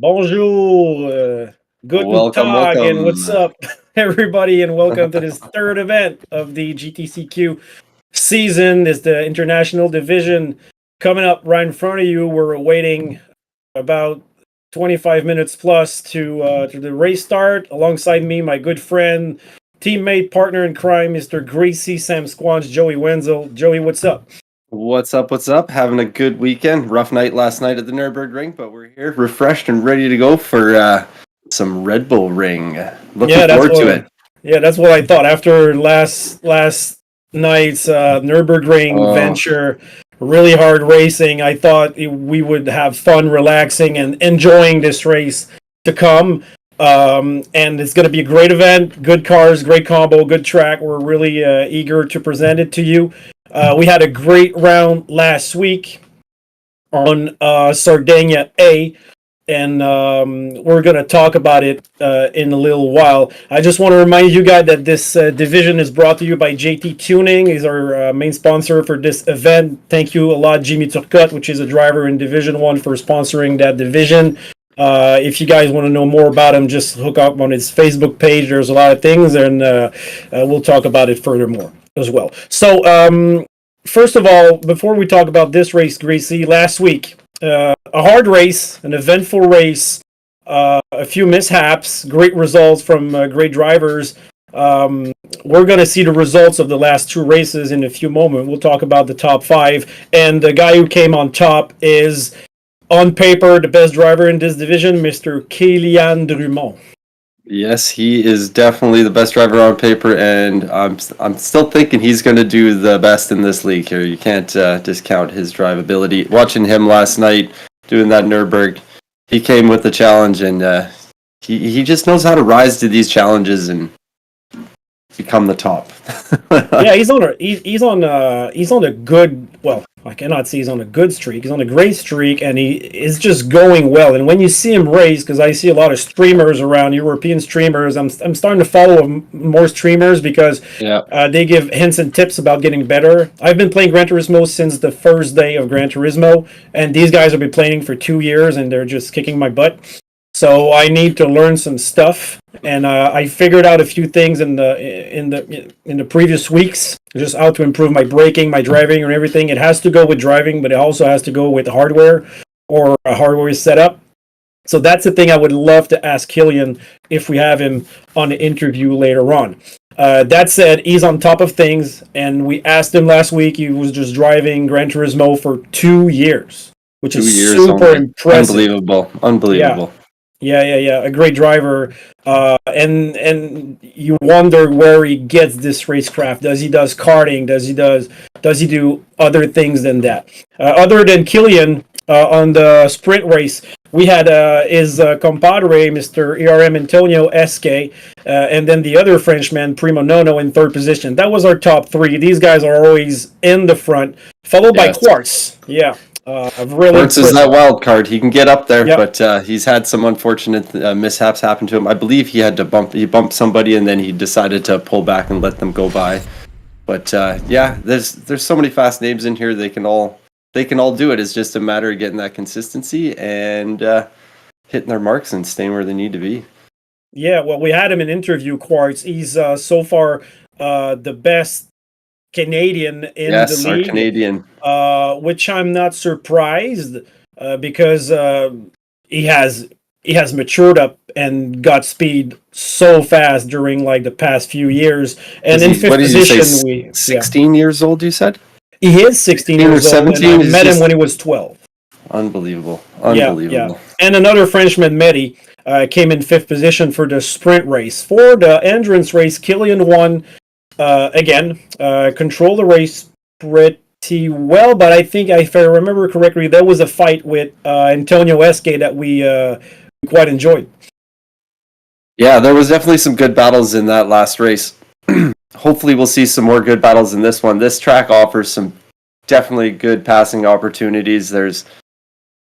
Bonjour, guten Welcome, Tag, and what's welcome. up, everybody, and welcome to this third event of the GTCQ season. It's the International Division coming up right in front of you. We're waiting about 25 minutes plus to the race start. Alongside me, my good friend, teammate, partner in crime, Mr. Greasy Sam Squanch, Joey Wenzel. Joey, what's up? What's up? What's up? Having a good weekend. Rough night last night at the Nürburgring, but we're here refreshed and ready to go for some Red Bull Ring. Looking Yeah, that's forward to what. it. Yeah, that's what I thought after last night's Nürburgring Oh, venture. Really hard racing. I thought we would have fun, relaxing, and enjoying this race to come. And it's going to be a great event. Good cars, great combo, good track. We're really eager to present it to you. We had a great round last week on Sardinia A, and we're going to talk about it in a little while. I just want to remind you guys that this division is brought to you by JT Tuning. He's our main sponsor for this event. Thank you a lot, Jimmy Turcotte, which is a driver in Division 1, for sponsoring that division. If you guys want to know more about him, just hook up on his Facebook page. There's a lot of things, and we'll talk about it furthermore as well. So, first of all, before we talk about this race, Gracie, last week, a hard race, an eventful race, a few mishaps, great results from great drivers. We're going to see the results of the last two races in a few moments. We'll talk about the top five. And the guy who came on top is, on paper, the best driver in this division, Mr. Kylian Drummond. yes, he is definitely the best driver on paper, and I'm still thinking he's going to do the best in this league here. You can't discount his drivability. Watching him last night doing that Nürburgring, he came with the challenge, and he just knows how to rise to these challenges and become the top. Yeah, he's on a good, well, I cannot say he's on a good streak. He's on a great streak, and he is just going well. And when you see him race, because I see a lot of streamers around, European streamers, I'm starting to follow more streamers because Yeah. they give hints and tips about getting better. I've been playing Gran Turismo since the first day of Gran Turismo, and these guys have been playing for 2 years, and they're just kicking my butt. So I need to learn some stuff, and I figured out a few things in the previous weeks, just how to improve my braking, my driving, and everything. It has to go with driving, but it also has to go with hardware or a hardware setup. So that's the thing I would love to ask Killian if we have him on the interview later on. That said, he's on top of things, and we asked him last week. He was just driving Gran Turismo for 2 years, which is 2 years super only. impressive. Unbelievable. Yeah. A great driver, and you wonder where he gets this racecraft. Does he does karting? Does he do other things than that? Other than Killian on the sprint race, we had his compadre, Mr. ERM Antonio Esque, and then the other Frenchman, Primo Nono, in third position. That was our top three. These guys are always in the front, followed by Yes. Quartz. Yeah. Really Quartz is that impressive. wild card. He can get up there, Yep. but he's had some unfortunate mishaps happen to him. I believe he had to bump somebody, and then he decided to pull back and let them go by. But yeah, there's so many fast names in here. They can all do it. It's just a matter of getting that consistency and hitting their marks and staying where they need to be. Yeah, well, we had him in interview, Quartz. He's so far the best Canadian in Yes, the our league, Canadian. which I'm not surprised because he has matured up and got speed so fast during like the past few years. And in fifth What did you say? position, 16 years old, you said? he is 16 16 or years old, and 17 I is met him just when he was 12. unbelievable. Yeah. And another Frenchman, Mehdi, came in fifth position for the sprint race. For the endurance race, Killian won again. Controlled the race pretty well, but I think, if I remember correctly, there was a fight with Antonio Esque that we quite enjoyed. Yeah, there was definitely some good battles in that last race. Hopefully we'll see some more good battles in this one. This track offers some definitely good passing opportunities. There's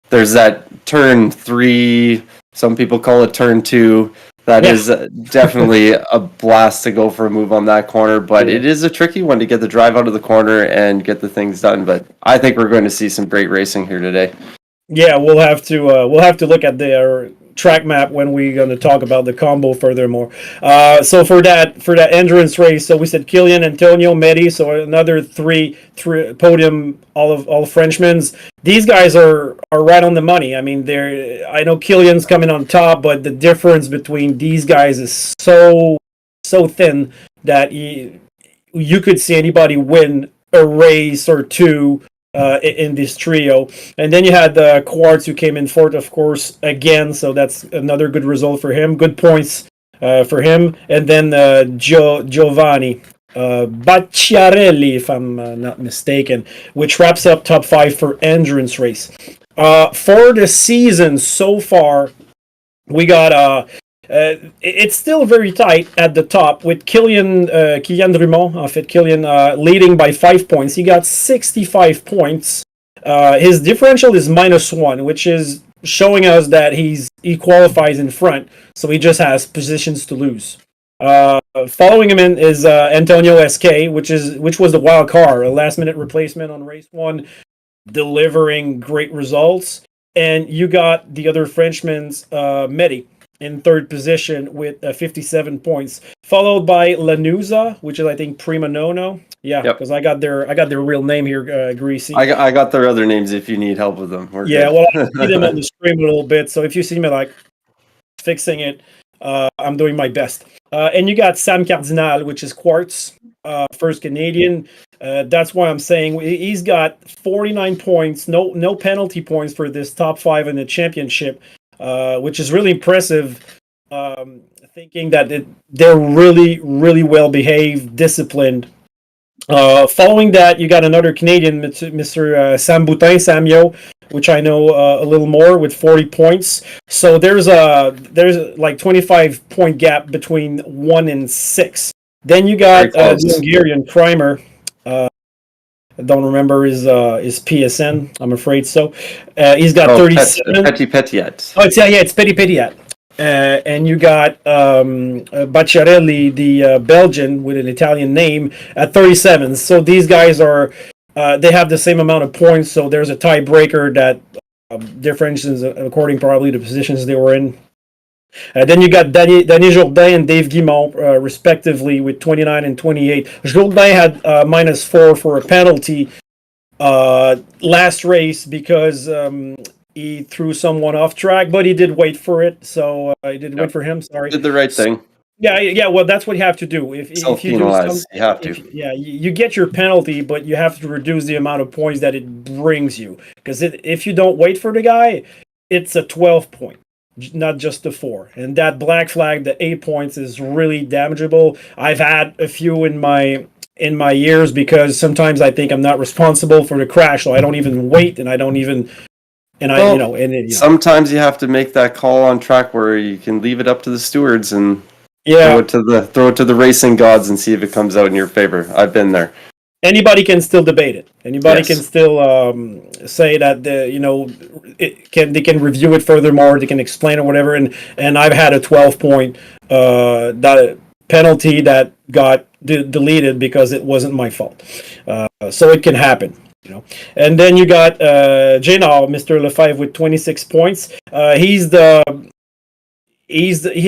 that turn 3, some people call it turn 2. That is definitely a blast to go for a move on that corner, but it is a tricky one to get the drive out of the corner and get the things done. But I think we're going to see some great racing here today. Yeah, we'll have to look at their track map when we're going to talk about the combo furthermore. So for that endurance race, so we said Killian, Antonio, Medi, so another three podium, all Frenchmen. These guys are right on the money. I mean, I know Killian's coming on top, but the difference between these guys is so thin that you could see anybody win a race or two in this trio. And then you had Quartz, who came in fourth, of course, again. So that's another good result for him. Good points for him. And then Giovanni Bacciarelli, if I'm not mistaken, which wraps up top 5 for endurance race. For the season so far, we got it's still very tight at the top with Kylian Drummond, Kylian leading by 5 points. He got 65 points. His differential is -1, which is showing us that he qualifies in front, so he just has positions to lose. Following him in is Antonio SK, which was the wild card, a last-minute replacement on race 1, delivering great results. And you got the other Frenchman's Medi in third position with 57 points, followed by Lanuza, which is I think Prima Nono. Yeah, because I got their real name here, Greasy. I got their other names if you need help with them. Well, I see them on the screen a little bit, so if you see me like fixing it, I'm doing my best. And you got Sam Cardinal, which is Quartz, first Canadian. That's why I'm saying he's got 49 points, no penalty points for this top 5 in the championship. Which is really impressive, thinking that they're really, really well behaved, disciplined. Following that, you got another Canadian, Mr. Sam Boutin, Samio, which I know a little more, with 40 points. So there's like 25 point gap between 1 and 6. Then you got the Hungarian Primer. I don't remember his PSN. I'm afraid so. He's got 37. Petit Petiat. Oh, it's Petit Petiat. And you got Bacciarelli, the Belgian with an Italian name, at 37. So these guys they have the same amount of points. So there's a tiebreaker that differentiates according probably to positions they were in. Then you got Danny Jourdain and Dave Guimont, respectively, with 29 and 28. Jourdain had -4 for a penalty last race because he threw someone off track, but he did wait for it. So he did wait for him. Sorry, did the right thing. Yeah. Well, that's what you have to do. If you do you have to. You get your penalty, but you have to reduce the amount of points that it brings you. Because if you don't wait for the guy, it's a 12 point. Not just the 4. And that black flag, the 8 points, is really damageable. I've had a few in my years because sometimes I think I'm not responsible for the crash, so I don't even wait, and I don't even. Sometimes you have to make that call on track where you can leave it up to the stewards and throw it to the racing gods and see if it comes out in your favor. I've been there. Anybody can still debate it. Anybody can still say that they can review it furthermore. They can explain it, whatever. And I've had a 12-point that penalty that got deleted because it wasn't my fault. So it can happen, And then you got Jaynard, Mr. Lefebvre, with 26 points. He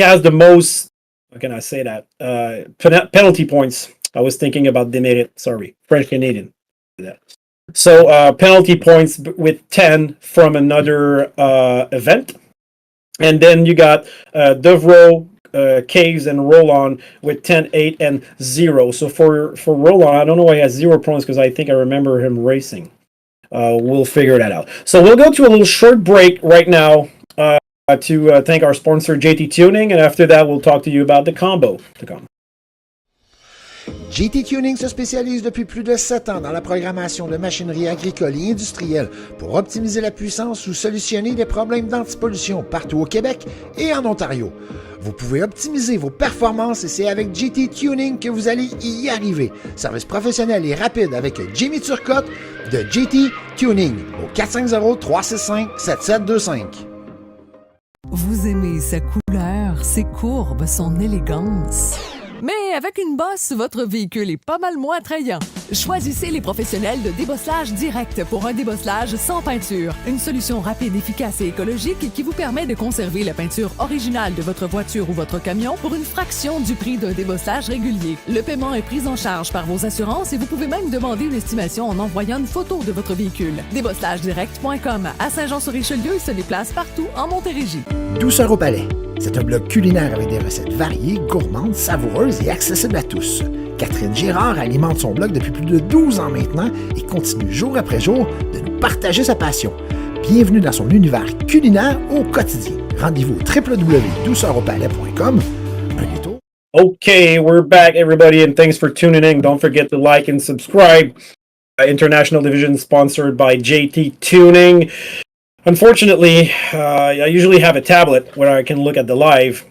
has the most. How can I say that? Penalty points. I was thinking about Demerit. Sorry, French Canadian. So penalty points with 10 from another event, and then you got Devro, Caves, and Roland with 10, 8, and 0. So for Roland, I don't know why he has 0 points because I think I remember him racing. We'll figure that out. So we'll go to a little short break right now to thank our sponsor JT Tuning, and after that we'll talk to you about the combo to come. GT Tuning se spécialise depuis plus de 7 ans dans la programmation de machinerie agricole et industrielle pour optimiser la puissance ou solutionner des problèmes d'antipollution partout au Québec et en Ontario. Vous pouvez optimiser vos performances et c'est avec GT Tuning que vous allez y arriver. Service professionnel et rapide avec Jimmy Turcotte de GT Tuning au 450-365-7725. Vous aimez sa couleur, ses courbes, son élégance. Mais Mais avec une bosse, votre véhicule est pas mal moins attrayant. Choisissez les professionnels de débosselage direct pour un débosselage sans peinture. Une solution rapide, efficace et écologique qui vous permet de conserver la peinture originale de votre voiture ou votre camion pour une fraction du prix d'un débosselage régulier. Le paiement est pris en charge par vos assurances et vous pouvez même demander une estimation en envoyant une photo de votre véhicule. Débosslagedirect.com à Saint-Jean-sur-Richelieu, il se déplace partout en Montérégie. Douceur au palais. C'est un blog culinaire avec des recettes variées, gourmandes, savoureuses et accessibles à tous. Catherine Girard alimente son blog depuis plus de 12 ans maintenant et continue jour après jour de nous partager sa passion. Bienvenue dans son univers culinaire au quotidien. Rendez-vous au www.douceuraupalais.com. Un détour. Okay, we're back, everybody, and thanks for tuning in. Don't forget to like and subscribe. International Division sponsored by JT Tuning. Unfortunately, I usually have a tablet where I can look at the live,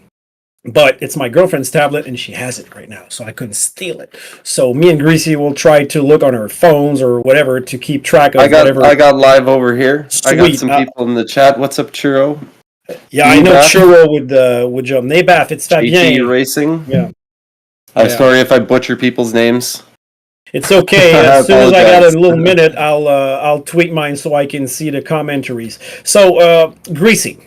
but it's my girlfriend's tablet and she has it right now, so I couldn't steal it. So me and Greasy will try to look on our phones or whatever to keep track of whatever. I got live over here. Sweet. I got some people in the chat. What's up, Churro? Yeah, I know Churro would jump. Nabath, it's Fabien. GT Racing. Yeah. I'm sorry if I butcher people's names. It's okay. As soon as I got a little minute, I'll tweet mine so I can see the commentaries. So, Greasy,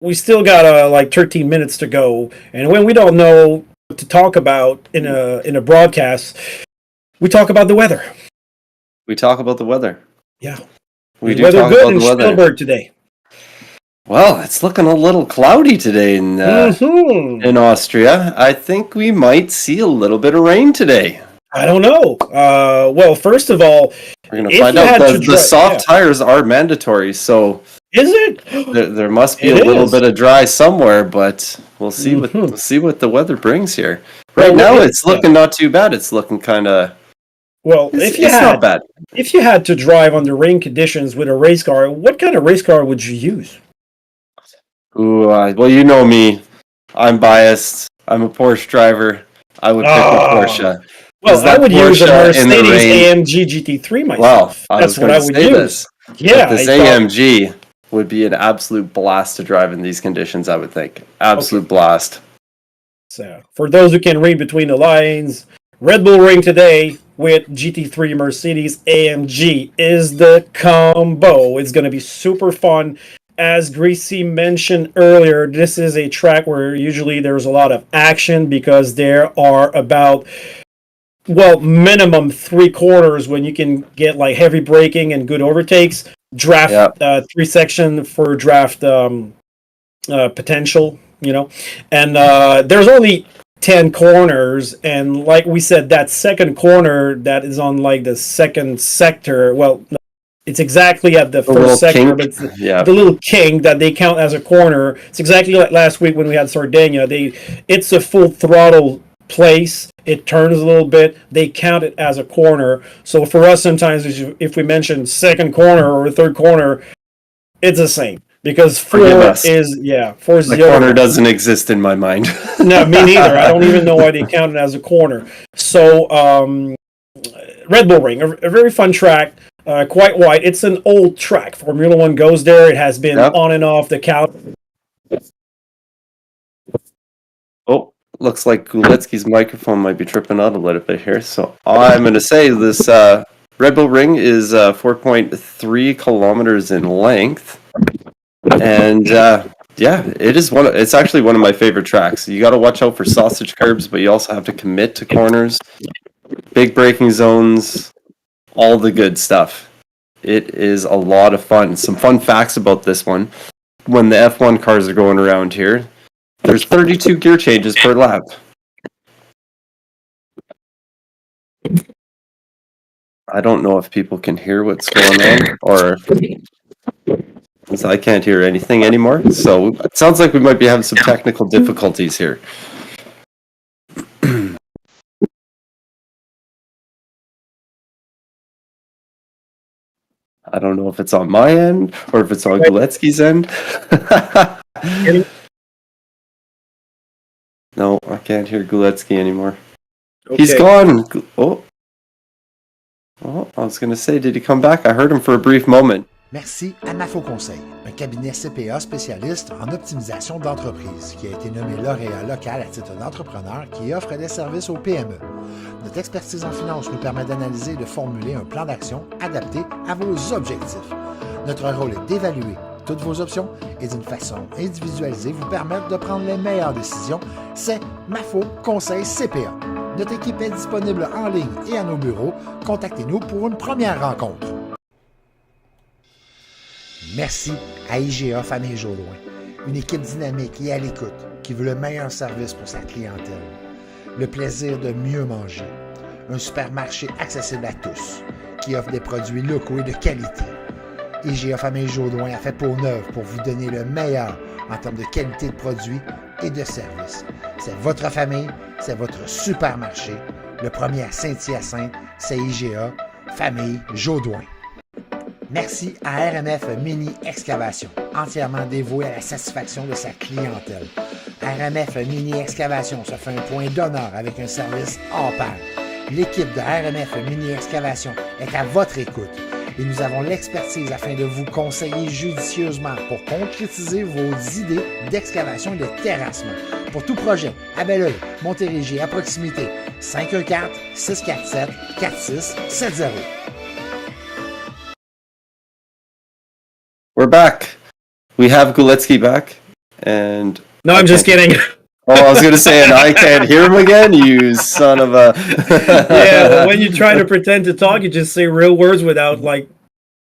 we still got like 13 minutes to go, and when we don't know what to talk about in a broadcast, we talk about the weather. We talk about the weather. Yeah, we do weather talk good about in the weather. Spielberg today. Well, it's looking a little cloudy today in Austria. I think we might see a little bit of rain today. I don't know. Well, first of all, we're going to find out. The soft tires are mandatory, so is it? There must be a little bit of dry somewhere, but we'll see what the weather brings here. Right now, it's looking not too bad. It's looking kind of it's not bad. If you had to drive under rain conditions with a race car, what kind of race car would you use? Ooh, well, you know me. I'm biased. I'm a Porsche driver. I would pick a Porsche. Well, I would use a Mercedes AMG GT3 myself. Well, that's what I would use. Yeah, this AMG would be an absolute blast to drive in these conditions, I would think. Absolute blast. So, for those who can read between the lines, Red Bull Ring today with GT3 Mercedes AMG is the combo. It's going to be super fun. As Greasy mentioned earlier, this is a track where usually there's a lot of action because there are about, minimum 3 corners when you can get like heavy braking and good overtakes. Draft 3 section for draft potential, and there's only 10 corners, and like we said, that second corner that is on like the second sector, it's exactly at the first sector, but it's the little king that they count as a corner. It's exactly like last week when we had Sardinia. It's a full throttle place. It turns a little bit. They count it as a corner. So for us, sometimes if we mention second corner or third corner, it's the same because 4 is 4 is the corner doesn't exist in my mind. No, me neither. I don't even know why they count it as a corner. So Red Bull Ring, a very fun track. Quite wide. It's an old track. Formula One goes there. It has been on and off the calendar. Oh, looks like Guletsky's microphone might be tripping out a little bit here. So I'm going to say this Red Bull Ring is 4.3 kilometers in length. And it is it's actually one of my favorite tracks. You got to watch out for sausage curbs, but you also have to commit to corners, big braking zones, all the good stuff. It is a lot of fun. Some fun facts about this one. When the F1 cars are going around here, there's 32 gear changes per lap. I don't know if people can hear what's going on, or I can't hear anything anymore. So it sounds like we might be having some technical difficulties here. I don't know if it's on my end or if it's on Guletsky's end. No, I can't hear Guletsky anymore. Okay. He's gone. Oh, I was going to say, did he come back? I heard him for a brief moment. Merci à Mafo Conseil, un cabinet CPA spécialiste en optimisation d'entreprise qui a été nommé lauréat local à titre d'entrepreneur qui offre des services aux PME. Notre expertise en finance nous permet d'analyser et de formuler un plan d'action adapté à vos objectifs. Notre rôle est d'évaluer toutes vos options et d'une façon individualisée vous permettre de prendre les meilleures décisions. C'est Mafo Conseil CPA. Notre équipe est disponible en ligne et à nos bureaux. Contactez-nous pour une première rencontre. Merci à IGA Famille Jodoin, une équipe dynamique et à l'écoute qui veut le meilleur service pour sa clientèle. Le plaisir de mieux manger. Un supermarché accessible à tous qui offre des produits locaux et de qualité. IGA Famille Jodoin a fait peau neuve pour vous donner le meilleur en termes de qualité de produits et de services. C'est votre famille, c'est votre supermarché. Le premier à Saint-Hyacinthe, c'est IGA Famille Jodoin. Merci à RMF Mini Excavation, entièrement dévoué à la satisfaction de sa clientèle. RMF Mini Excavation se fait un point d'honneur avec un service hors pair. L'équipe de RMF Mini Excavation est à votre écoute et nous avons l'expertise afin de vous conseiller judicieusement pour concrétiser vos idées d'excavation et de terrassement. Pour tout projet, à Belleuil, Montérégie, à proximité, 514-647-4670. We're back. We have Guletsky back, and No, I'm just kidding. oh, I was gonna say, and I can't hear him again. You son of a. Yeah, when you try to pretend to talk, you just say real words without like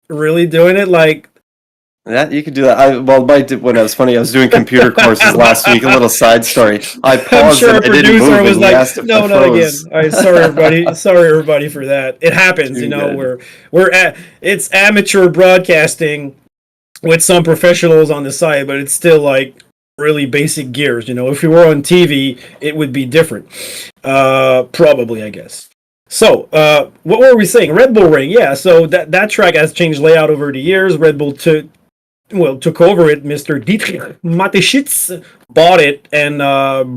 really doing it. Like That you could do that. When I was funny, I was doing computer courses last week. A little side story. I I'm paused sure and a I didn't producer move. was And he like, asked if "No, I not again." froze. All right, sorry everybody. Sorry everybody for that. It happens, Too you know. good. We're at it's amateur broadcasting with some professionals on the side, but it's still like really basic gears. You know, if we were on TV, it would be different. Probably, I guess. So, what were we saying? Red Bull Ring, yeah. So that track has changed layout over the years. Red Bull took over it. Mr. Dietrich Mateschitz bought it and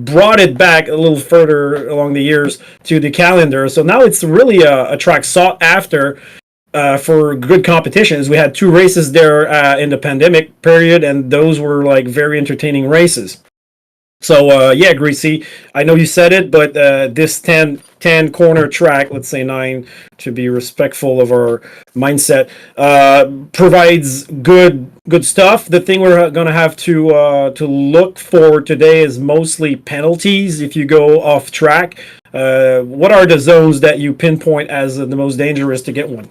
brought it back a little further along the years to the calendar. So now it's really a track sought after for good competitions. We had 2 races there in the pandemic period, and those were like very entertaining races. So, yeah, Greasy, I know you said it, but this 10 corner track, let's say 9 to be respectful of our mindset, provides good stuff. The thing we're going to have to look for today is mostly penalties if you go off track. What are the zones that you pinpoint as the most dangerous to get one?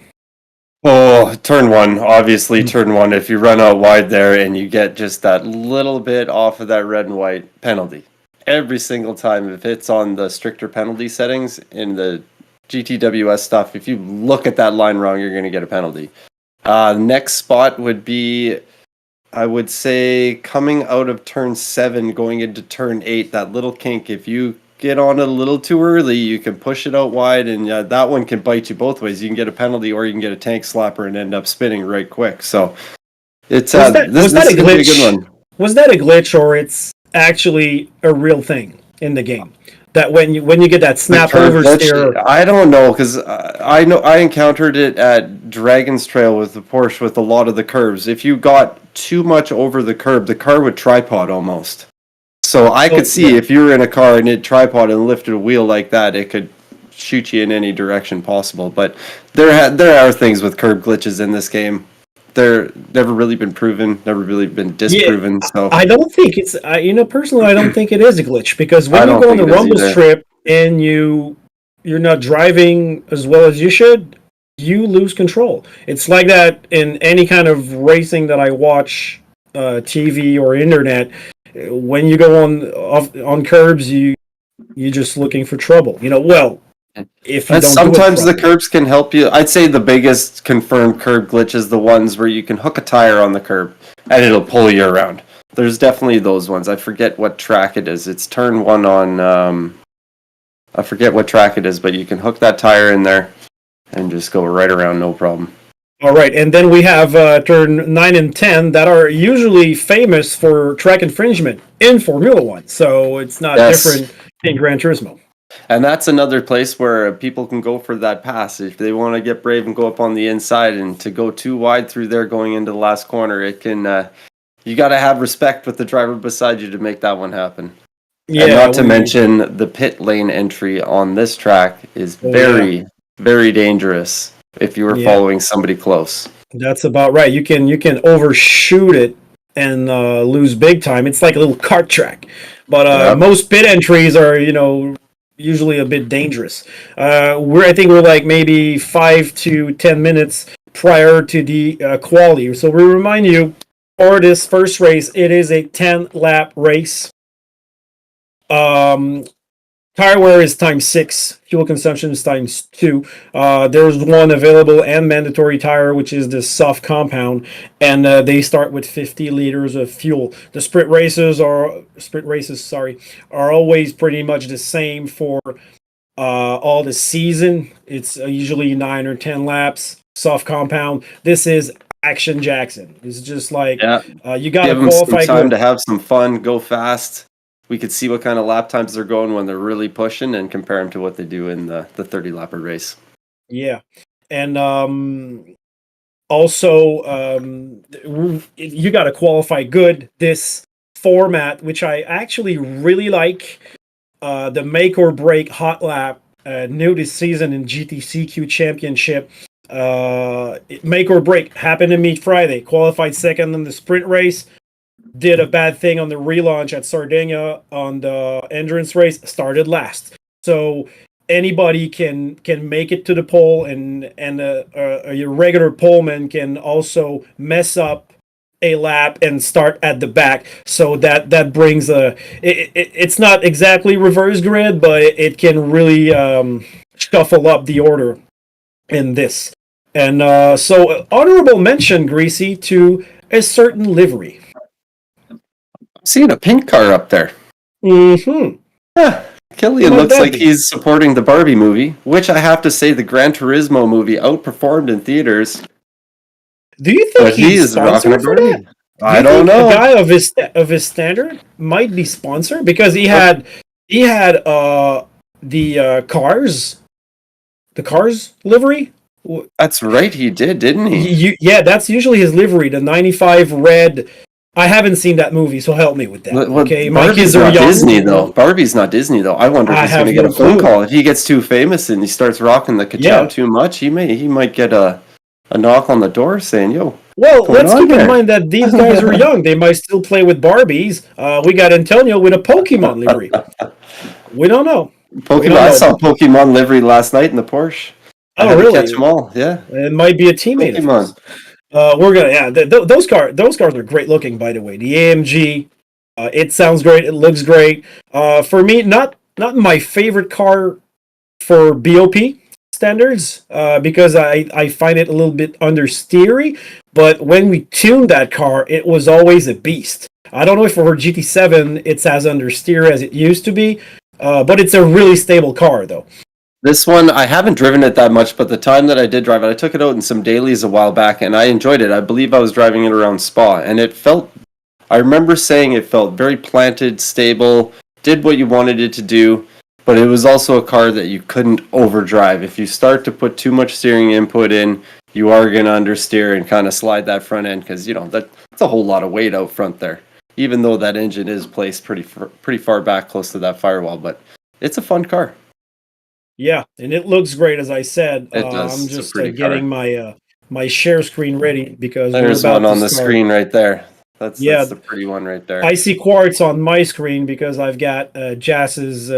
Oh, turn 1, obviously turn 1. If you run out wide there and you get just that little bit off of that red and white, penalty. Every single time, if it's on the stricter penalty settings in the GTWS stuff, if you look at that line wrong, you're going to get a penalty. Next spot would be, I would say, coming out of turn 7, going into turn 8, that little kink. If you get on it a little too early, you can push it out wide, and that one can bite you both ways. You can get a penalty, or you can get a tank slapper and end up spinning right quick. So it's Was this that is a gonna be a glitch? good one. Was that a glitch, or it's actually a real thing in the game? That when you get that snap Curve glitch, oversteer, I don't know, because I know I encountered it at Dragon's Trail with the Porsche with a lot of the curves. If you got too much over the curb, the car would tripod almost. So I could see if you were in a car and it tripod and lifted a wheel like that, it could shoot you in any direction possible. But there are things with curb glitches in this game. They're never really been proven, never really been disproven. So I don't think it's personally I don't think it is a glitch, because when I you don't go on think the it is rumble either. strip and you're not driving as well as you should, you lose control. It's like that in any kind of racing that I watch, TV or internet. When you go on curbs, you're just looking for trouble. If you and don't sometimes do the it curbs can help you. I'd say the biggest confirmed curb glitch is the ones where you can hook a tire on the curb and it'll pull you around. There's definitely those ones. I forget what track it is. It's turn 1 on. I forget what track it is, but you can hook that tire in there and just go right around, no problem. All right, and then we have turn 9 and 10 that are usually famous for track infringement in Formula One. So it's not different in Gran Turismo. And that's another place where people can go for that pass. If they want to get brave and go up on the inside, and to go too wide through there going into the last corner, it can you got to have respect with the driver beside you to make that one happen. Yeah, and not to mention the pit lane entry on this track is very, very dangerous if you were following somebody close. That's about right. You can overshoot it and lose big time. It's like a little kart track, but most pit entries are usually a bit dangerous. I think we're like maybe 5 to 10 minutes prior to the quality. So we remind you, for this first race, it is a 10-lap race. Tire wear is ×6. Fuel consumption is ×2. There's one available and mandatory tire, which is the soft compound, and they start with 50 liters of fuel. The sprint races are always pretty much the same for all the season. It's usually 9 or 10 laps. Soft compound. This is Action Jackson. It's just like you got to qualify. Give them some time to have some fun, go fast. We could see what kind of lap times they're going when they're really pushing and compare them to what they do in the 30-lapper race. Yeah. And also, you got to qualify good. This format, which I actually really like, the make or break hot lap, new this season in GTCQ Championship. Make or break happened to me Friday. Qualified second in the sprint race. Did a bad thing on the relaunch at Sardinia on the endurance race, started last. So anybody can make it to the pole, and a regular poleman can also mess up a lap and start at the back. So that brings it's not exactly reverse grid, but it can really shuffle up the order in this. And so honorable mention, Greasy, to a certain livery. Seeing a pink car up there. Mm-hmm. Yeah. Killian looks like he's supporting the Barbie movie, which I have to say the Gran Turismo movie outperformed in theaters. Do you think he's rocking a Barbie? Barbie? I don't know. A guy of his standard might be sponsored because he had the Cars livery. That's right, he did, didn't he? Yeah, that's usually his livery, the 95 red. I haven't seen that movie, so help me with that. Okay, my kids are young. Disney though. Barbie's not Disney though. I wonder if he's going to get a phone call if he gets too famous and he starts rocking the ka-chow too much. He might get a knock on the door saying, "Yo." Well, let's keep in mind that these guys are young. They might still play with Barbies. We got Antonio with a Pokemon livery. We don't know. I saw Pokemon livery last night in the Porsche. Oh, really? Catch them all. Yeah. It might be a teammate. Pokemon. We're gonna those cars are great looking, by the way. The AMG, it sounds great. It looks great. For me, not my favorite car for BOP standards, because I find it a little bit understeery. But when we tuned that car, it was always a beast. I don't know if for GT7 it's as understeer as it used to be, but it's a really stable car though. This one, I haven't driven it that much, but the time that I did drive it, I took it out in some dailies a while back, and I enjoyed it. I believe I was driving it around Spa, and I remember saying it felt very planted, stable, did what you wanted it to do, but it was also a car that you couldn't overdrive. If you start to put too much steering input in, you are going to understeer and kind of slide that front end, because, that's a whole lot of weight out front there, even though that engine is placed pretty far back close to that firewall, but it's a fun car. Yeah, and it looks great, as I said. It does. I'm just getting my share screen ready because there's one on the screen right there. That's the pretty one right there. I see quartz on my screen because I've got Jass's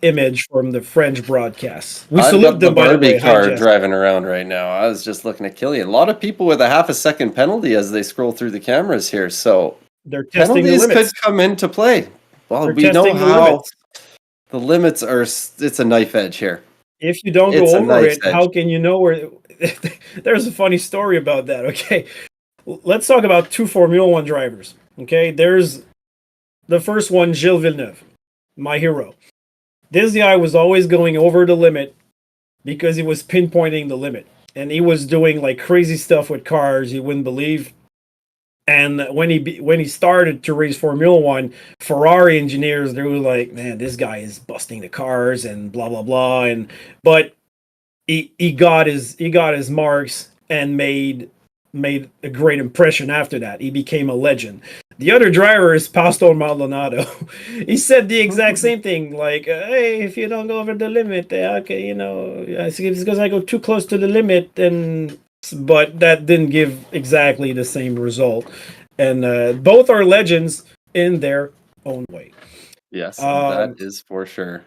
image from the French broadcast. We salute them, by the way. Barbie car driving around right now. I was just looking at Killian. A lot of people with a half a second penalty as they scroll through the cameras here. So they're testing penalties the limits. Could come into play. Well, we know how. The limits are, it's a knife edge here. If you don't go over it, how can you know where? There's a funny story about that, okay? Let's talk about two Formula One drivers, okay? There's the first one, Gilles Villeneuve, my hero. This guy was always going over the limit because he was pinpointing the limit. And he was doing like crazy stuff with cars you wouldn't believe. And when he started to race Formula One, Ferrari engineers, they were like, "Man, this guy is busting the cars and blah blah blah." But he got his marks and made made a great impression after that. He became a legend. The other driver is Pastor Maldonado. He said the exact same thing, like, "Hey, if you don't go over the limit, okay, you know, it's because I go too close to the limit." And but that didn't give exactly the same result. And both are legends in their own way. Yes, that is for sure.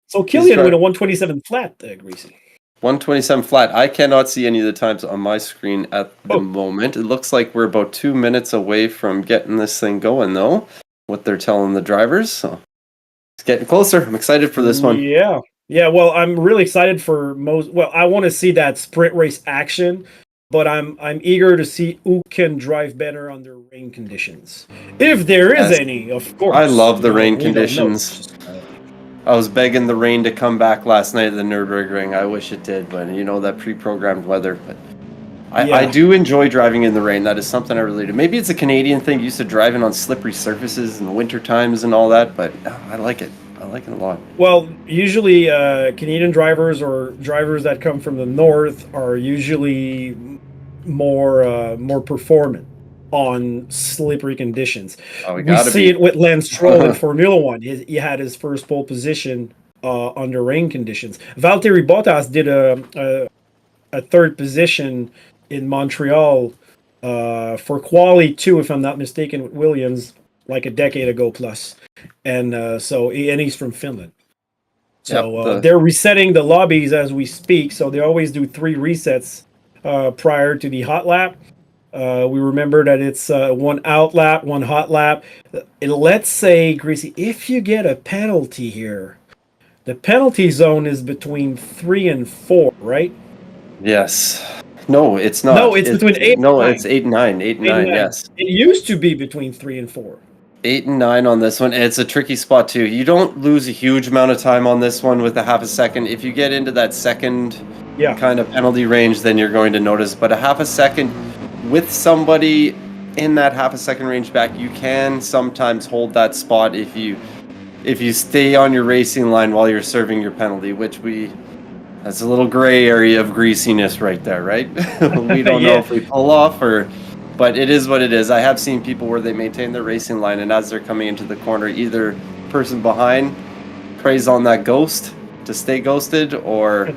So Killian with a 127 flat, Greasy. 127 flat. I cannot see any of the times on my screen at the moment. It looks like we're about 2 minutes away from getting this thing going, though. What they're telling the drivers, so it's getting closer. I'm excited for this one. Yeah, yeah. Well, I'm really excited for most. Well, I want to see that sprint race action, but I'm eager to see who can drive better under rain conditions, if there is any, of course. I love the rain conditions. I was begging the rain to come back last night at the Nürburgring. I wish it did, but you know, that pre-programmed weather. But I do enjoy driving in the rain. That is something I really do. Maybe it's a Canadian thing, used to driving on slippery surfaces in the winter times and all that, but I like it. I like it a lot. Well, usually Canadian drivers or drivers that come from the north are usually more performant on slippery conditions. We see it with Lance Stroll in Formula One. He had his first pole position under rain conditions. Valtteri Bottas did a third position in Montreal for quali 2, if I'm not mistaken, with Williams, like a decade ago plus. And he's from Finland. So they're resetting the lobbies as we speak. So they always do 3 resets prior to the hot lap. We remember that it's 1 out lap, 1 hot lap. Let's say, Greasy, if you get a penalty here, the penalty zone is between 3 and 4, right? Yes. No, it's not. No, it's between 8 and 9. No, it's 8 and 9. 8 and 9, yes. It used to be between 3 and 4. 8 and 9 on this one. It's a tricky spot, too. You don't lose a huge amount of time on this one with a half a second. If you get into that second kind of penalty range, then you're going to notice. But a half a second with somebody in that half a second range back, you can sometimes hold that spot if you stay on your racing line while you're serving your penalty, that's a little gray area of greasiness right there, right? We don't know if we pull off but it is what it is. I have seen people where they maintain their racing line, and as they're coming into the corner, either person behind preys on that ghost to stay ghosted, or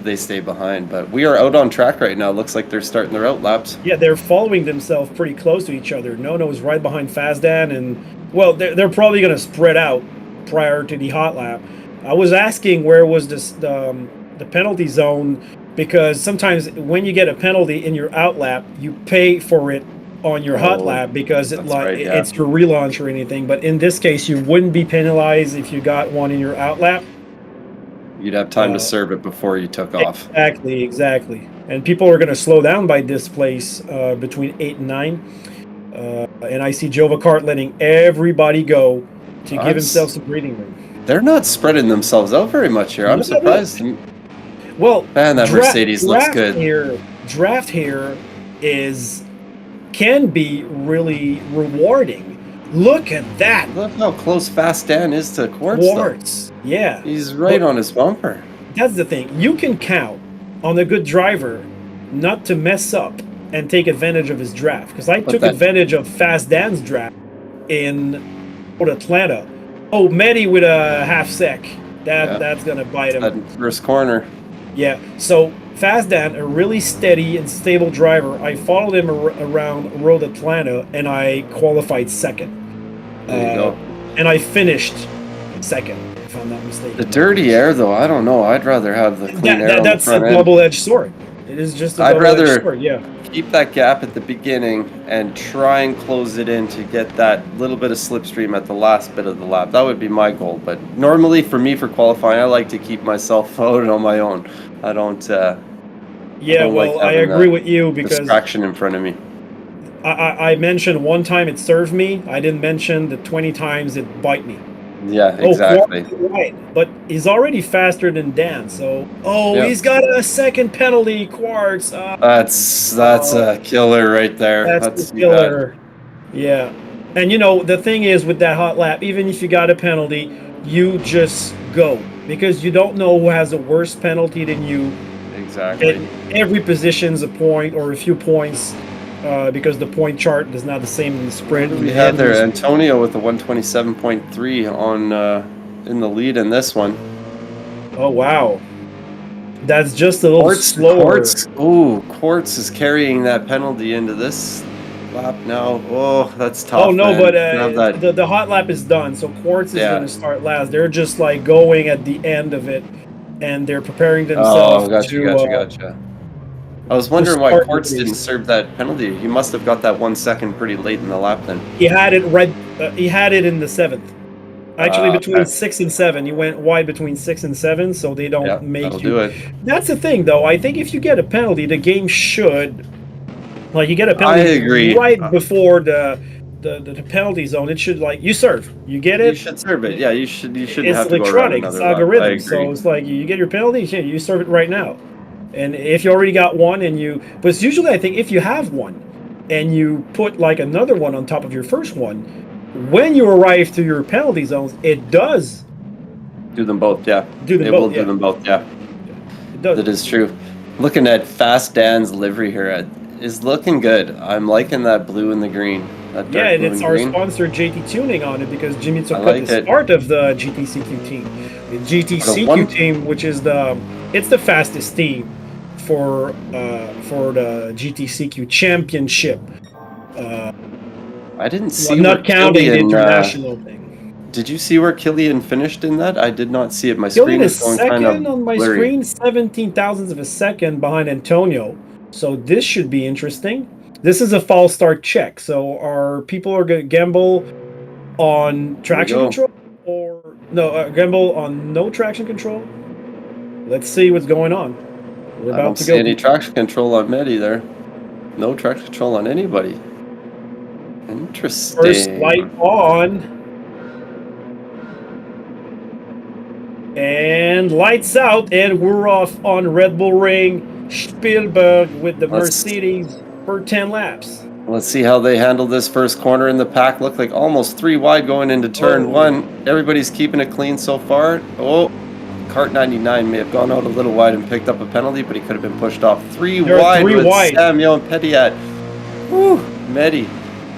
they stay behind. But we are out on track right now. Looks like they're starting their out laps. Yeah, they're following themselves pretty close to each other. Nono's right behind Fazdan, and well, they're probably going to spread out prior to the hot lap. I was asking where was the penalty zone, because sometimes when you get a penalty in your out lap, you pay for it on your hot lap because it's your relaunch or anything. But in this case, you wouldn't be penalized if you got one in your out lap. You'd have time to serve it before you took off. Exactly. And people are going to slow down by this place between 8 and 9. And I see Jova Kart letting everybody go to give himself some breathing room. They're not spreading themselves out very much here. I'm surprised. Well, man, that Mercedes looks good. Draft here can be really rewarding. Look at that. Look how close Fazdan is to Quartz. Yeah. He's right on his bumper. That's the thing. You can count on a good driver not to mess up and take advantage of his draft. Because I took advantage of Fazdan's draft in Atlanta. Oh, Medi with a half sec. That's going to bite him. That first corner. Yeah. So Fazdan, a really steady and stable driver. I followed him around Road Atlanta, and I qualified second. There you go. And I finished second, if I'm not mistaken. The dirty air, though, I don't know. I'd rather have the clean air on the front end. That's a double-edged sword. It is just a double-edged sword, yeah. Keep that gap at the beginning and try and close it in to get that little bit of slipstream at the last bit of the lap. That would be my goal. But normally, for me, for qualifying, I like to keep myself out on my own. I don't. I agree with you because distraction in front of me. I mentioned one time it served me. I didn't mention the 20 times it bite me. Yeah, exactly. Right, but he's already faster than Dan. So, he's got a second penalty, Quartz. That's a killer right there. That's a killer. Yeah, and the thing is with that hot lap, even if you got a penalty, you just go because you don't know who has a worse penalty than you Exactly. Every position's a point or a few points because the point chart is not the same in the sprint. We had there Antonio with the 127.3 on in the lead in this one. Oh wow, that's just a little slower. Quartz is carrying that penalty into this lap now. Oh, that's tough. Oh no, man. but the hot lap is done, so Quartz is going to start last. They're just like going at the end of it, and they're preparing themselves Gotcha. I was wondering why Quartz didn't serve that penalty. He must have got that 1 second pretty late in the lap then. He had it he had it in the 7th. Actually, between 6 and 7, you went wide between 6 and 7, so they don't make you. Do it. That's the thing, though. I think if you get a penalty, the game should, like, you get a penalty. I agree. Right before the penalty zone. It should, like, you serve, you get it. You should serve it. Yeah, you should. You shouldn't it's have to electronic. Go it's algorithm. So it's like you get your penalty, you serve it right now. And if you already got one, but it's usually, I think, if you have one, and you put like another one on top of your first one. When you arrive to your penalty zones, it does do them both. Yeah, do them both. Yeah, it does. That is true. Looking at Fast Dan's livery here, is looking good. I'm liking that blue and the green. And it's our sponsor JT Tuning on it because Jimmy took is part of the GTCQ team. The GTCQ team, which is it's the fastest team for the GTCQ championship. I didn't see. Not counting the international thing. Did you see where Killian finished in that? I did not see it. My Killian screen is going second kind of on my blurry. screen, 17 thousandths of a second behind Antonio. So this should be interesting. This is a false start check. So our people are going to gamble on traction control or gamble on no traction control. Let's see what's going on. I don't see any traction control on Medi there. No traction control on anybody. Interesting. First light on. And lights out, and we're off on Red Bull Ring, Spielberg with the Mercedes for 10 laps. Let's see how they handle this first corner in the pack. Looked like almost 3 wide going into turn 1. Everybody's keeping it clean so far. Oh, Kart 99 may have gone out a little wide and picked up a penalty, but he could have been pushed off 3 wide with Samuel and Petiat. Woo, Medi.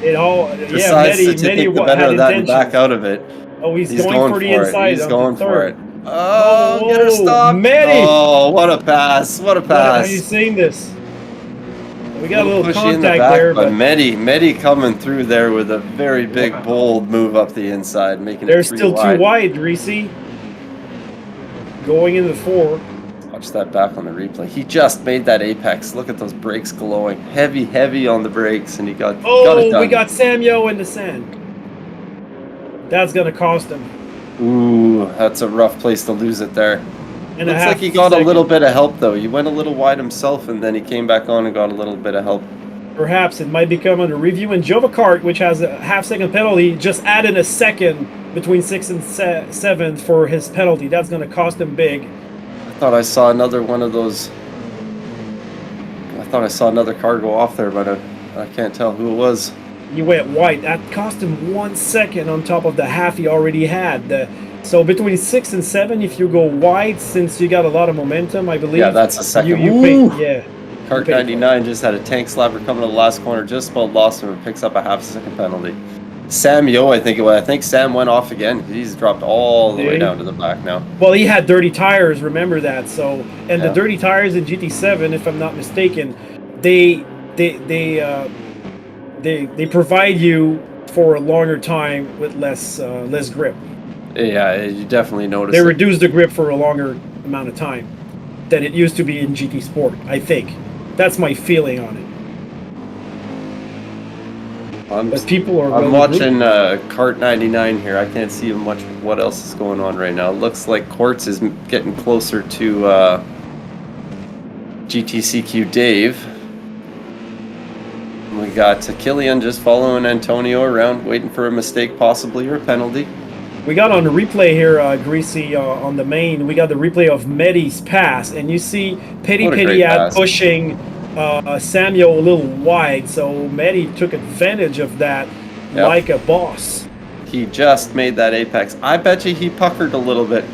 Decides to take the better of that and back out of it. Oh, he's going for the inside. He's going for it. Oh, get her stopped. Medi. Oh, what a pass. What a pass. Have you seen this? We got a little pushy contact in the back, there. But Medi coming through there with a very big, bold move up the inside, making They're it 3 still wide. too wide, Reese. Going into the 4. Watch that back on the replay. He just made that apex. Look at those brakes glowing. Heavy on the brakes, and he got it done. We got Samuel in the sand. That's going to cost him. Ooh, that's a rough place to lose it there. Looks like he got a little bit of help, though. He went a little wide himself, and then he came back on and got a little bit of help. Perhaps it might become under review. And Jova Kart, which has a half-second penalty, just added a second between 6 and 7 for his penalty. That's going to cost him big. I thought I saw another one of those. I thought I saw another car go off there, but I can't tell who it was. He went wide. That cost him 1 second on top of the half he already had. So between 6 and 7, if you go wide, since you got a lot of momentum, I believe. Yeah, that's a second. Kart 99 just had a tank slapper coming to the last corner, just about lost him and picks up a half-second penalty. Sam Yo, I think it was. I think Sam went off again. He's dropped all the way down to the back now. Well, he had dirty tires. Remember that. So, and the dirty tires in GT7, if I'm not mistaken, they provide you for a longer time with less grip. Yeah, you definitely notice. They reduce the grip for a longer amount of time than it used to be in GT Sport. I think that's my feeling on it. But people are. I'm watching Kart 99 here. I can't see much what else is going on right now. It looks like Quartz is getting closer to GTCQ Dave. We got Killian just following Antonio around, waiting for a mistake possibly or a penalty. We got on the replay here, Greasy, on the main. We got the replay of Medi's pass, and you see Petiat pushing Samuel a little wide, so Medi took advantage of that like a boss. He just made that apex. I bet you he puckered a little bit.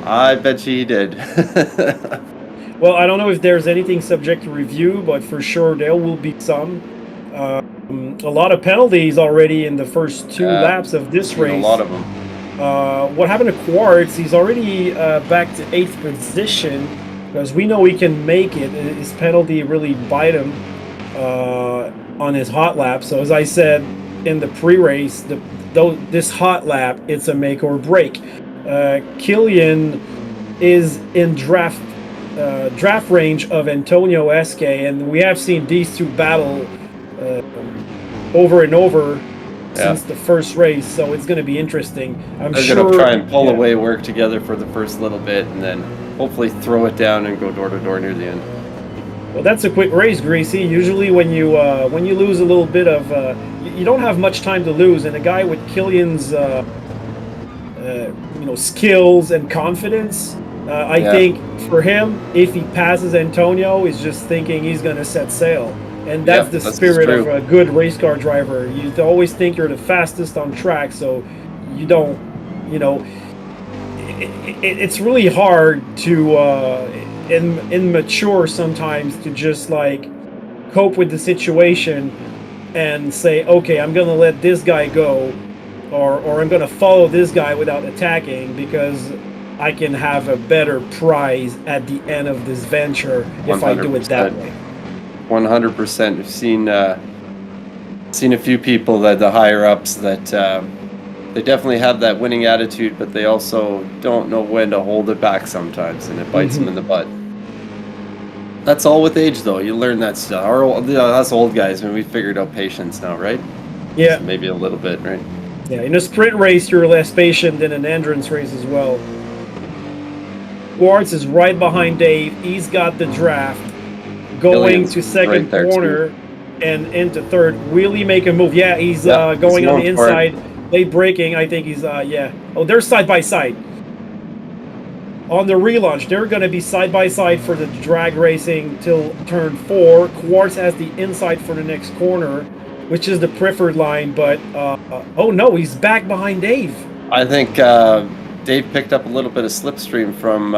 I bet you he did. Well, I don't know if there's anything subject to review, but for sure there will be some. A lot of penalties already in the first 2 laps of this Seen race. a lot of them. What happened to Quartz? He's already back to 8th position because we know he can make it. His penalty really bite him on his hot lap. So as I said in the pre-race, this hot lap, it's a make or break. Killian is in draft range of Antonio Esque, and we have seen these two battle over and over since the first race, so it's going to be interesting. They're going to try and pull away, work together for the first little bit, and then hopefully throw it down and go door to door near the end. Well, that's a quick race, Greasy. Usually when you lose a little bit of you don't have much time to lose, and a guy with Killian's skills and confidence, I think for him, if he passes Antonio, he's just thinking he's going to set sail. And that's the spirit of a good race car driver. You always think you're the fastest on track, so you don't, it's really hard to, immature sometimes to just like cope with the situation and say, okay, I'm going to let this guy go, or I'm going to follow this guy without attacking because I can have a better prize at the end of this venture if 100%. I do it that way. 100%. I've seen a few people that the higher ups that they definitely have that winning attitude, but they also don't know when to hold it back sometimes, and it bites them in the butt. That's all with age, though. You learn that stuff. Us old guys, when we figured out patience now, right? Yeah. So maybe a little bit, right? Yeah. In a sprint race, you're less patient than an endurance race as well. Quartz is right behind Dave. He's got the draft. Going to second corner and into third. Will he make a move? Yeah, he's going on the inside. Late braking. I think he's Oh, they're side by side. On the relaunch, they're going to be side by side for the drag racing till turn 4. Quartz has the inside for the next corner, which is the preferred line. But oh no, he's back behind Dave. I think Dave picked up a little bit of slipstream from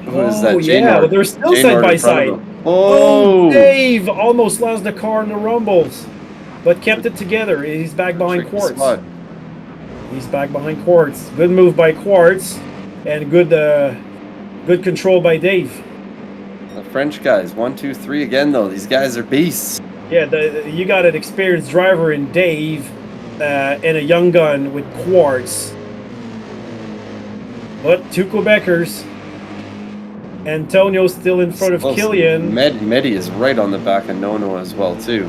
who is that? Yeah, well, they're still side by side. Oh, Dave almost lost the car in the rumbles, but kept it together. He's back behind Quartz. He's back behind Quartz. Good move by Quartz, and good control by Dave. The French guys, 1, 2, 3 again though. These guys are beasts. Yeah, you got an experienced driver in Dave, and a young gun with Quartz. But 2 Quebecers. Antonio's still in front of Killian. Medi is right on the back of Nono as well, too.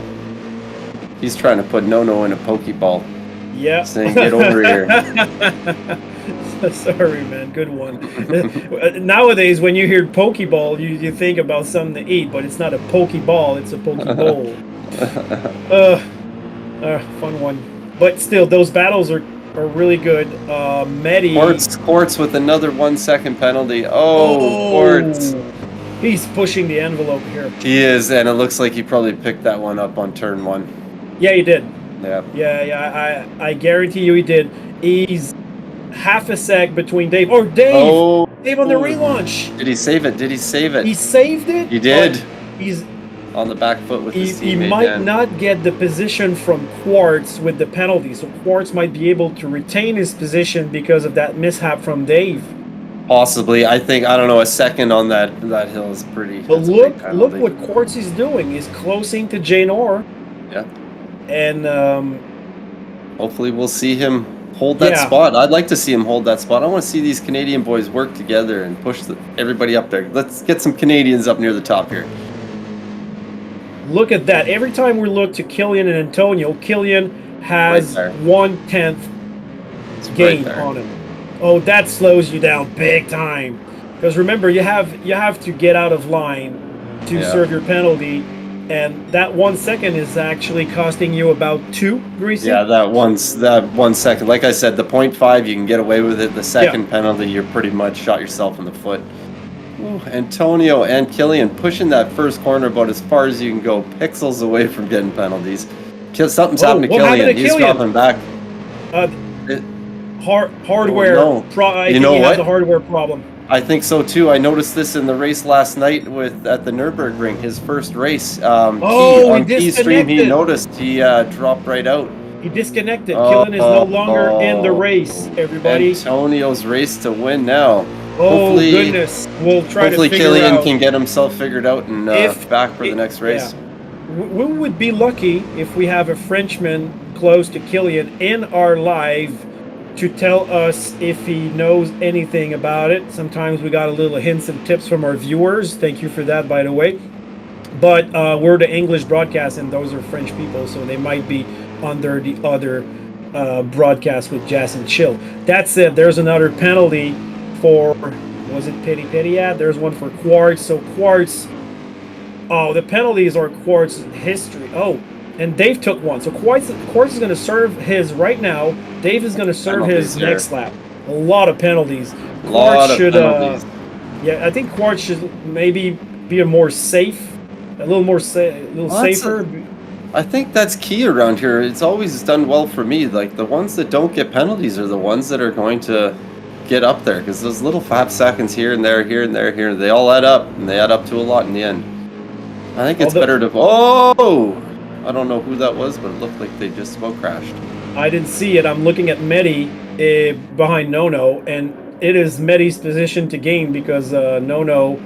He's trying to put Nono in a Pokeball. Yeah. Saying, get over here. Sorry, man. Good one. Nowadays, when you hear Pokeball, you think about something to eat, but it's not a Pokeball, it's a Pokeball. Fun one. But still, those battles are really good. Medi. Quartz with another 1 second penalty. Quartz. He's pushing the envelope here. He is, and it looks like he probably picked that one up on turn 1. Yeah, he did. Yeah. Yeah. I guarantee you he did. He's half a sec between Dave. Dave! Dave on the relaunch. Did he save it? He saved it? He did. He's on the back foot with his teammate. He might not get the position from Quartz with the penalty, so Quartz might be able to retain his position because of that mishap from Dave. Possibly. I don't know, a second on that hill is pretty. But look what Quartz is doing. He's closing to Jane Orr. Yeah. And hopefully we'll see him hold that spot. I'd like to see him hold that spot. I want to see these Canadian boys work together and push everybody up there. Let's get some Canadians up near the top here. Look at that. Every time we look to Killian and Antonio, Killian has 1/10 gain on him. Oh, that slows you down big time. Because remember, you have to get out of line to serve your penalty. And that 1 second is actually costing you about 2, Greasy? Yeah, that 1 second. Like I said, the 0.5, you can get away with it. The second penalty, you're pretty much shot yourself in the foot. Ooh, Antonio and Killian pushing that first corner about as far as you can go, pixels away from getting penalties. Something's happened to Killian. He's dropping back. Hardware. You know He has a hardware problem. I think so too. I noticed this in the race last night at the Nürburgring, his first race. On he Key stream, he disconnected. noticed he dropped right out. He disconnected. Killian is no longer in the race, everybody. Antonio's race to win now. Oh, goodness. We'll try to figure Killian out. can get himself figured out and back for the next race. Yeah. We would be lucky if we have a Frenchman close to Killian in our live to tell us if he knows anything about it. Sometimes we got a little hints and tips from our viewers. Thank you for that, by the way. But we're the English broadcast, and those are French people, so they might be under the other broadcast with Jazz and Chill. That said, there's another penalty for, was it Petit? There's one for Quartz. So Quartz, the penalties are Quartz history. Oh, and Dave took one. So Quartz is going to serve his right now. Dave is going to serve his next lap. A lot of penalties. Quartz should, I think Quartz should maybe be a little safer. I think that's key around here. It's always done well for me. Like, the ones that don't get penalties are the ones that are going to get up there, because those little 5 seconds here and there, they all add up, and they add up to a lot in the end. I think it's better to... Oh! I don't know who that was, but it looked like they just about crashed. I didn't see it. I'm looking at Mehdi behind Nono, and it is Mehdi's position to gain because Nono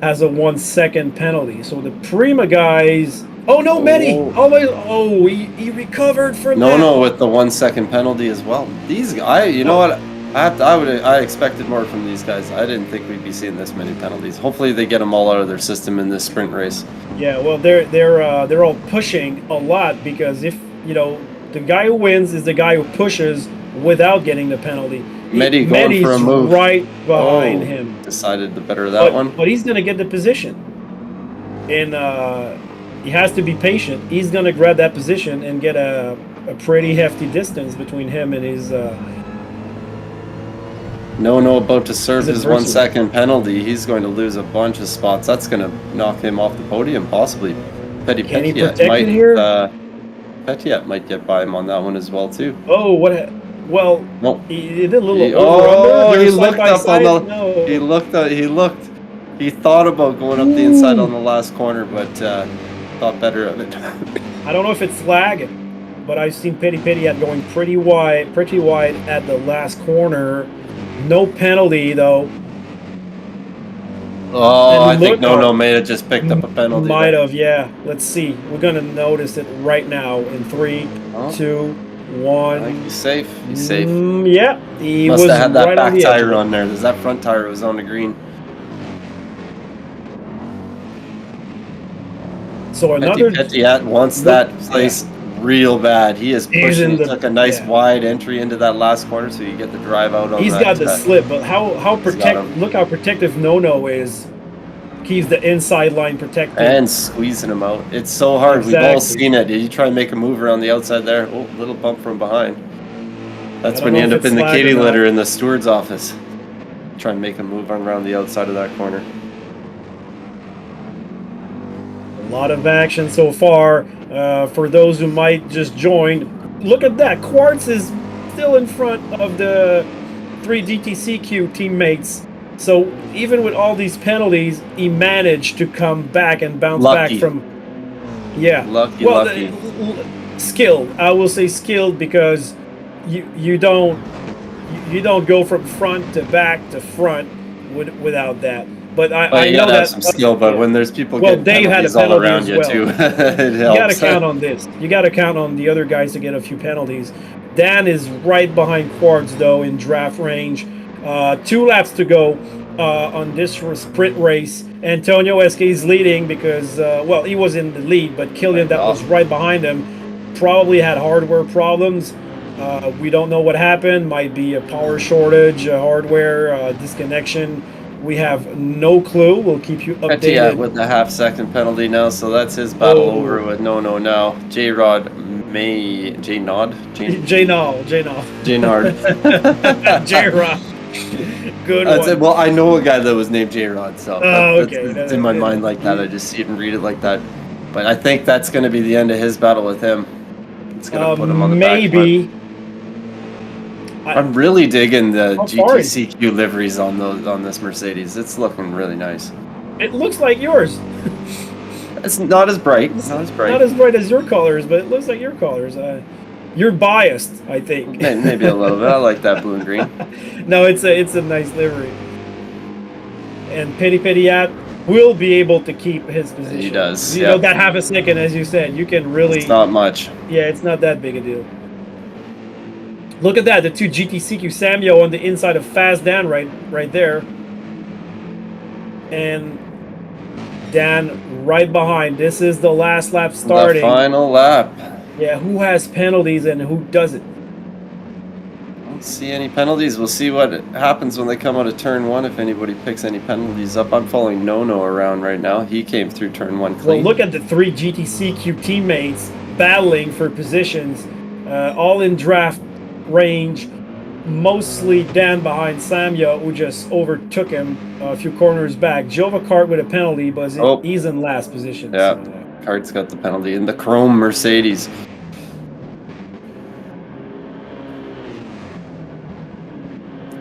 has a 1 second penalty. So the Prima guys... Oh no, Mehdi! Oh, he recovered from that. No, with the 1 second penalty as well. These guys, you know what? I expected more from these guys. I didn't think we'd be seeing this many penalties. Hopefully, they get them all out of their system in this sprint race. Yeah, well, they're all pushing a lot because if the guy who wins is the guy who pushes without getting the penalty. Mehdi going for a move right behind him. Decided to better that one. But he's going to get the position, and he has to be patient. He's going to grab that position and get a pretty hefty distance between him and his... No, about to serve his 1 second penalty. He's going to lose a bunch of spots. That's going to knock him off the podium, possibly. Petit might get by him on that one as well, too. Oh, what? Well, nope. He did a little over-under. He looked up on the... No. He looked. He thought about going up the inside on the last corner, but thought better of it. I don't know if it's lag, but I've seen Petit going pretty wide at the last corner. No penalty, though. Oh, I think No may have just picked up a penalty. Might have, yeah. Let's see. We're going to notice it right now in 3, 2, 1. I think he's safe. He's safe. Yeah. He must have had that right back tire on there. There's that front tire was on the green. So another... Petit wants that place real bad. He is pushing. He took a nice wide entry into that last corner, so you get the drive out on He's got the slip, but look how protective Nono is. Keeps the inside line protected. And squeezing him out. It's so hard. Exactly. We've all seen it. You try and make a move around the outside there. Oh, little bump from behind. That's when you end up in the kitty litter in the steward's office. Try and make a move around the outside of that corner. A lot of action so far. For those who might just join, look at that. Quartz is still in front of the 3 GTCQ teammates. So even with all these penalties, he managed to come back and bounce back from... Yeah. Lucky. Skilled. I will say skilled because you don't go from front to back to front without that. But I know that some skill. But when there's people getting Dave had a penalties all around you too, it helps. You got to count on this. You got to count on the other guys to get a few penalties. Dan is right behind Quartz though in draft range. 2 laps to go on this sprint race. Antonio SK is leading because he was in the lead, but Killian that was right behind him probably had hardware problems. We don't know what happened. Might be a power shortage, hardware disconnection. We have no clue. We'll keep you updated. Yeah, with the half-second penalty now, so that's his battle over with No now. J-Nod. J-Nod. J-Rod. Good one. Well, I know a guy that was named J-Rod, so okay. It's in my mind like that. I just see it and read it like that. But I think that's going to be the end of his battle with him. It's going to put him on the back foot. I'm really digging the How far is it? GTCQ liveries on this Mercedes. It's looking really nice. It looks like yours. It's not as bright. Not as bright. Not as bright as your colors, but it looks like your colors. You're biased, I think. Maybe a little bit. I like that blue and green. No, it's a nice livery. And Petty Pettyat will be able to keep his position. He does. You Yeah. know, that half a second, as you said, you can really. It's not much. Yeah, it's not that big a deal. Look at that, the two GTCQ Samuel on the inside of Fast Dan right there. And Dan right behind. This is the last lap starting. The final lap. Yeah, who has penalties and who doesn't? Don't see any penalties. We'll see what happens when they come out of turn one, if anybody picks any penalties up. I'm following Nono around right now. He came through turn one clean. Well, look at the three GTCQ teammates battling for positions, all in draft range. Mostly Dan behind Samya, who just overtook him a few corners back. Jova Kart with a penalty, but he's in last position. Yeah, So, Kart's got the penalty in the chrome Mercedes.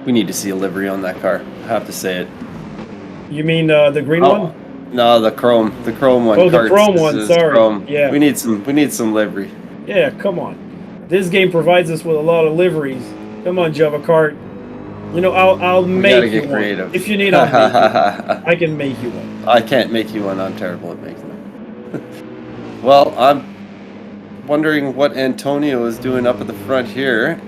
We need to see a livery on that car. I have to say it. you mean the green one? No, the chrome one. Oh, the Kart's. chrome This one. is Sorry. chrome. Yeah. We need some livery. Yeah, come on. This game provides us with a lot of liveries. Come on, Java Kart. You know, I'll make you get one. creative. If you need, I'll make you one. I can make you one. I can't make you one. I'm terrible at making them. Well, I'm wondering what Antonio is doing up at the front here.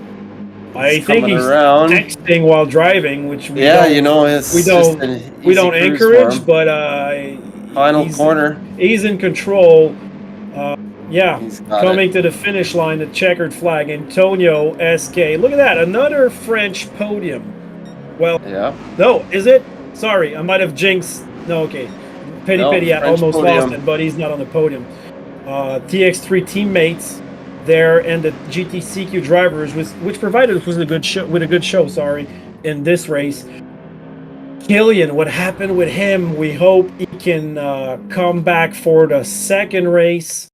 I think he's around. texting while driving, which we Yeah, don't, it's we just don't an easy we don't cruise for encourage, him. but Final corner. He's in control. Yeah, He's got coming it. to the finish line, the checkered flag, Antonio SK. Look at that, another French podium. Well, Yeah. no, is it? Sorry, I might have jinxed. No, okay. Petty No, Petty French almost podium. lost it, but he's not on the podium. TX3 teammates there and the GTCQ drivers, which provided us with a good show. Sorry, in this race. Killian, what happened with him? We hope he can come back for the second race.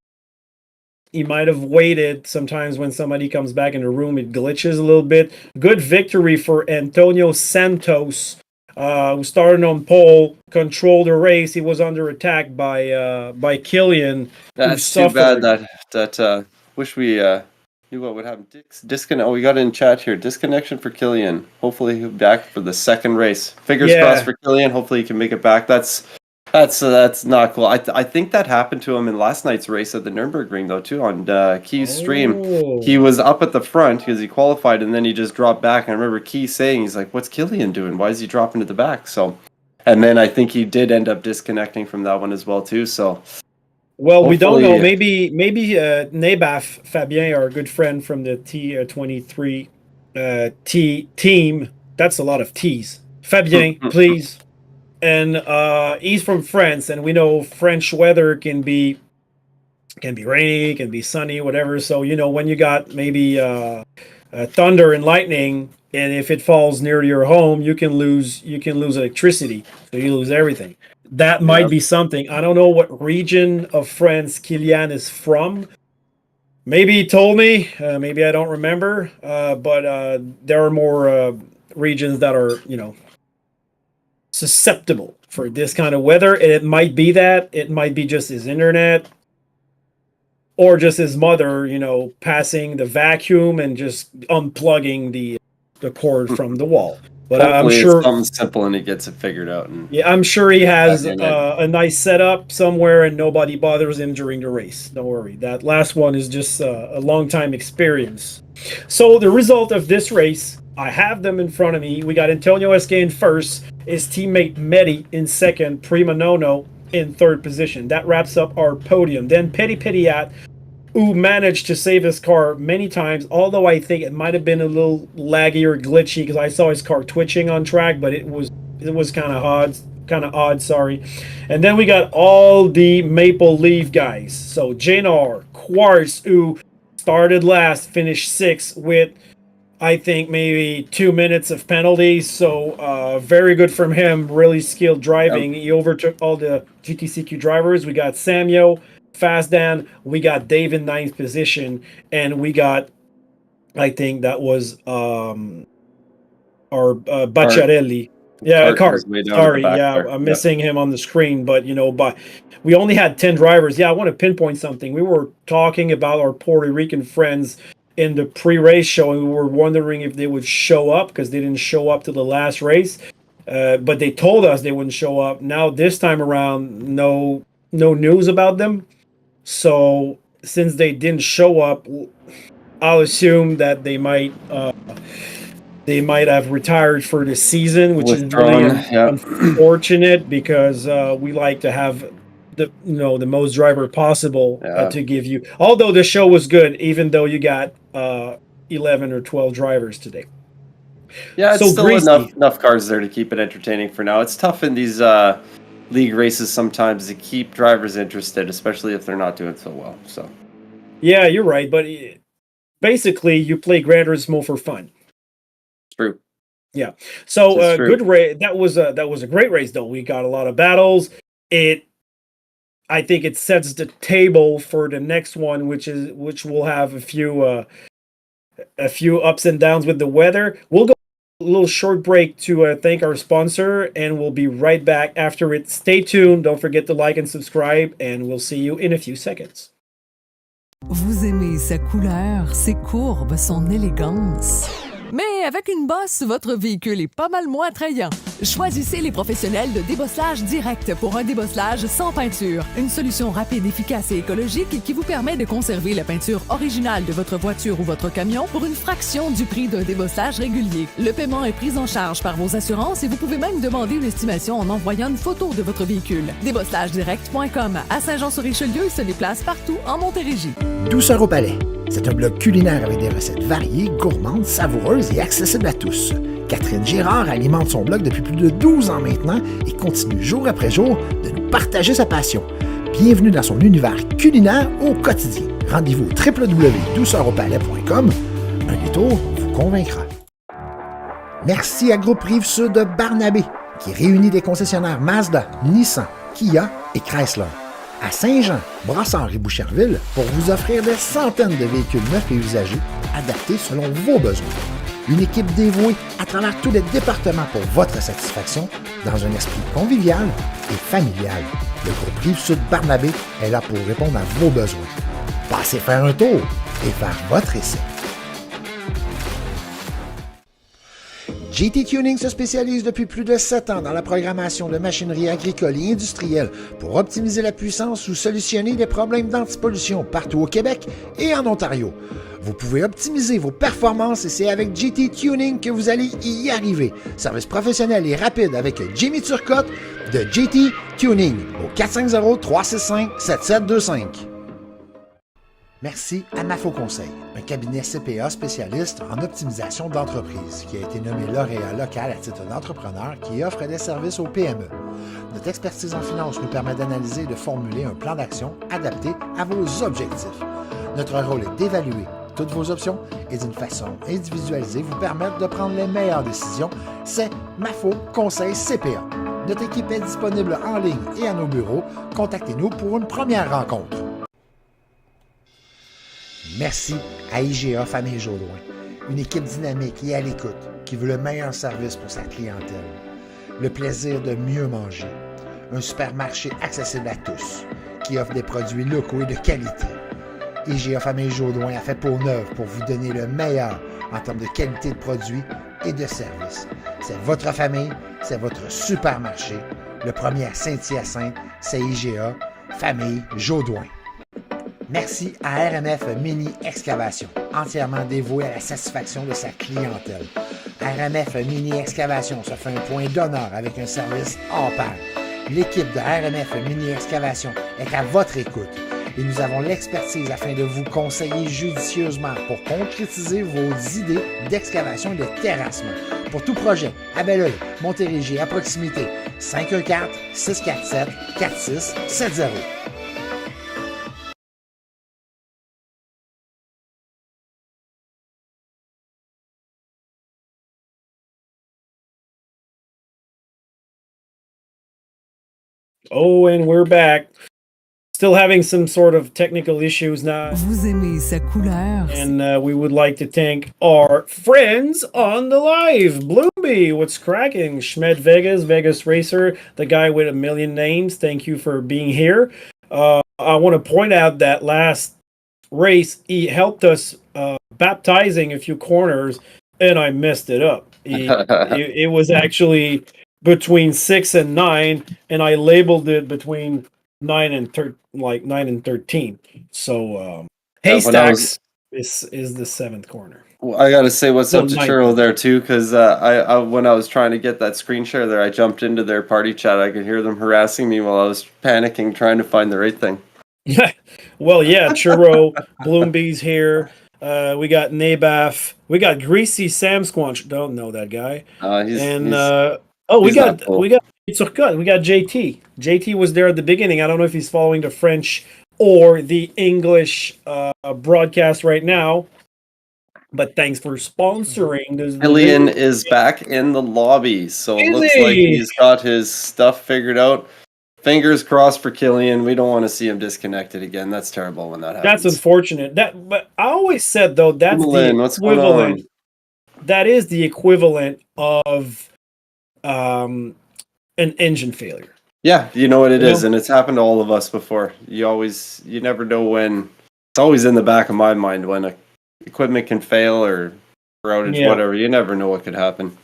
He might have waited. Sometimes when somebody comes back in the room, it glitches a little bit. Good victory for Antonio Santos, who started on pole, controlled the race. He was under attack by Killian. That's too bad that wish we knew what would happen. Disconnect. Oh, we got it in chat here. Disconnection for Killian. Hopefully he'll be back for the second race. Fingers crossed for Killian. Hopefully he can make it back. That's not cool. I think that happened to him in last night's race at the Nürburgring though too on Key's stream. He was up at the front because he qualified and then he just dropped back. And I remember Key saying, he's like, "What's Killian doing? Why is he dropping to the back?" So, and then I think he did end up disconnecting from that one as well too. So. Well, we don't know. Maybe Nabaf Fabien, our good friend from the A2023 team. That's a lot of T's. Fabien, please. And he's from France, and we know French weather can be rainy, can be sunny, whatever. So when you got maybe thunder and lightning, and if it falls near your home, you can lose electricity. So you lose everything. That might be something. I don't know what region of France Kilian is from. Maybe he told me. Maybe I don't remember. But there are more regions that are, susceptible for this kind of weather. And it might be that. It might be just his internet. Or just his mother, passing the vacuum and just unplugging the cord from the wall. But hopefully I'm sure it's something simple and he gets it figured out. And I'm sure he has a nice setup somewhere and nobody bothers him during the race. Don't worry. That last one is just a long time experience. So the result of this race, I have them in front of me. We got Antonio SK in first, his teammate Medi in second, Prima Nono in third position. That wraps up our podium. Then Petty Pettyat, who managed to save his car many times, although I think it might have been a little laggy or glitchy because I saw his car twitching on track, but it was kind of odd, sorry. And then we got all the Maple Leaf guys. So Janor, Quartz, who started last, finished sixth with, I think, maybe 2 minutes of penalties. So very good from him, really skilled driving. He overtook all the GTCQ drivers. We got Samuel, Fast Dan, we got Dave in ninth position, and we got I think that was or Bacciarelli. Yeah, Cart Cart. was way down at the Sorry, back yeah, there. I'm Yeah. missing him on the screen, but but we only had 10 drivers. Yeah, I want to pinpoint something. We were talking about our Puerto Rican friends in the pre-race show, and we were wondering if they would show up because they didn't show up to the last race. But they told us they wouldn't show up. Now this time around, no news about them. So since they didn't show up, I'll assume that they might have retired for the season, which is really Withdrawn. Yeah. unfortunate because we like to have the most driver possible Yeah. to give you. Although the show was good, even though you got 11 or 12 drivers today. Yeah, it's So still greasy. enough cars there to keep it entertaining for now. It's tough in these league races sometimes to keep drivers interested, especially if they're not doing so well. So Yeah, you're right, but basically you play Gran Turismo for fun. true. Yeah. So It's true. good race. That was a great race though. We got a lot of battles. I think it sets the table for the next one, which will have a few ups and downs with the weather. We'll go a little short break to thank our sponsor, and we'll be right back after it. Stay tuned. Don't forget to like and subscribe, and we'll see you in a few seconds. Vous aimez sa couleur, ses courbes, son élégance. Mais avec une bosse, votre véhicule est pas mal moins attrayant. Choisissez les professionnels de débosselage direct pour un débosselage sans peinture. Une solution rapide, efficace et écologique qui vous permet de conserver la peinture originale de votre voiture ou votre camion pour une fraction du prix d'un débosselage régulier. Le paiement est pris en charge par vos assurances et vous pouvez même demander une estimation en envoyant une photo de votre véhicule. Débosslagedirect.com à Saint-Jean-sur-Richelieu, il se déplace partout en Montérégie. Douceur au palais. C'est un blog culinaire avec des recettes variées, gourmandes, savoureuses et accessibles à tous. Catherine Girard alimente son blog depuis plus de 12 ans maintenant et continue jour après jour de nous partager sa passion. Bienvenue dans son univers culinaire au quotidien. Rendez-vous au www.douceuraupalais.com. Un détour vous convaincra. Merci à Groupe Rive-Sud de Barnabé, qui réunit des concessionnaires Mazda, Nissan, Kia et Chrysler. À Saint-Jean, Brossard et Boucherville pour vous offrir des centaines de véhicules neufs et usagés adaptés selon vos besoins. Une équipe dévouée à travers tous les départements pour votre satisfaction dans un esprit convivial et familial. Le groupe Rive-Sud Barnabé est là pour répondre à vos besoins. Passez faire un tour et faire votre essai. GT Tuning se spécialise depuis plus de 7 ans dans la programmation de machinerie agricole et industrielle pour optimiser la puissance ou solutionner les problèmes d'antipollution partout au Québec et en Ontario. Vous pouvez optimiser vos performances et c'est avec GT Tuning que vous allez y arriver. Service professionnel et rapide avec Jimmy Turcotte de GT Tuning au 450-365-7725. Merci à Mafo Conseil, un cabinet CPA spécialiste en optimisation d'entreprise qui a été nommé lauréat local à titre d'entrepreneur qui offre des services aux PME. Notre expertise en finance nous permet d'analyser et de formuler un plan d'action adapté à vos objectifs. Notre rôle est d'évaluer toutes vos options et d'une façon individualisée vous permettre de prendre les meilleures décisions. C'est Mafo Conseil CPA. Notre équipe est disponible en ligne et à nos bureaux. Contactez-nous pour une première rencontre. Merci à IGA Famille Jodoin, une équipe dynamique et à l'écoute qui veut le meilleur service pour sa clientèle. Le plaisir de mieux manger. Un supermarché accessible à tous qui offre des produits locaux et de qualité. IGA Famille Jodoin a fait peau neuve pour vous donner le meilleur en termes de qualité de produits et de services. C'est votre famille, c'est votre supermarché. Le premier à Saint-Hyacinthe, c'est IGA Famille Jodoin. Merci à RMF Mini Excavation, entièrement dévoué à la satisfaction de sa clientèle. RMF Mini Excavation se fait un point d'honneur avec un service hors pair. L'équipe de RMF Mini Excavation est à votre écoute et nous avons l'expertise afin de vous conseiller judicieusement pour concrétiser vos idées d'excavation et de terrassement. Pour tout projet, à Belleuil, Montérégie, à proximité, 514-647-4670. Oh, and we're back. still having some sort of technical issues now. Vous aimez sa couleur. And we would like to thank our friends on the live. Bloomby, what's cracking? Schmed Vegas, Vegas Racer, the guy with a million names. Thank you for being here. I want to point out that last race, he helped us baptizing a few corners, and I messed it up. It was actually between 6 and 9, and I labeled it between 9 and 13. So Haystacks is the 7th corner. Well, I gotta say what's No, up to ninth. Churro there too, because I when I was trying to get that screen share there, I jumped into their party chat. I could hear them harassing me while I was panicking trying to find the right thing. Well, yeah, Churro, Bloomby's here. We got Nabaf. We got Greasy Sam Squanch. Don't know that guy. We he's got not cool. we got JT. JT was there at the beginning. I don't know if he's following the French or the English broadcast right now. But thanks for sponsoring this. Killian is back in the lobby, so it looks like he's got his stuff figured out. Fingers crossed for Killian. We don't want to see him disconnected again. That's terrible when that happens. That's unfortunate. But I always said though that's Killian, the what's going equivalent. on? That is the equivalent of an engine failure. Yeah, you know what it You is, know? and it's happened to all of us before. You never know when. It's always in the back of my mind when equipment can fail or outage, Yeah. whatever. You never know what could happen.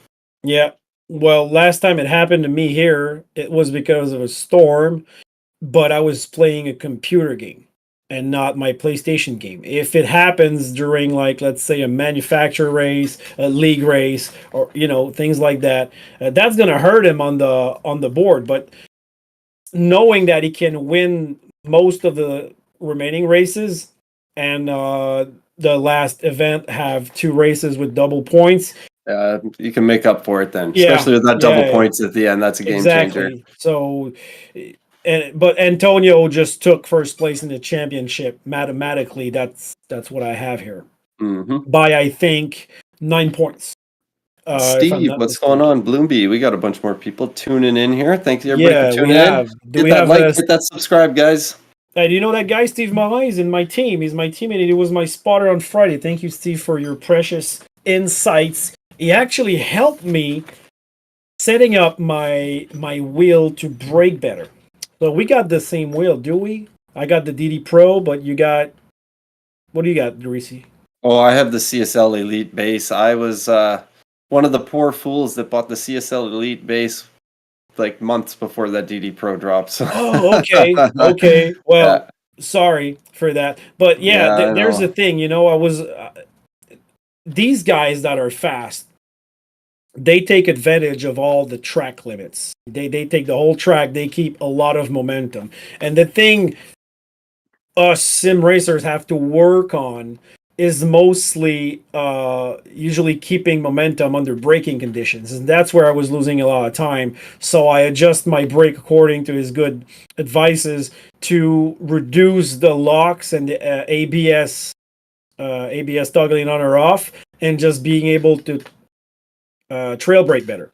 Yeah. Well, last time it happened to me here, it was because of a storm, but I was playing a computer game and not my PlayStation game. If it happens during, like, let's say a manufacturer race, a league race, or things like that, that's gonna hurt him on the board. But knowing that he can win most of the remaining races and the last event have 2 races with double points. You can make up for it then, Yeah, especially with that double yeah. points at the end. That's a game changer. So, but Antonio just took first place in the championship. Mathematically, that's what I have here Mm-hmm. by I think 9 points. If I'm Steve, not what's mistaken. going on? Bloomby, we got a bunch more people tuning in here. Thank you everybody Yeah, for we tuning have. in. Do Hit we that have like, hit that subscribe, guys. do you know that guy, Steve Morin? He's in my team. He's my teammate. He was my spotter on Friday. Thank you, Steve, for your precious insights. He actually helped me setting up my wheel to brake better. So we got the same wheel, do we? I got the DD Pro, but you got... What do you got, Dorisi? Oh, I have the CSL Elite base. I was one of the poor fools that bought the CSL Elite base like months before that DD Pro dropped. So. Oh, okay. Okay. Well, Yeah. sorry for that. But yeah, Yeah, I there's know. the thing, I was... these guys that are fast, they take advantage of all the track limits. They take the whole track. They keep a lot of momentum. And the thing us sim racers have to work on is mostly usually keeping momentum under braking conditions. And that's where I was losing a lot of time. So I adjust my brake according to his good advices to reduce the locks and the ABS toggling on or off, and just being able to trail brake better.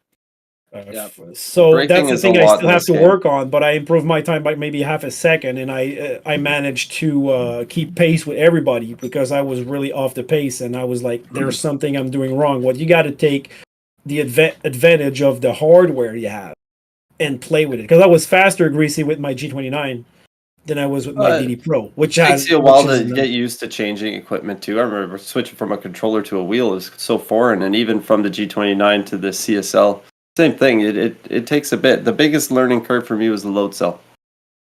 Yeah. So Braking that's the is thing a I lot still in have this to game. work on, but I improved my time by maybe half a second, and I managed to keep pace with everybody because I was really off the pace, and I was like, there's something I'm doing wrong. What you got to take the advantage of the hardware you have and play with it, because I was faster, Greasy, with my G29 than I was with my DD Pro, which It has takes you a while which to is get used to changing equipment too. I remember switching from a controller to a wheel is so foreign, and even from the G29 to the CSL, same thing. It takes a bit. The biggest learning curve for me was the load cell.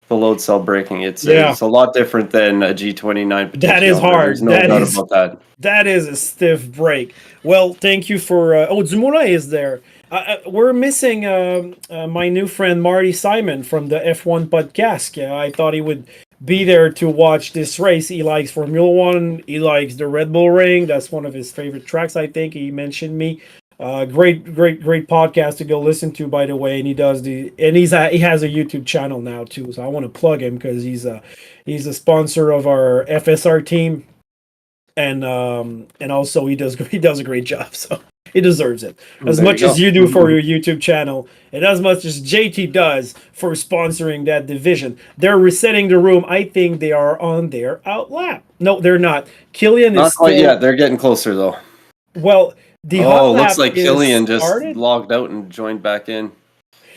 The load cell braking. It's a lot different than a G29. That is potentiometer. hard. There's no doubt about that. That is a stiff break. Well, thank you for... Dumoulin is there. We're missing my new friend Marty Simon from the F1 podcast. Yeah, I thought he would be there to watch this race. He likes Formula One. He likes the Red Bull Ring. That's one of his favorite tracks, I think. He mentioned me. Great podcast to go listen to, by the way. And he has a YouTube channel now too. So I want to plug him because he's a sponsor of our FSR team. And also he does a great job. So He deserves it. As There much you as go. you do for your YouTube channel, and as much as JT does for sponsoring that division. They're resetting the room. I think they are on their out lap. No, they're not. Killian Not is quite still... yet. They're getting closer though. Well, the hot Oh, looks lap like is Killian just started. logged out and joined back in.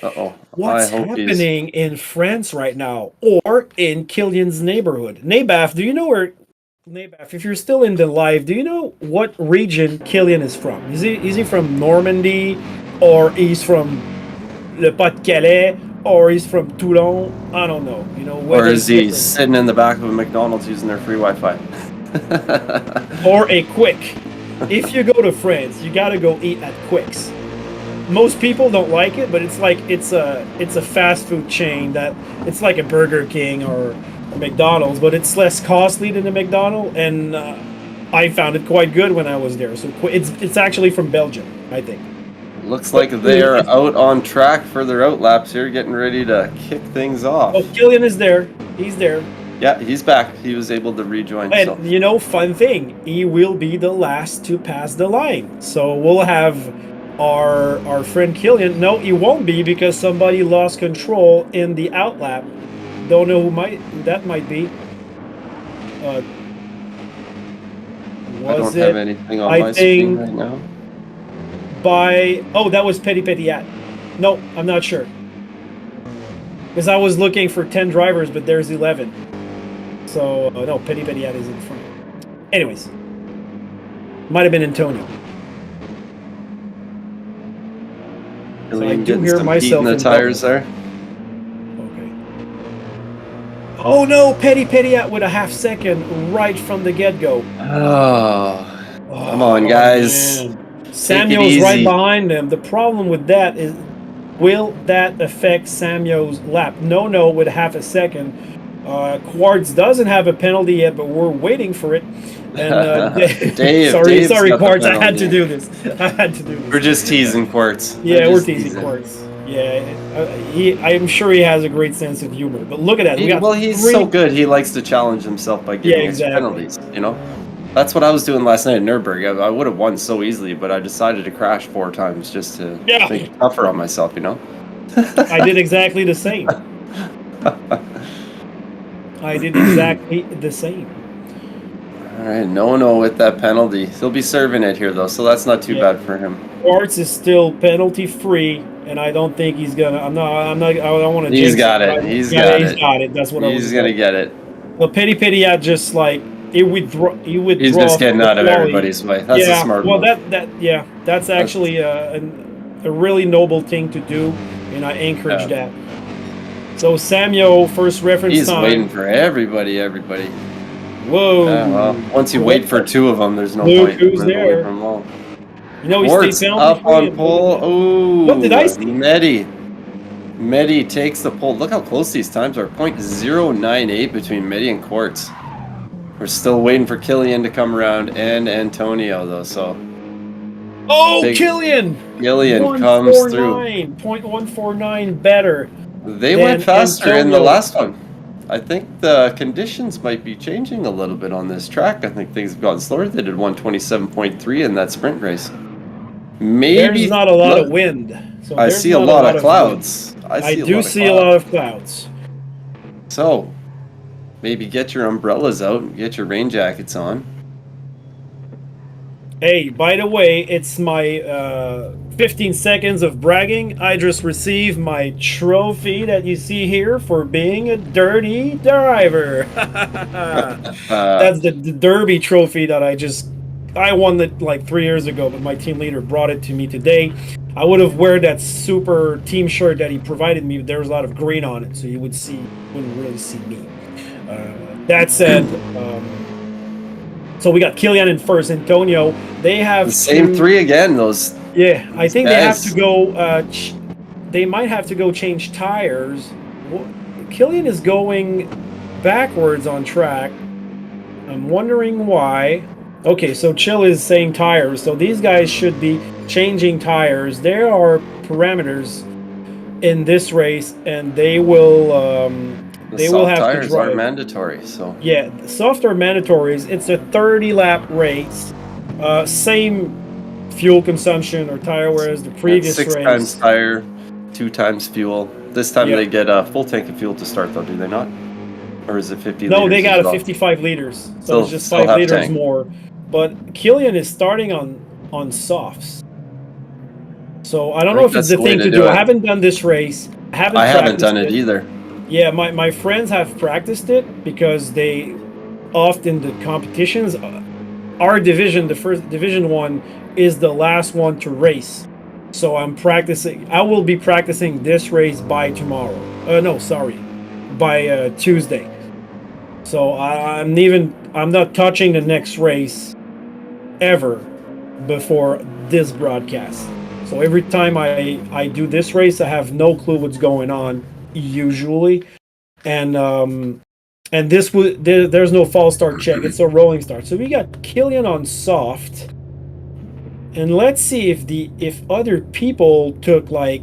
Uh-oh. I What's hope he's... happening in France right now, or in Killian's neighborhood? Nabaf, do you know where... Nabaf, if you're still in the live, do you know what region Killian is from? Is he from Normandy, or he's from Le Pas-de-Calais, or he's from Toulon? I don't know. You know, Or whether is he sitting in the back of a McDonald's using their free Wi-Fi? or a Quick. If you go to France, you gotta go eat at Quick's. Most people don't like it, but it's like it's a fast food chain that it's like a Burger King or a McDonald's, but it's less costly than a McDonald's, and I found it quite good when I was there. So it's actually from Belgium, I think. Looks like they're out on track for their out laps here, getting ready to kick things off. Oh, Killian is there. He's there. Yeah, he's back. He was able to rejoin. And So. you know, fun thing, he will be the last to pass the line. So we'll have our friend Killian. No, he won't be because somebody lost control in the out lap. Don't know who that might be. I Was don't have it anything on I my screen think- right now. by... Oh, that was Petit Petiat. No, I'm not sure. Because I was looking for 10 drivers, but there's 11. So, no, Petit Petiat is in front. Anyways. Might have been Antonio. Killian do getting hear some heat myself in the in tires bubble. there. Okay. Oh no, Petit Petiat with a half second right from the get-go. Oh, come on, guys. Man. Samuel's easy. right behind him. The problem with that is, will that affect Samuel's lap? No, with half a second. Quartz doesn't have a penalty yet, but we're waiting for it. And Dave's sorry, got the Quartz. I had penalty. to do this. I had to do this. We're just teasing Quartz. Yeah, we're just teasing Quartz. Yeah, I'm sure he has a great sense of humor. But look at that. He's so good. He likes to challenge himself by giving us penalties. You know, that's what I was doing last night at Nürburgring. I would have won so easily, but I decided to crash 4 times just to make it tougher on myself. You know. I did exactly the same. I did exactly the same. All right, no with that penalty. He'll be serving it here though, so that's not too bad for him. Quartz is still penalty free, and I don't think he's gonna. I don't want to. He's got it. He's got it. That's what he's gonna get it. Well, Petit Petiat just like it withdraw. He's just getting out of everybody's way. That's a smart move. That's actually a really noble thing to do, and I encourage that. So Samuel, first reference He's time. waiting for everybody. Whoa! Well, once you wait for 2 of them, there's no Luke, point. who's there? You know, he's Quartz up on pole. Ooh, what did I see? Medi takes the pole. Look how close these times are. 0.098 between Medi and Quartz. We're still waiting for Killian to come around and Antonio though. So. Oh, Killian! Killian comes through. 0.149 better. They went faster in the last one. I think the conditions might be changing a little bit on this track. I think things have gotten slower. They did 127.3 in that sprint race. Maybe there's not a lot of wind. So I see a lot of clouds. I do see a lot of clouds. So, maybe get your umbrellas out and get your rain jackets on. Hey, by the way, it's my 15 seconds of bragging. I just received my trophy that you see here for being a dirty driver. That's the Derby trophy that I won it like 3 years ago, but my team leader brought it to me today. I would have worn that super team shirt that he provided me, but there was a lot of green on it, so you wouldn't really see me. That said, so we got Killian in first, Antonio. They have the same 3 again. Those. Yeah, I think they have to go. They might have to go change tires. Killian is going backwards on track. I'm wondering why. Okay, so Chill is saying tires. So these guys should be changing tires. There are parameters in this race, and they will. They will have tires to drive. are mandatory. So yeah, soft are mandatories. It's a 30 lap race. Same fuel consumption or tire wear as the previous 6 race. times tire, 2 times fuel. This time Yeah. they get a full tank of fuel to start, though, do they not? Or is it 50 No, liters? they got as a well? 55 liters, so Still- it's just still 5 half liters tank. more. But Killian is starting on softs, so I don't know if that's it's the the way thing to to do do. it. I haven't done this race. I haven't done it practiced either. Yeah, my friends have practiced it because they often the competitions. Our division, the first Division 1, is the last one to race. So I'm practicing. I will be practicing this race by tomorrow. No, sorry, by Tuesday. So I'm not touching the next race ever before this broadcast. So every time I do this race, I have no clue what's going on usually, and there's no false start check. It's a rolling start. So we got Killian on soft, and let's see if other people took like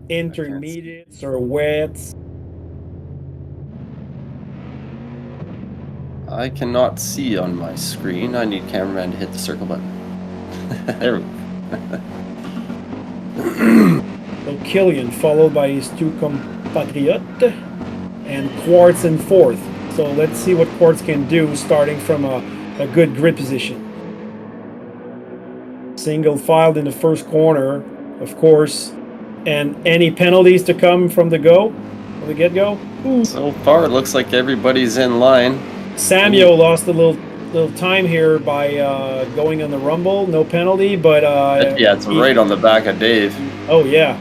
intermediates or wets. I cannot see on my screen. I need cameraman to hit the circle button. There we go. So Killian, followed by his two compatriotes, and Quartz in fourth. So let's see what Quartz can do, starting from a good grid position. Single filed in the first corner, of course, and any penalties to come from the get-go. So far, it looks like everybody's in line. Samuel lost a little time here by going on the rumble, no penalty, but Yeah, it's right on the back of Dave. Oh yeah,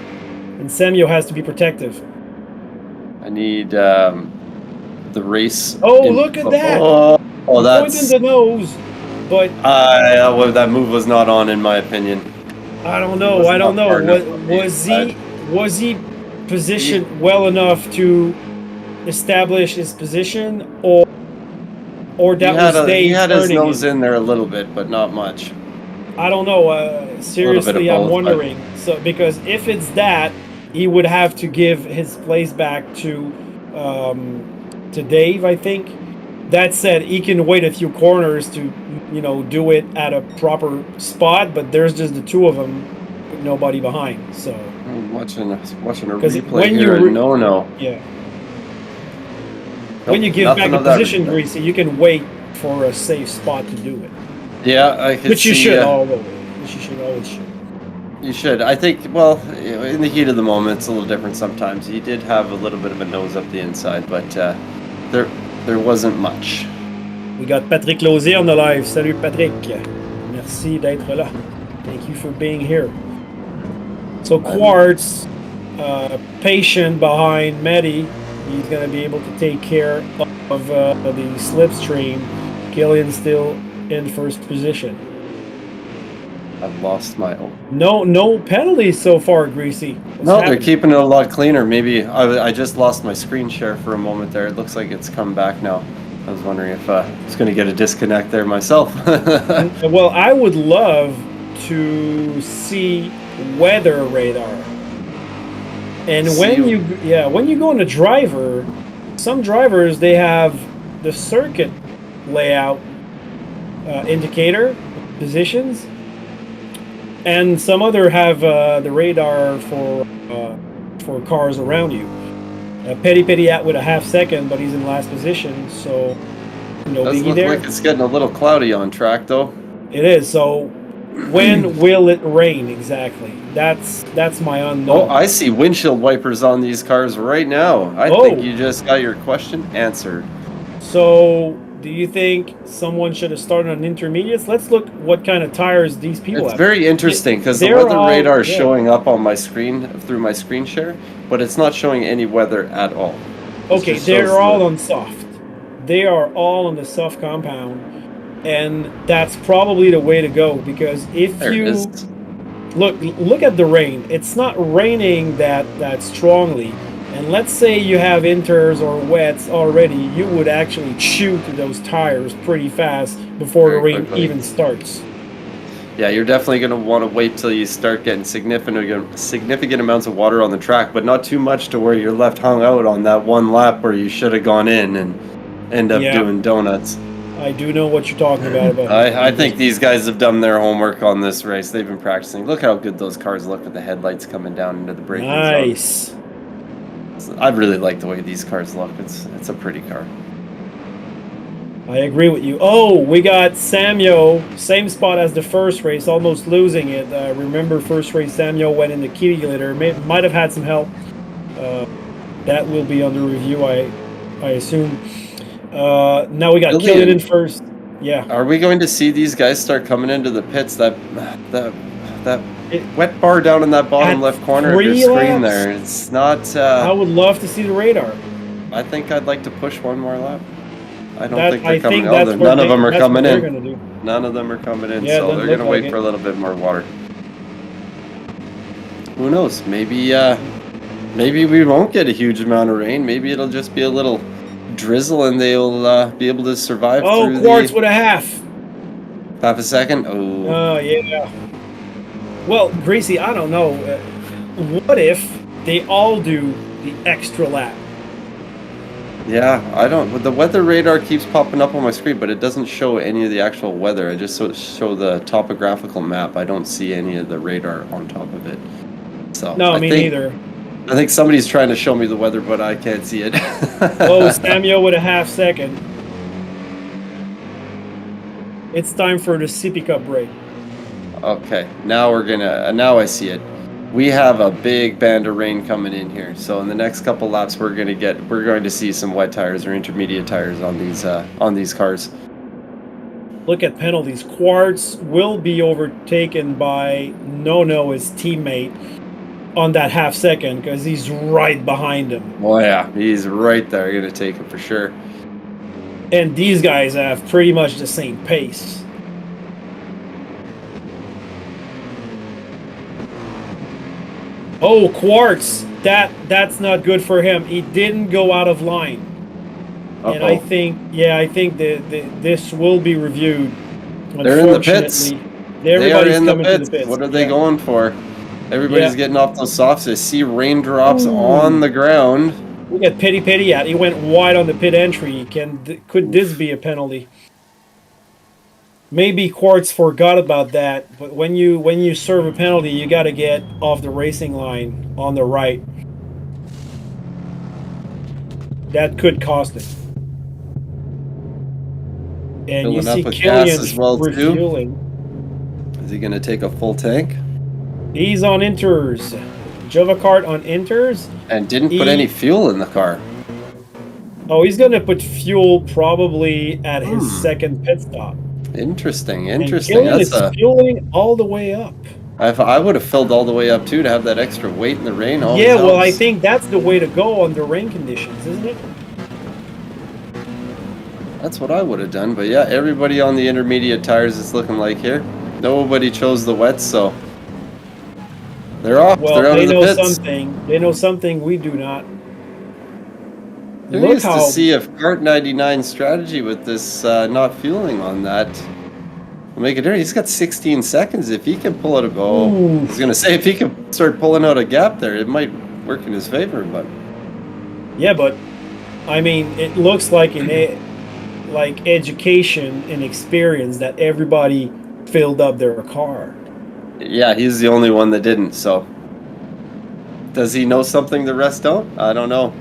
and Samuel has to be protective. I need the race. Oh, look at that! Oh, that's. Point in the nose, but well, that move was not on, in my opinion. I don't know. was I don't not know. part of the Was he positioned well enough to establish his position, or that was Dave He had his turning nose it? in there a little bit, but not much. I don't know. Seriously, I'm both, wondering. So because if it's that, he would have to give his place back to Dave, I think. That said, he can wait a few corners to, do it at a proper spot, but there's just the two of them with nobody behind. So I'm watching a 'Cause replay when here. you No. yeah, when you give Nothing back of the that position, replay. Greasy, you can wait for a safe spot to do it, Yeah, I could which you see, should always. Which you should always should. You should. I think, well, in the heat of the moment, it's a little different sometimes. He did have a little bit of a nose up the inside, but there wasn't much. We got Patrick Lausier on the live. Salut Patrick. Merci d'être là. Thank you for being here. So Quartz, patient behind Mehdi. He's going to be able to take care of the slipstream. Killian still in first position. I've lost my own. No penalties so far, Greasy. What's No, happening? they're keeping it a lot cleaner. Maybe I just lost my screen share for a moment there. It looks like it's come back now. I was wondering if I was going to get a disconnect there myself. Well, I would love to see weather radar. And when you go on a driver, some drivers, they have the circuit layout indicator positions, and some other have the radar for cars around you. Petty Petty with a half second, but he's in last position, so no Does biggie look there. like it's getting a little cloudy on track, though. It is. So when will it rain exactly? That's my Oh, unknown. I see windshield wipers on these cars right now. I think you just got your question answered. So do you think someone should have started on intermediates? Let's look what kind of tires these people It's have. very interesting because the They're weather all- radar is yeah. showing up on my screen through my screen share, but it's not showing any weather at all. It Okay, just they're shows all the- on soft. They are all on the soft compound, and that's probably the way to go because if There it you is. look at the rain, it's not raining that strongly. And let's say you have inters or wets already, you would actually chew to those tires pretty fast before the Very rain quickly. even starts. Yeah, you're definitely going to want to wait till you start getting significant amounts of water on the track, but not too much to where you're left hung out on that one lap where you should have gone in and end up Yeah. doing donuts. I do know what you're talking about. I think these guys have done their homework on this race. They've been practicing. Look how good those cars look with the headlights coming down into the braking nice. zone. I really like the way these cars look. It's a pretty car. I agree with you. Oh, we got Samuel, same spot as the first race, almost losing it. Remember, first race Samuel went in the kitty litter. Might have had some help. That will be under review, I assume. Now we got Killian in first. Yeah. Are we going to see these guys start coming into the pits? That wet bar down in that bottom left corner of your screen there. It's not. I would love to see the radar. I think I'd like to push one more lap. I don't think I they're coming. think None of them are coming in. Do. None of them are coming in, Yeah, so they're going to wait for a little bit more water. Who knows? Maybe we won't get a huge amount of rain. Maybe it'll just be a little drizzle, and they'll be able to survive. Oh, Quartz with a half. Half a second. Oh. Yeah. Well, Gracie, I don't know. What if they all do the extra lap? Yeah, I don't. The weather radar keeps popping up on my screen, but it doesn't show any of the actual weather. I just show the topographical map. I don't see any of the radar on top of it. So no, me neither. I think somebody's trying to show me the weather, but I can't see it. Oh, Samuel with a half second. It's time for the sippy cup break. Okay, now I see it. We have a big band of rain coming in here, so in the next couple laps we're going to see some wet tires or intermediate tires on these cars. Look at penalties. Quartz will be overtaken by his teammate, on that half second because he's right behind him. Oh yeah, he's right there. Going to take him for sure. And these guys have pretty much the same pace. Oh, Quartz, that's not good for him. He didn't go out of line. Uh-oh. And I think this will be reviewed. They're in the pits. Everybody's coming to the pits. What are they going for? Everybody's getting off those softs. I see raindrops on the ground. Look at Petty at. He went wide on the pit entry. Could this be a penalty? Maybe Quartz forgot about that, but when you serve a penalty, you got to get off the racing line on the right. That could cost it. And you see Killian's refueling. Is he going to take a full tank? He's on inters. Jovacart on inters. And didn't put any fuel in the car. Oh, he's going to put fuel probably at his second pit stop. Interesting. And Killian is fueling all the way up. I would have filled all the way up too to have that extra weight in the rain. Yeah, well, I think that's the way to go under rain conditions, isn't it? That's what I would have done. But yeah, everybody on the intermediate tires is looking like here. Nobody chose the wets, so they're off. Well, they're out they of the know pits. something. They know something we do not. Curious to see if Kart 99's strategy with this not fueling on that will make a difference. He's got 16 seconds. If he can pull out a goal, I was going to say if he can start pulling out a gap there, it might work in his favor. But yeah, but I mean, it looks like like education and experience that everybody filled up their car. Yeah, he's the only one that didn't. So does he know something the rest don't? I don't know.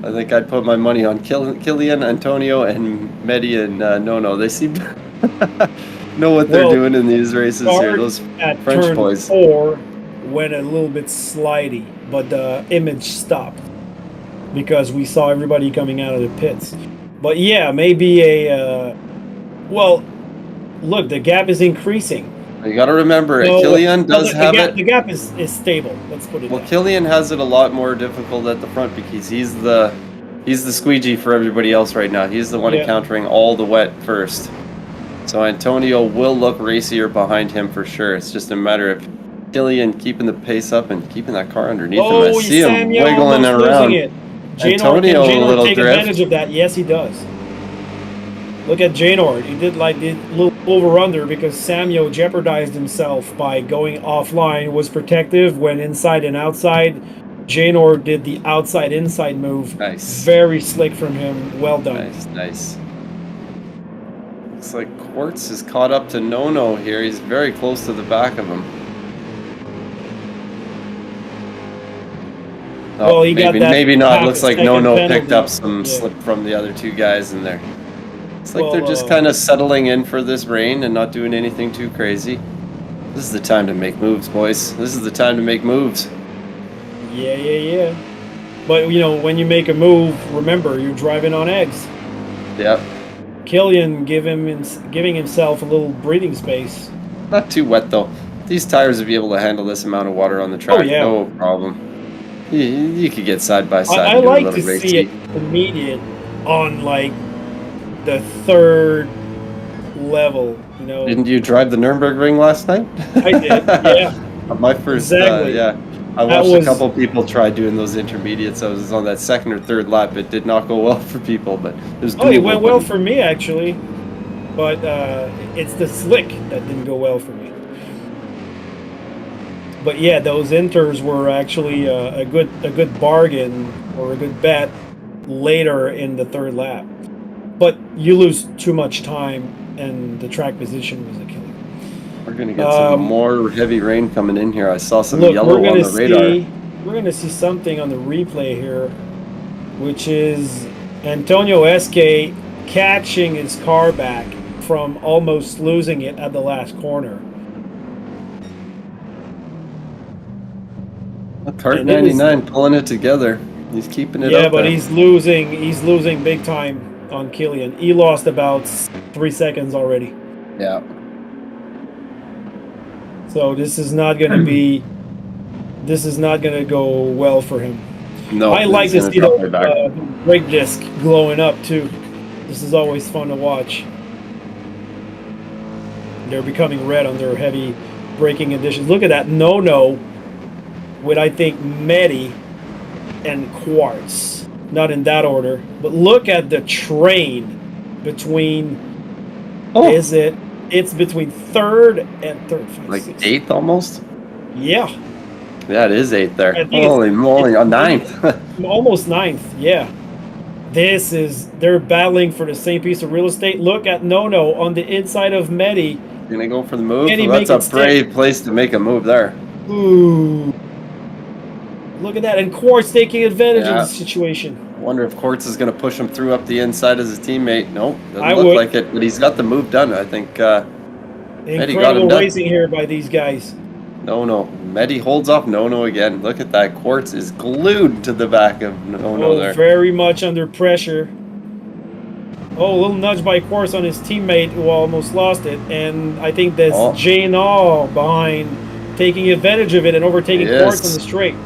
I think I'd put my money on Killian, Antonio, and Mehdi and Nono. They seem to know what they're doing in these races here. Those French turn boys. 4 went a little bit slidey, but the image stopped because we saw everybody coming out of the pits. But yeah, maybe well, look, the gap is increasing. You got to remember, Killian does have it. The gap is stable. Let's put it. Well, Killian has it a lot more difficult at the front because he's the squeegee for everybody else right now. He's the one encountering all the wet first. So Antonio will look racier behind him for sure. It's just a matter of Killian keeping the pace up and keeping that car underneath him. I see him wiggling around. Antonio a little take drift. Advantage of that. Yes, he does. Look at Janord. He did like the little over-under because Samuel jeopardized himself by going offline, was protective, went inside and outside. Janord did the outside-inside move. Nice. Very slick from him. Well done. Nice. Looks like Quartz is caught up to No here. He's very close to the back of him. Well, he got that maybe not. half Looks a like second picked penalty. up some slip from the other two guys in there. It's like they're just kind of settling in for this rain and not doing anything too crazy. This is the time to make moves, boys. This is the time to make moves. Yeah. But, you know, when you make a move, remember, you're driving on eggs. Yep. Killian giving himself a little breathing space. Not too wet, though. These tires would be able to handle this amount of water on the track. Oh, yeah. No problem. You could get side by side. I like to see it immediate on, like, the third level, you know. Didn't you drive the Nürburgring last night? I did, yeah. My first, Exactly. yeah. I watched a couple people try doing those intermediates. I was on that second or third lap. It did not go well for people, but it was doable. It went well for me, actually. But it's the slick that didn't go well for me. But yeah, those inters were actually a good bargain or a good bet later in the third lap. But you lose too much time, and the track position was a killer. We're going to get some more heavy rain coming in here. I saw some yellow on the radar. We're going to see something on the replay here, which is Antonio Esque catching his car back from almost losing it at the last corner. Kart 99 pulling it together. He's keeping it up. Yeah, but he's losing big time on Killian. He lost about 3 seconds already. Yeah. So this is not going to go well for him. No, I like to see the brake disc glowing up too. This is always fun to watch. They're becoming red under heavy braking conditions. Look at that no with, I think, Medi and Quartz. Not in that order, but look at the train between. It's between third and third. Like eighth almost? Yeah. Yeah, it is eighth there. Holy moly, on ninth. Almost ninth, yeah. They're battling for the same piece of real estate. Look at No on the inside of Medi. Gonna go for the move? Well, that's a brave place to make a move there. Ooh. Look at that. And Quartz taking advantage of the situation. Wonder if Quartz is going to push him through up the inside as his teammate. Nope, doesn't look like it, but he's got the move done. I think Medi got him done. Racing here by these guys. No. Medi holds off No again. Look at that. Quartz is glued to the back of No there. Very much under pressure. A little nudge by Quartz on his teammate who almost lost it. And I think that's Jane behind taking advantage of it and overtaking Quartz on the straight.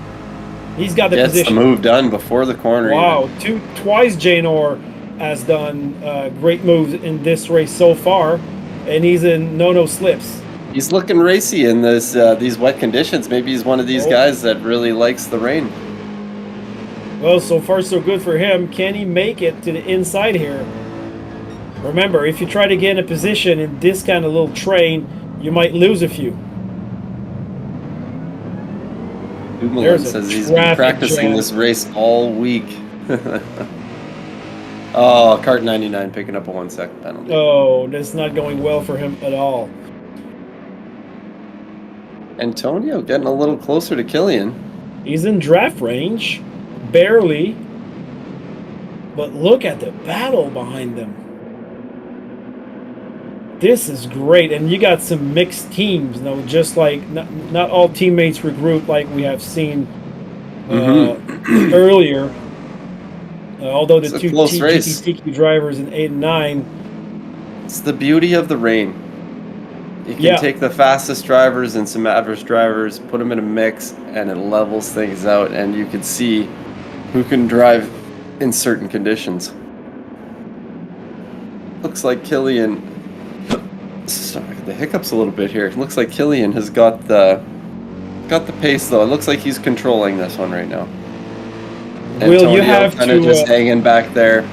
He's got the position. The move done before the corner. Wow, twice Janor has done great moves in this race so far, and he's in no slips. He's looking racy in these wet conditions. Maybe he's one of these guys that really likes the rain. Well, so far so good for him. Can he make it to the inside here? Remember, if you try to get in a position in this kind of little train, you might lose a few. Dumoulin says he's been practicing this race all week. Kart 99 picking up a 1 second penalty. Oh, that's not going well for him at all. Antonio getting a little closer to Killian. He's in draft range, barely. But look at the battle behind them. This is great, and you got some mixed teams, just like not all teammates regroup like we have seen earlier. Although the two GTCQ drivers in 8 and 9. It's the beauty of the rain. You can take the fastest drivers and some average drivers, put them in a mix, and it levels things out, and you can see who can drive in certain conditions. Looks like Killian. Sorry, the hiccups a little bit here. It looks like Killian has got the pace though. It looks like he's controlling this one right now. Will you have kind of just hanging back there?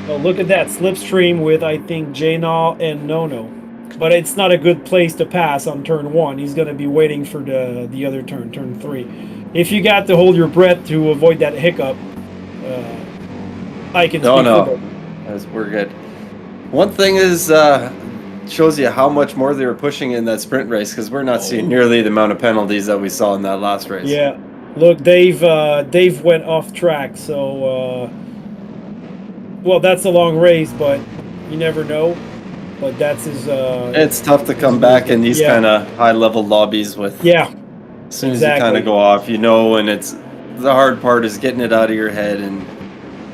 Oh, look at that slipstream with I think Janal and No. But it's not a good place to pass on turn 1. He's going to be waiting for the other turn 3. If you got to hold your breath to avoid that hiccup, I can. No, we're good. One thing is, shows you how much more they were pushing in that sprint race, because we're not seeing nearly the amount of penalties that we saw in that last race. Yeah. Look, Dave went off track, so well, that's a long race, but you never know. But that's his. It's tough to come back in these kind of high-level lobbies with. Yeah. As soon as you kind of go off, and it's the hard part is getting it out of your head and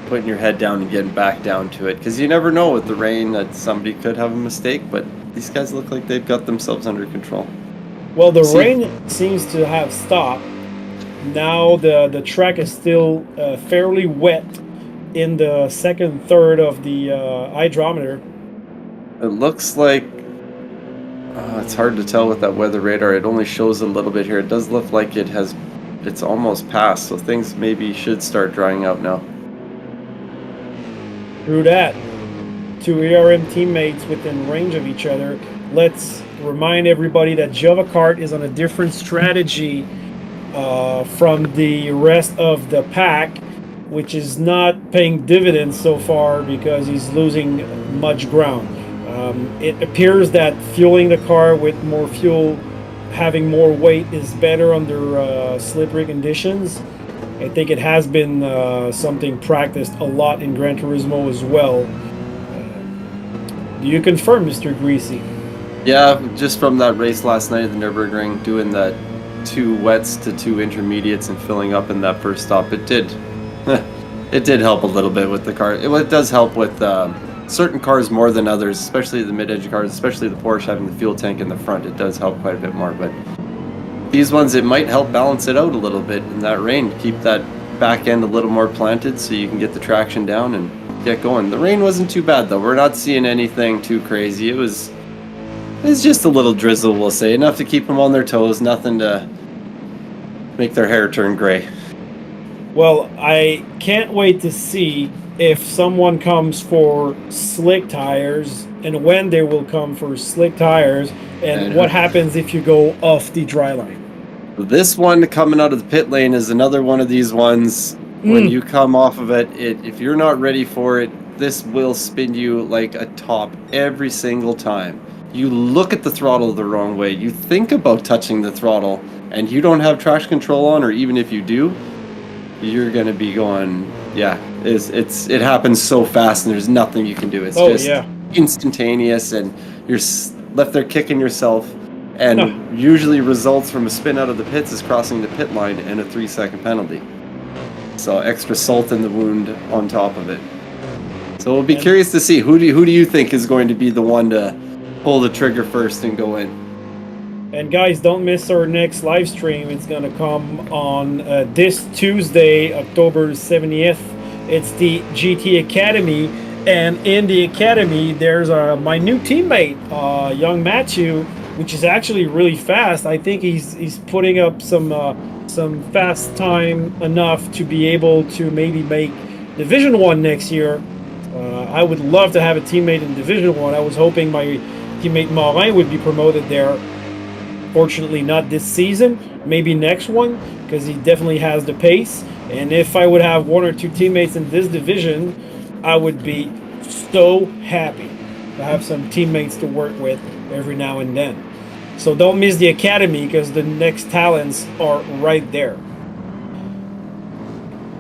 putting your head down and getting back down to it, because you never know with the rain that somebody could have a mistake, but these guys look like they've got themselves under control. Well, the rain seems to have stopped. Now the track is still fairly wet in the second third of the hydrometer. It looks like it's hard to tell with that weather radar. It only shows a little bit here. It does look like it's almost passed, so things maybe should start drying out now. Through that, two ARM teammates within range of each other. Let's remind everybody that Java Kart is on a different strategy from the rest of the pack, which is not paying dividends so far because he's losing much ground. It appears that fueling the car with more fuel, having more weight, is better under slippery conditions. I think it has been something practiced a lot in Gran Turismo as well. Do you confirm, Mr. Greasy? Yeah, just from that race last night at the Nürburgring, doing that 2 wets to 2 intermediates and filling up in that first stop, it did help a little bit with the car. It does help with certain cars more than others, especially the mid-edge cars, especially the Porsche having the fuel tank in the front. It does help quite a bit more, but these ones, it might help balance it out a little bit in that rain. Keep that back end a little more planted so you can get the traction down and get going. The rain wasn't too bad, though. We're not seeing anything too crazy. It's just a little drizzle, we'll say. Enough to keep them on their toes, nothing to make their hair turn gray. Well, I can't wait to see if someone comes for slick tires and when they will come for slick tires and what happens if you go off the dry line. This one coming out of the pit lane is another one of these ones. When you come off of it, if you're not ready for it, this will spin you like a top every single time. You look at the throttle the wrong way, you think about touching the throttle, and you don't have traction control on, or even if you do, you're going to be going, it happens so fast and there's nothing you can do. It's instantaneous, and you're left there kicking yourself, and usually results from a spin out of the pits is crossing the pit line and a 3-second penalty. So extra salt in the wound on top of it. So we'll be curious to see who do you think is going to be the one to pull the trigger first and go in. And guys, don't miss our next live stream. It's going to come on this Tuesday, October 70th. It's the GT Academy. And in the Academy, there's my new teammate, young Matthew, which is actually really fast. I think he's putting up some fast time enough to be able to maybe make Division 1 next year. I would love to have a teammate in Division 1. I was hoping my teammate Morin would be promoted there. Fortunately, not this season. Maybe next one, because he definitely has the pace. And if I would have 1 or 2 teammates in this division, I would be so happy to have some teammates to work with every now and then. So don't miss the Academy, because the next talents are right there.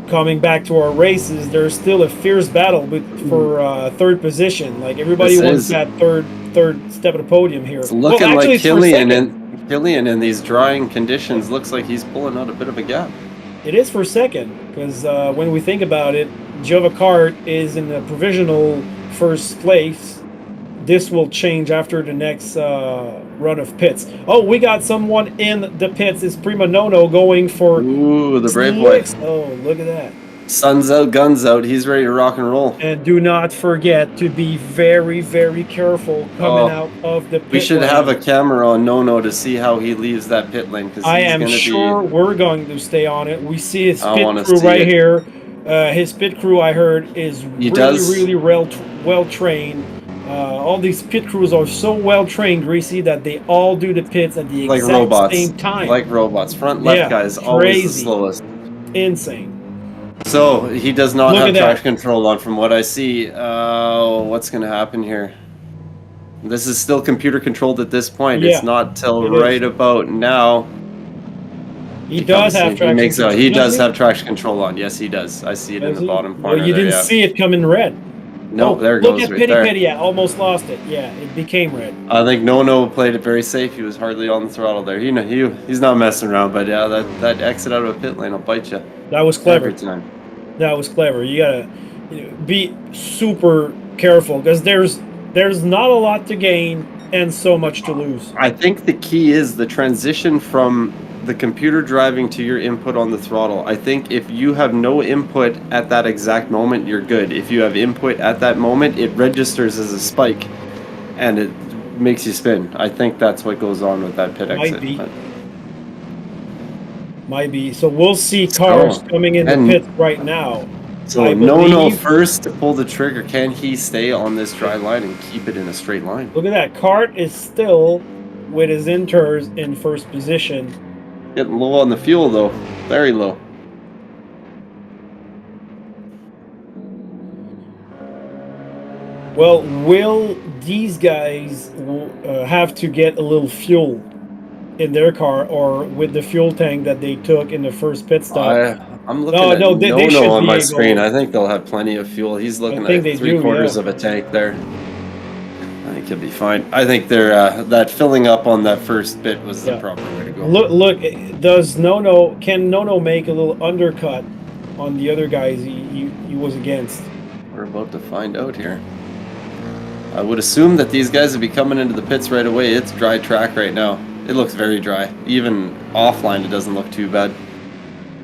Coming back to our races, there's still a fierce battle for third position. Like, everybody wants that third step of the podium here. It's looking like Killian in these drying conditions looks like he's pulling out a bit of a gap. It is for second, because when we think about it, Java Kart is in the provisional first place. This will change after the next run of pits. Oh, we got someone in the pits. It's Prima Nono going for... Ooh, the brave boy. Oh, look at that. Sun's out, guns out. He's ready to rock and roll. And do not forget to be very, very careful coming out of the pit We should lane. have a camera on Nono to see how he leaves that pit lane. I am sure we're going to stay on it. We see his pit crew right here. His pit crew, I heard, is really well trained. All these pit crews are so well trained, Greasy, that they all do the pits at the exact same time. Like robots. Front left guy is always the slowest. Insane. So he does not Look have at that. traction control on from what I see. What's going to happen here? This is still computer controlled at this point. Yeah, It's not till it right is. about now. He does have He traction makes control. he does does he? have traction control on. Yes, he does. I see it in Does the he? bottom Well, corner you there. didn't Yeah. see it come in red. No, there it look goes at right Petty there. Petty. Almost lost it. Yeah, it became red. I think No played it very safe. He was hardly on the throttle there. He's not messing around. But yeah, that exit out of a pit lane will bite you That was clever. every time. That was clever. You gotta be super careful because there's not a lot to gain and so much to lose. I think the key is the transition from the computer driving to your input on the throttle. I think if you have no input at that exact moment, you're good. If you have input at that moment, it registers as a spike and it makes you spin. I think that's what goes on with that pit exit. Might be. So we'll see cars coming in the pits right now. So No first to pull the trigger. Can he stay on this dry line and keep it in a straight line? Look at that. Cart is still with his inters in first position. Getting low on the fuel though. Very low. Well, will these guys have to get a little fuel in their car or with the fuel tank that they took in the first pit stop? I'm looking at they should on be my able- screen. I think they'll have plenty of fuel. He's looking at three-quarters of a tank there. I think he'll be fine. I think they're that filling up on that first bit was the proper way to go. Look, can Nono make a little undercut on the other guys he was against? We're about to find out here. I would assume that these guys would be coming into the pits right away. It's dry track right now. It looks very dry. Even offline, it doesn't look too bad.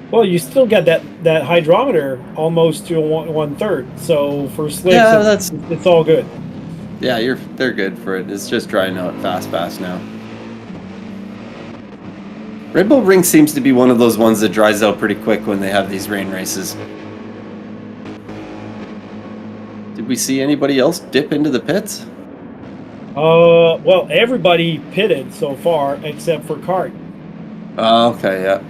Well, you still got that hydrometer almost to one third. So for slicks, Yeah, it's all good. Yeah, they're good for it. It's just drying out fast now. Red Bull Ring seems to be one of those ones that dries out pretty quick when they have these rain races. Did we see anybody else dip into the pits? Well, everybody pitted so far except for Cart. Oh, okay, yeah.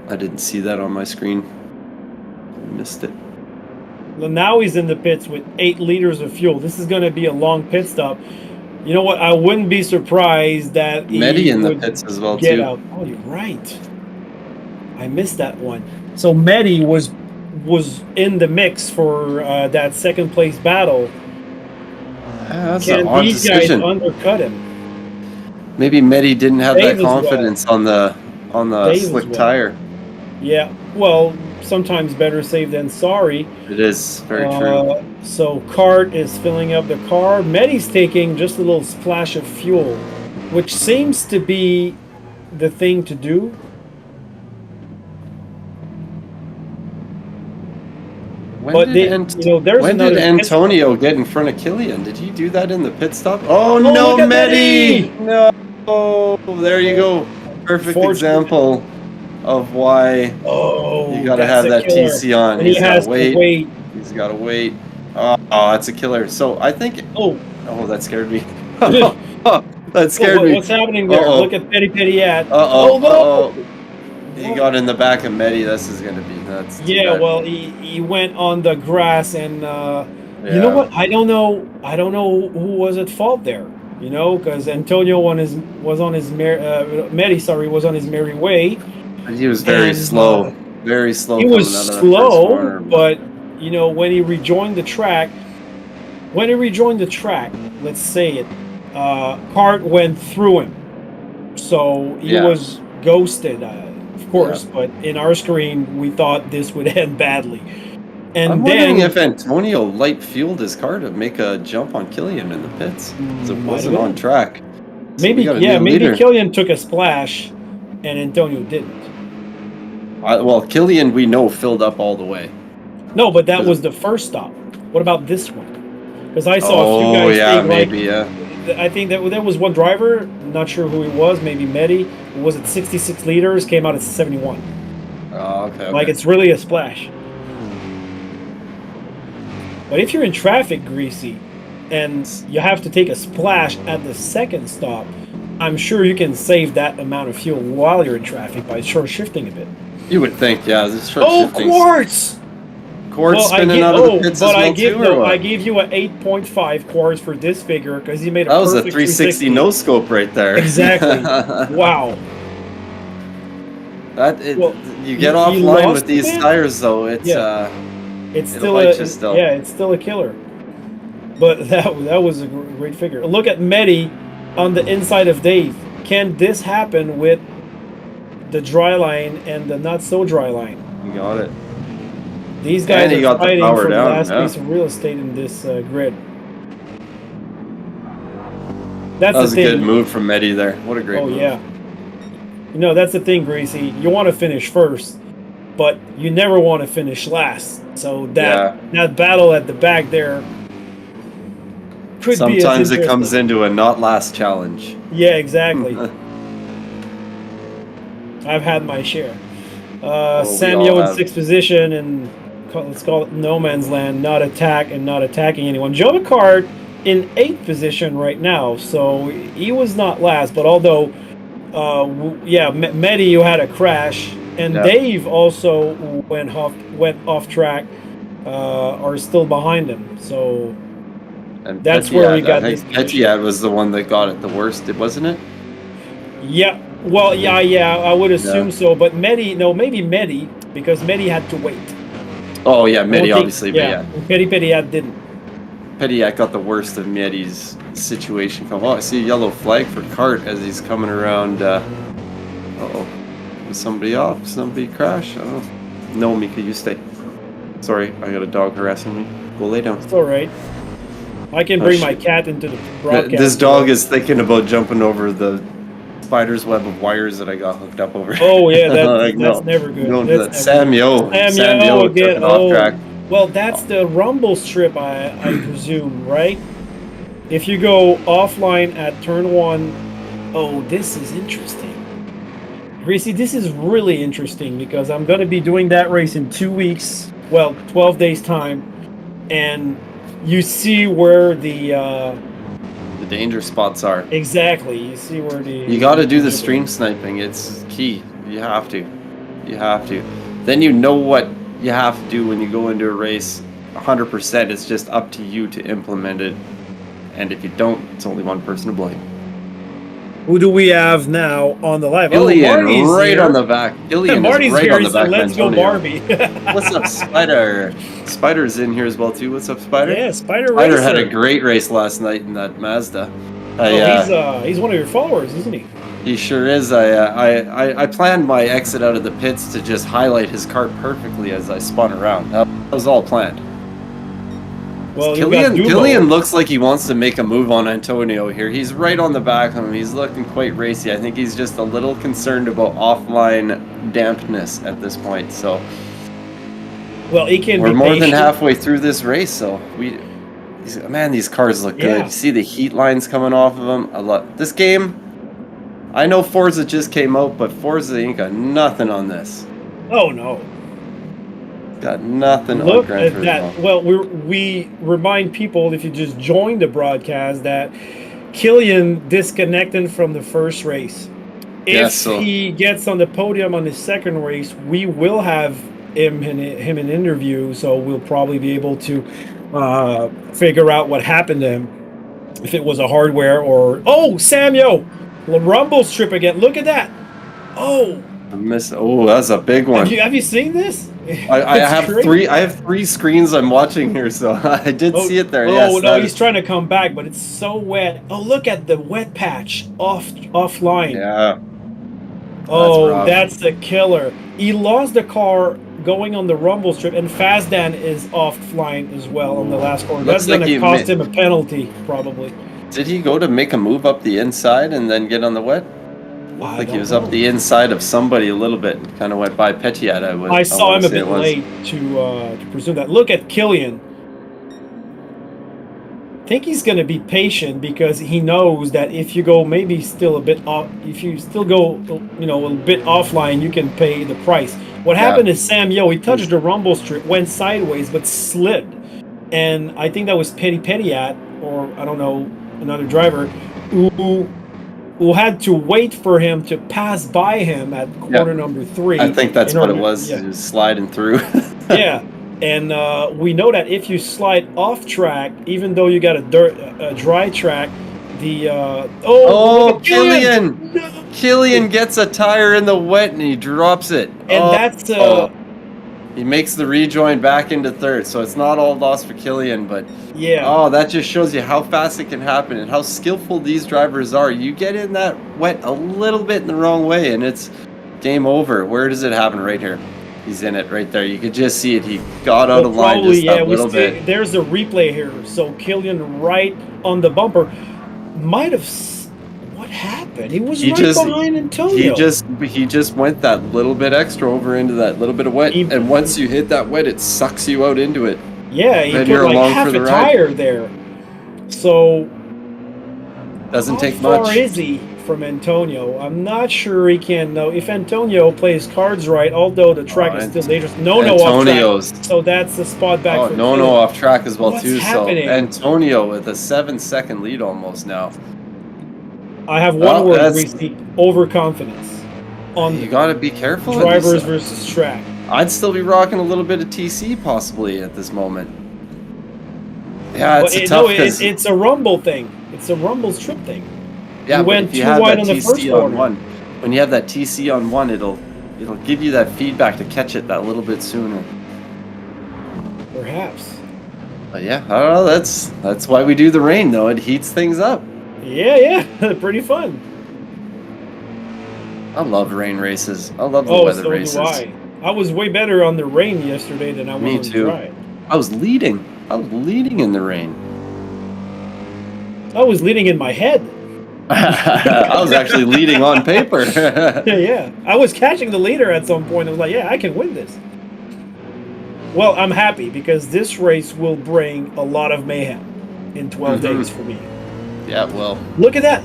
I didn't see that on my screen. I missed it. Well, now he's in the pits with 8 liters of fuel. This is going to be a long pit stop. You know what? I wouldn't be surprised that Medi in the pits as well get too. Out. Oh, you're right. I missed that one. So Medi was in the mix for that second place battle. That's Can an odd these decision. guys undercut him? Maybe Medi didn't have Dave that as well. confidence on the Dave as slick well. tire. Yeah. Well, sometimes better safe than sorry. It is very true. So Cart is filling up the car. Medi's taking just a little splash of fuel, which seems to be the thing to do. When did Antonio get in front of Killian? Did he do that in the pit stop? Oh no, Medi! No, there you go. Perfect example of why you gotta have that TC on. And he has to wait. He's gotta wait. Oh, that's a killer. So I think. Oh, that scared me. That scared me. What's happening there? Look at Petty Petty at. He got in the back of Medi. This is gonna be nuts. Yeah, well, he went on the grass, and you know what? I don't know who was at fault there. You know, because Antonio was on his merry way. And he was very slow. Very slow. He was slow, but you know, when he rejoined the track, let's say it, Cart went through him, so he was ghosted. Of course, but in our screen, we thought this would end badly. And I'm wondering if Antonio light fueled his car to make a jump on Killian in the pits. So it wasn't on track. So maybe Killian took a splash, and Antonio didn't. Well, Killian, we know, filled up all the way. No, but that was the first stop. What about this one? Because I saw a few guys. I think that there was one driver, not sure who he was, maybe Medi, who was at 66 liters, came out at 71. Oh, okay. Like, it's really a splash. But if you're in traffic, Greasy, and you have to take a splash at the second stop, I'm sure you can save that amount of fuel while you're in traffic by short shifting a bit. You would think, yeah. This short Oh, shifting. quartz! Quartz spinning out of the pits as well too, or what? I gave you a 8.5 quartz for this figure because he made a That was a perfect 360 no scope right there. Exactly. Wow. You get offline with these tires though. It's it's it's still a killer. But that was a great figure. Look at Medi on the inside of Dave. Can this happen with the dry line and the not so dry line? You got it. These guys And he are got the fighting power for the down, last yeah. piece of real estate in this grid. That That's was the a thing. good move from Medi there. What a great move. Yeah. You know, that's the thing, Gracie. You want to finish first, but you never want to finish last. So that battle at the back there could be as Sometimes it interesting. comes into a not last challenge. Yeah, exactly. I've had my share. Samuel in 6th position, and let's call it no man's land, not attack and not attacking anyone. Joe Picard in 8th position right now, so he was not last, but although, Medi, who had a crash, and Dave also went off track, are still behind him, so and that's Petiat, where we got I this. think Petiat was the one that got it the worst, wasn't it? Yeah, well, yeah, I would assume so, but maybe Medi, because Medi had to wait. Oh yeah, Medi obviously, but Petiat didn't. Petiat got the worst of Medi's situation. Oh, I see a yellow flag for Cart as he's coming around. Uh-oh. Was somebody off? Somebody crash? I don't know. No, Mika, you stay. Sorry, I got a dog harassing me. Go lay down. It's all right. I can bring my cat into the broadcast. This dog is thinking about jumping over the spider's web of wires that I got hooked up over. Oh yeah, that's never good. Don't do that. Samyo again. took it off track. Well, that's the rumble strip, I presume, right? If you go offline at turn 1, oh, this is interesting. Gracie, this is really interesting because I'm going to be doing that race in 2 weeks, 12 days time, and you see where the danger spots are. Exactly. You see where You got to do the stream sniping. It's key. You have to. Then you know what you have to do when you go into a race. 100%. It's just up to you to implement it. And if you don't, it's only one person to blame. Who do we have now on the live? Gillian, Marty's right here. on the back. Gillian Marty's is right here. on the back. Let's go, Barbie. What's up, Spider? Spider's in here as well too. What's up, Spider? Yeah, Spider had a great race last night in that Mazda. He's one of your followers, isn't he? He sure is. I planned my exit out of the pits to just highlight his cart perfectly as I spun around. That was all planned. Well, Gillian looks like he wants to make a move on Antonio here. He's right on the back of him. He's looking quite racy. I think he's just a little concerned about offline dampness at this point. So, well, he can. We're more than halfway through this race, so these cars look good. You see the heat lines coming off of them. I love this game. I know Forza just came out, but Forza ain't got nothing on this. Oh no. Got nothing Look on Gran at Turismo. that. Well, we remind people, if you just joined the broadcast, that Killian disconnected from the first race. If he gets on the podium on his second race, we will have him in interview, so we'll probably be able to figure out what happened to him. If it was a hardware or... Oh, Samuel! Rumble strip again. Look at that. Oh, that's a big one. Have you seen this? I have crazy. I have 3 screens I'm watching here, so I did see it there. Oh no, he's trying to come back, but it's so wet. Oh, look at the wet patch offline. Yeah. Oh, that's the killer. He lost the car going on the rumble strip, and Fazdan is offline as well on the last corner. That's going to cost him a penalty, probably. Did he go to make a move up the inside and then get on the wet? Looked like he was up the inside of somebody a little bit and kind of went by Petiat. I saw him a bit late to presume that. Look at Killian. I think he's going to be patient because he knows that if you go maybe still a bit off, if you still go, a bit offline, you can pay the price. What happened is Sam he touched the rumble strip, went sideways, but slid. And I think that was Petiat, or I don't know, another driver, who who had to wait for him to pass by him at corner number 3. I think that's what it was. Yeah. He was sliding through. Yeah, and we know that if you slide off track, even though you got a dry track, the look at Killian! No! Killian gets a tire in the wet and he drops it. And that's he makes the rejoin back into third, so it's not all lost for Killian, but yeah. that just shows you how fast it can happen and how skillful these drivers are. You get in that wet a little bit in the wrong way and it's game over. Where does it happen? Right here. He's in it right there. You could just see it. He got out of line just a little bit. There's a replay here. So Killian right on the bumper might have. What happened? He was behind Antonio. He just went that little bit extra over into that little bit of wet, and once you hit that wet, it sucks you out into it. Yeah, he put like half a tire there. So doesn't take much. How far is he from Antonio? I'm not sure he can know. If Antonio plays cards right, although the track is still dangerous. No off track. So that's the spot back for no off track as well. What's too. happening? So Antonio with a 7-second lead almost now. I have one word, Reese, overconfidence. You got to be careful. Drivers versus track. I'd still be rocking a little bit of TC possibly at this moment. Yeah, it's a rumble thing. It's a rumble's trip thing. Yeah, you went too wide on the first corner. When you have that TC on one, it'll give you that feedback to catch it that little bit sooner. Perhaps. But yeah, I don't know. That's why we do the rain, though. It heats things up. Yeah, pretty fun. I love rain races. I love the weather races. I was way better on the rain yesterday than I was on the dry. I was leading in the rain. I was leading in my head. I was actually leading on paper. Yeah. I was catching the leader at some point. I was like, yeah, I can win this. Well, I'm happy because this race will bring a lot of mayhem in 12 days for me. Yeah, well. Look at that.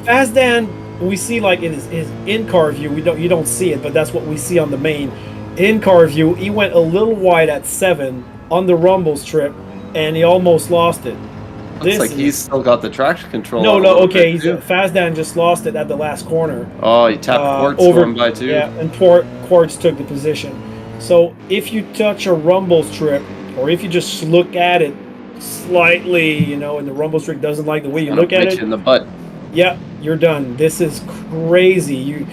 Fast Dan, we see like in his in-car view. You don't see it, but that's what we see on the main in-car view. He went a little wide at 7 on the rumble strip, and he almost lost it. Looks like he's still got the traction control. No, okay. Fast Dan just lost it at the last corner. Oh, he tapped Quartz going by too. Yeah, and Quartz took the position. So if you touch a rumble strip, or if you just look at it slightly, and the rumble strip doesn't like the way you look at it. In the butt. Yeah, you're done. This is crazy.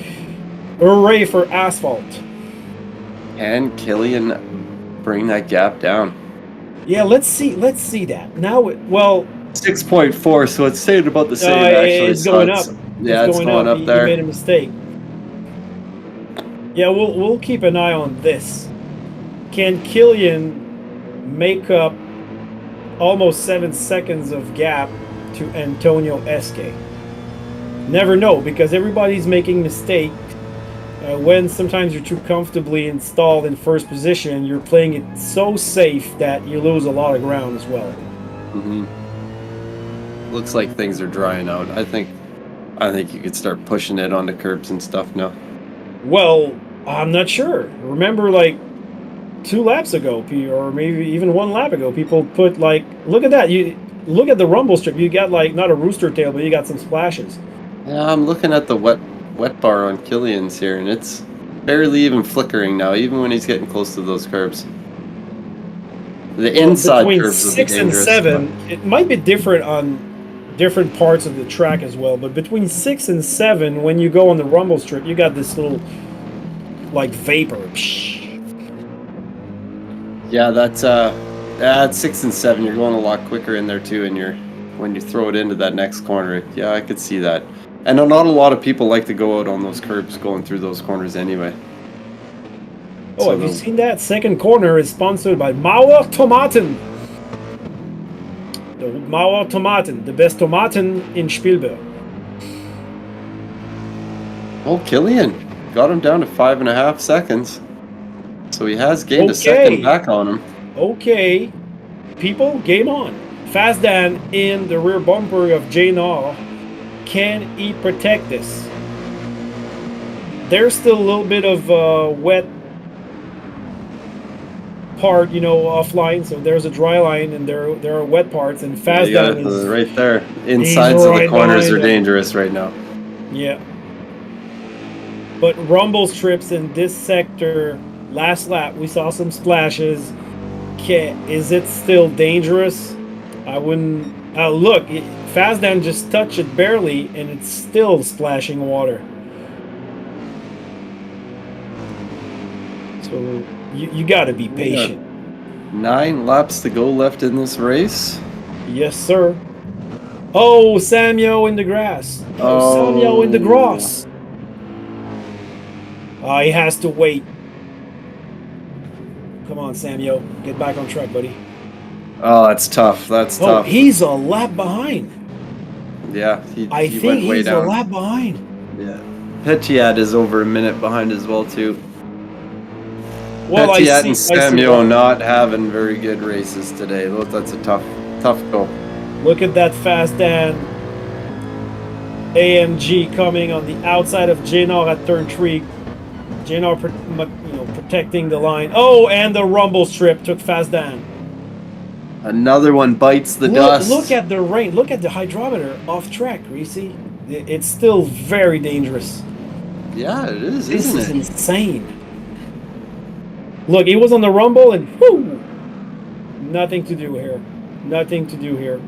Hooray for asphalt. And Killian bring that gap down. Yeah, let's see that. Now 6.4, so it's stayed about the same actually. It's going up. Yeah, it's going up there. He made a mistake. Yeah, we'll keep an eye on this. Can Killian make up almost 7 seconds of gap to Antonio Esque? Never know, because everybody's making mistakes. When sometimes you're too comfortably installed in first position, you're playing it so safe that you lose a lot of ground as well. Looks like things are drying out. I think you could start pushing it onto curbs and stuff now. Well, I'm not sure. Remember, like 2 laps ago, or maybe even 1 lap ago, people put look at that. You look at the rumble strip. You got not a rooster tail, but you got some splashes. Yeah, I'm looking at the wet bar on Killian's here, and it's barely even flickering now, even when he's getting close to those curbs. The inside curves will be dangerous. Between 6 and 7, it might be different on different parts of the track as well, but between 6 and 7, when you go on the rumble strip, you got this little vapor. Yeah, that's at 6 and 7, you're going a lot quicker in there too, and when you throw it into that next corner, yeah, I could see that. And not a lot of people like to go out on ththose curbs going through those corners anyway. Oh, have you seen that? Second corner is sponsored by Mauer Tomaten. The Mauer Tomaten, the best tomaten in Spielberg. Oh, Killian got him down to 5.5 seconds. So he has gained a second back on him. Okay. People, game on. Fast Dan in the rear bumper of J. Naw. Can he protect this? There's still a little bit of wet part, offline. So there's a dry line, and there are wet parts, and You got Fazdan it is right there. he's Insides of the right corners behind are him. dangerous right now. Yeah. But rumble strips in this sector, last lap, we saw some splashes. Is it still dangerous? I wouldn't. Look, Fazdan just touched it barely, and it's still splashing water. So you got to be patient. 9 laps to go left in this race. Yes, sir. Oh, Samuel in the grass. Oh, Samuel in the grass. He has to wait. Come on, Samuel. Get back on track, buddy. Oh, that's tough. That's Oh, tough. he's a lap behind. Yeah, I he think went way he's a down. lap behind. Yeah. Petiat is over a minute behind as well, too. Well, Petiat and Samuel why. not having very good races today. Look, that's a tough go. Look at that Fazdan AMG coming on the outside of Jenor at turn 3. Jenor, protecting the line. Oh, and the rumble strip took Fazdan. Another one bites the dust. Look at the rain. Look at the hydrometer off track, Reese. It's still very dangerous. Yeah, it is, This isn't is it? insane. Look, he was on the rumble and whoo! Nothing to do here. Nothing to do here.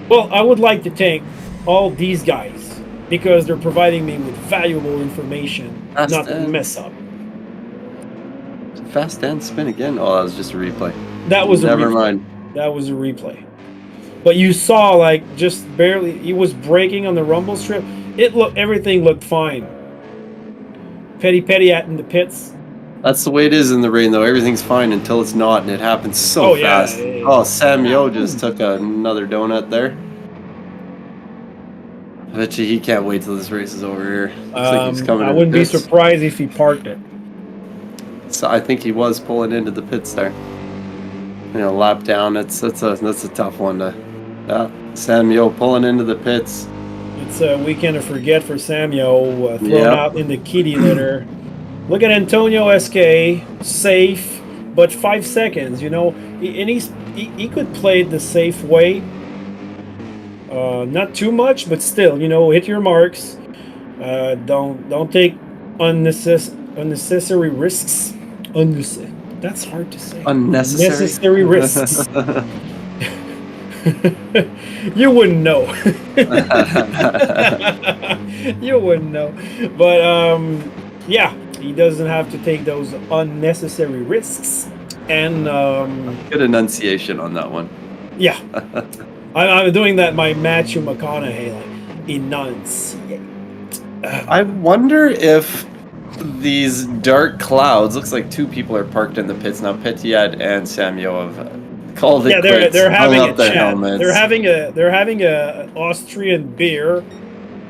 Well, I would like to thank all these guys because they're providing me with valuable information, not to mess up. Fast and spin again. Oh, that was just a replay. That was Never a replay. mind. That was a replay. But you saw, like, just barely, he was braking on the rumble strip. Everything looked fine. Petiat in the pits. That's the way it is in the rain, though. Everything's fine until it's not, and it happens so fast. Yeah. Oh, Samuel just took another donut there. I bet you he can't wait till this race is over here. Looks like he's coming. I wouldn't be surprised if he parked it. So I think he was pulling into the pits there. Lap down. That's a tough one to. Samuel pulling into the pits. It's a weekend to forget for Samuel, thrown out in the kitty litter. Look at Antonio SK, safe, but 5 seconds. And he could play it the safe way. Not too much, but still, hit your marks. Don't take unnecessary risks. That's hard to say. Unnecessary risks. You wouldn't know. You wouldn't know. But yeah, he doesn't have to take those unnecessary risks. And good enunciation on that one. Yeah. I'm doing that my Matthew McConaughey, like, enunciate. I wonder if these dark clouds, looks like 2 people are parked in the pits now. Petiat and Samuel have called it quits. They're having a chat. Helmets. They're having a Austrian beer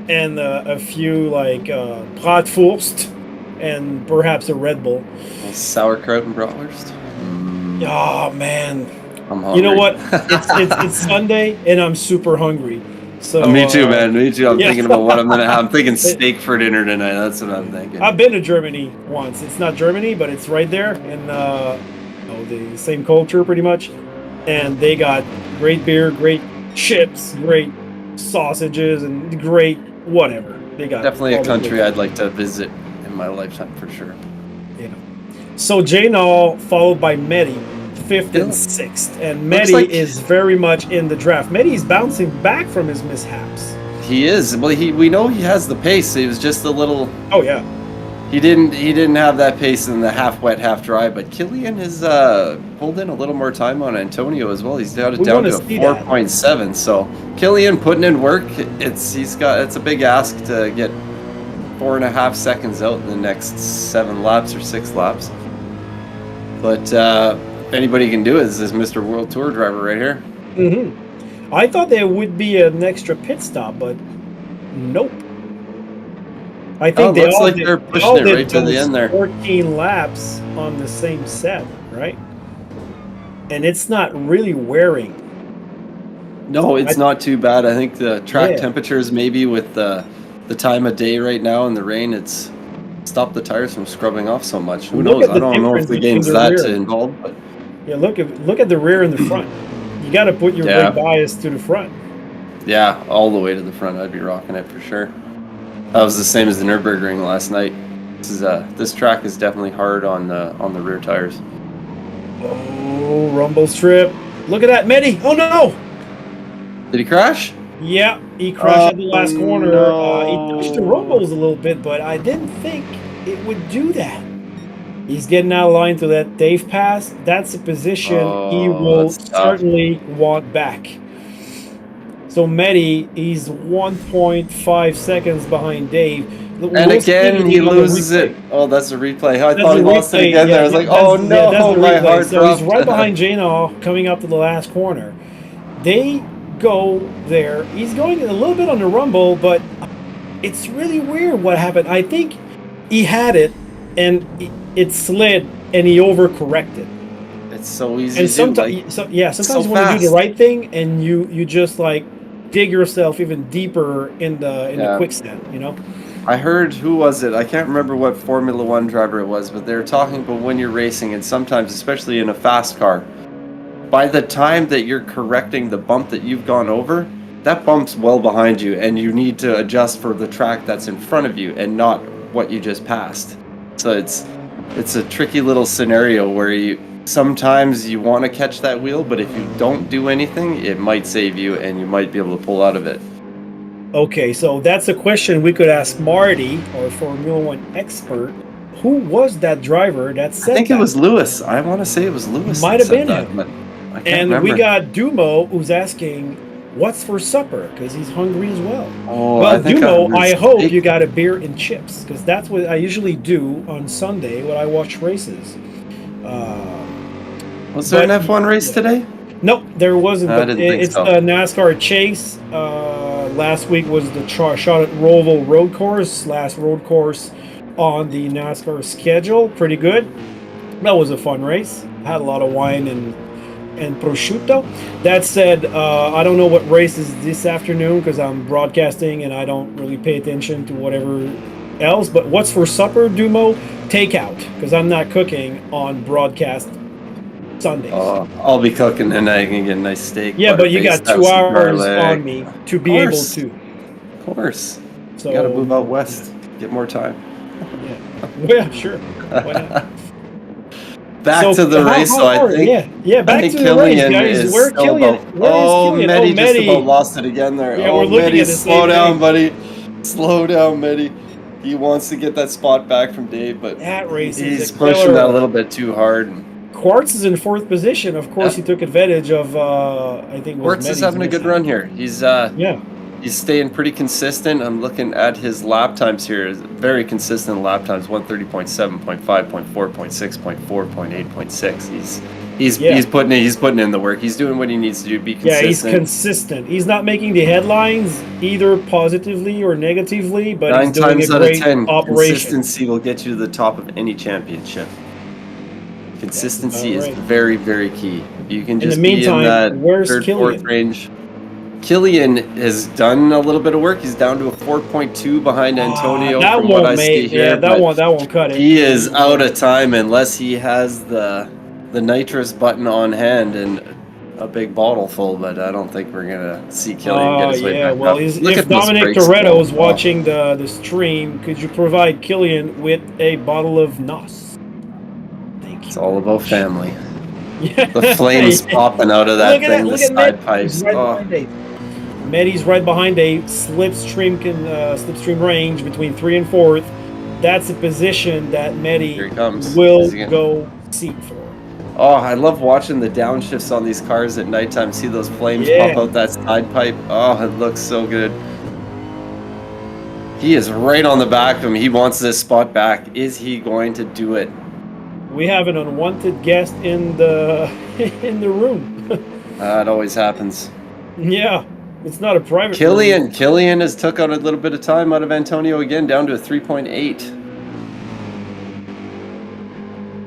and a few like Bratwurst and perhaps a Red Bull. Sauerkraut and bratwurst. Oh man. I'm hungry. You know what? It's Sunday and I'm super hungry. So me too, man. Me too. I'm thinking about what I'm gonna have. I'm thinking steak for dinner tonight. That's what I'm thinking. I've been to Germany once. It's not Germany, but it's right there in the same culture pretty much. And they got great beer, great chips, great sausages, and great whatever. They got definitely a country I'd like to visit in my lifetime for sure. So Janal followed by Mehdi, 5th and 6th, and Mehdi is very much in the draft. Mehdi is bouncing back from his mishaps. He is. Well, we know he has the pace. He was just a little. Oh yeah. He didn't have that pace in the half wet, half dry. But Killian has pulled in a little more time on Antonio as well. He's got it down to a 4.7. So Killian putting in work. It's a big ask to get 4.5 seconds out in the next 7 laps or 6 laps. But if anybody can do it, is this Mr. World Tour driver right here. Mm-hmm. I thought there would be an extra pit stop, but nope. I think they're pushing it right to the end there. 14 laps on the same set, right? And it's not really wearing. No, it's not too bad. I think the track temperatures, maybe with the time of day right now and the rain, it's stop the tires from scrubbing off so much. Who Look knows? at the I don't know if difference the between game's the that rear. involved, but Yeah, look at the rear and the front. You got to put your Yeah. brake bias to the front. yeah, all the way to the front. I'd be rocking it for sure. That was the same as the Nürburgring last night. This track is definitely hard on the rear tires. Oh, rumble strip. Look at that, Medi. Oh no! Did he crash? Yeah, he crashed at the last corner. no. He touched the rumbles a little bit, but I didn't think it would do that. He's getting out of line to that Dave pass. That's a position he will that's tough. certainly want back. So Medi, he's 1.5 seconds behind Dave. And again, he loses it. Oh, that's a replay. I thought he lost it again there. I was like, oh no, my heart so dropped. he's right behind Jano coming up to the last corner. They go there. He's going a little bit on the rumble, but it's really weird what happened. I think he had it, and it slid, and he overcorrected. It's so easy And to sometimes, do. sometimes so you want to do the fast. right thing, and you just like dig yourself even deeper in the Yeah. quicksand. You know. I heard, who was it? I can't remember what Formula One driver it was, but they were talking about when you're racing, and sometimes, especially in a fast car, by the time that you're correcting the bump that you've gone over, that bump's well behind you, and you need to adjust for the track that's in front of you and not what you just passed. So it's a tricky little scenario where sometimes you want to catch that wheel, but if you don't do anything, it might save you, and you might be able to pull out of it. Okay, so that's a question we could ask Marty, our Formula One expert. Who was that driver that said I think that? it was Lewis. I want to say it was Lewis. Might that have said been that, him. but I can't And remember. we got Dumo, who's asking, what's for supper? Because he's hungry as well. Oh, Well, I think Dumo, I hope steak. you got a beer and chips, because that's what I usually do on Sunday when I watch races. Was there an but- F1 race today? Nope, there wasn't. I But didn't think it's so. the NASCAR Chase. Last week was the Charlotte Roval Road Course. Last road course on the NASCAR schedule. Pretty good. That was a fun race. Had a lot of wine and prosciutto. That said, I don't know what race is this afternoon because I'm broadcasting and I don't really pay attention to whatever else. But what's for supper, Dumo? Takeout, because I'm not cooking on broadcast Sundays. I'll be cooking and I can get a nice steak. Yeah, but you got butter-based, 2 some hours garlic. on me to be able course. to. Of course. So You gotta move out west. Get more time. Yeah, sure. Why not? Back So to the how- race, how so I hard- think. yeah. Back think to the race, Killian guys. is Where's still Killian? about- Where is Killian? Medi just Medi. about lost it again there. Yeah, we're looking Medi, at the slow same down, thing. buddy. Slow down, Medi. He wants to get that spot back from Dave, but That race is he's a pushing killer. that a little bit too hard. Quartz is in 4th position. Of course, Yeah. he took advantage of. I think it was Quartz is Medi's having a good mishap. run here. He's Yeah. He's staying pretty consistent. I'm looking at his lap times here. Very consistent lap times: 130.7, 0.5, 0.4, 0.6, 0.4, 0.8, 0.6. He's putting in the work. He's doing what he needs to do. Be consistent. Yeah, he's consistent. He's not making the headlines either positively or negatively, but 9 he's doing times a out of great 10, operation. consistency will get you to the top of any championship. Consistency That's is about right. very, very key. You can the just meantime, be in that where's 3rd, Killian? 4th range. Killian has done a little bit of work. He's down to a 4.2 behind Antonio that from what I won't see make. here. Yeah, that but won't cut it. He is out of time unless he has the nitrous button on hand and a big bottle full. But I don't think we're gonna see Killian get his way yeah. back Well, up. if Look at those Dominic brakes Toretto go. is watching the stream, could you provide Killian with a bottle of Nos? Thank you. It's all about family. Yeah. The flames popping out of that Look at thing. that. The Look at side Med. pipes. He's right Oh, behind Dave. Medi's right behind Dave. Slipstream range between 3 and 4th. That's a position that Medi Here he comes. will Is he gonna- go seat for. Oh, I love watching the downshifts on these cars at nighttime. See those flames Yeah. pop out that side pipe. Oh, it looks so good. He is right on the back of him. He wants this spot back. Is he going to do it? We have an unwanted guest in the in the room. It always happens. Yeah, it's not a private room. Killian has took out a little bit of time out of Antonio again, down to a 3.8.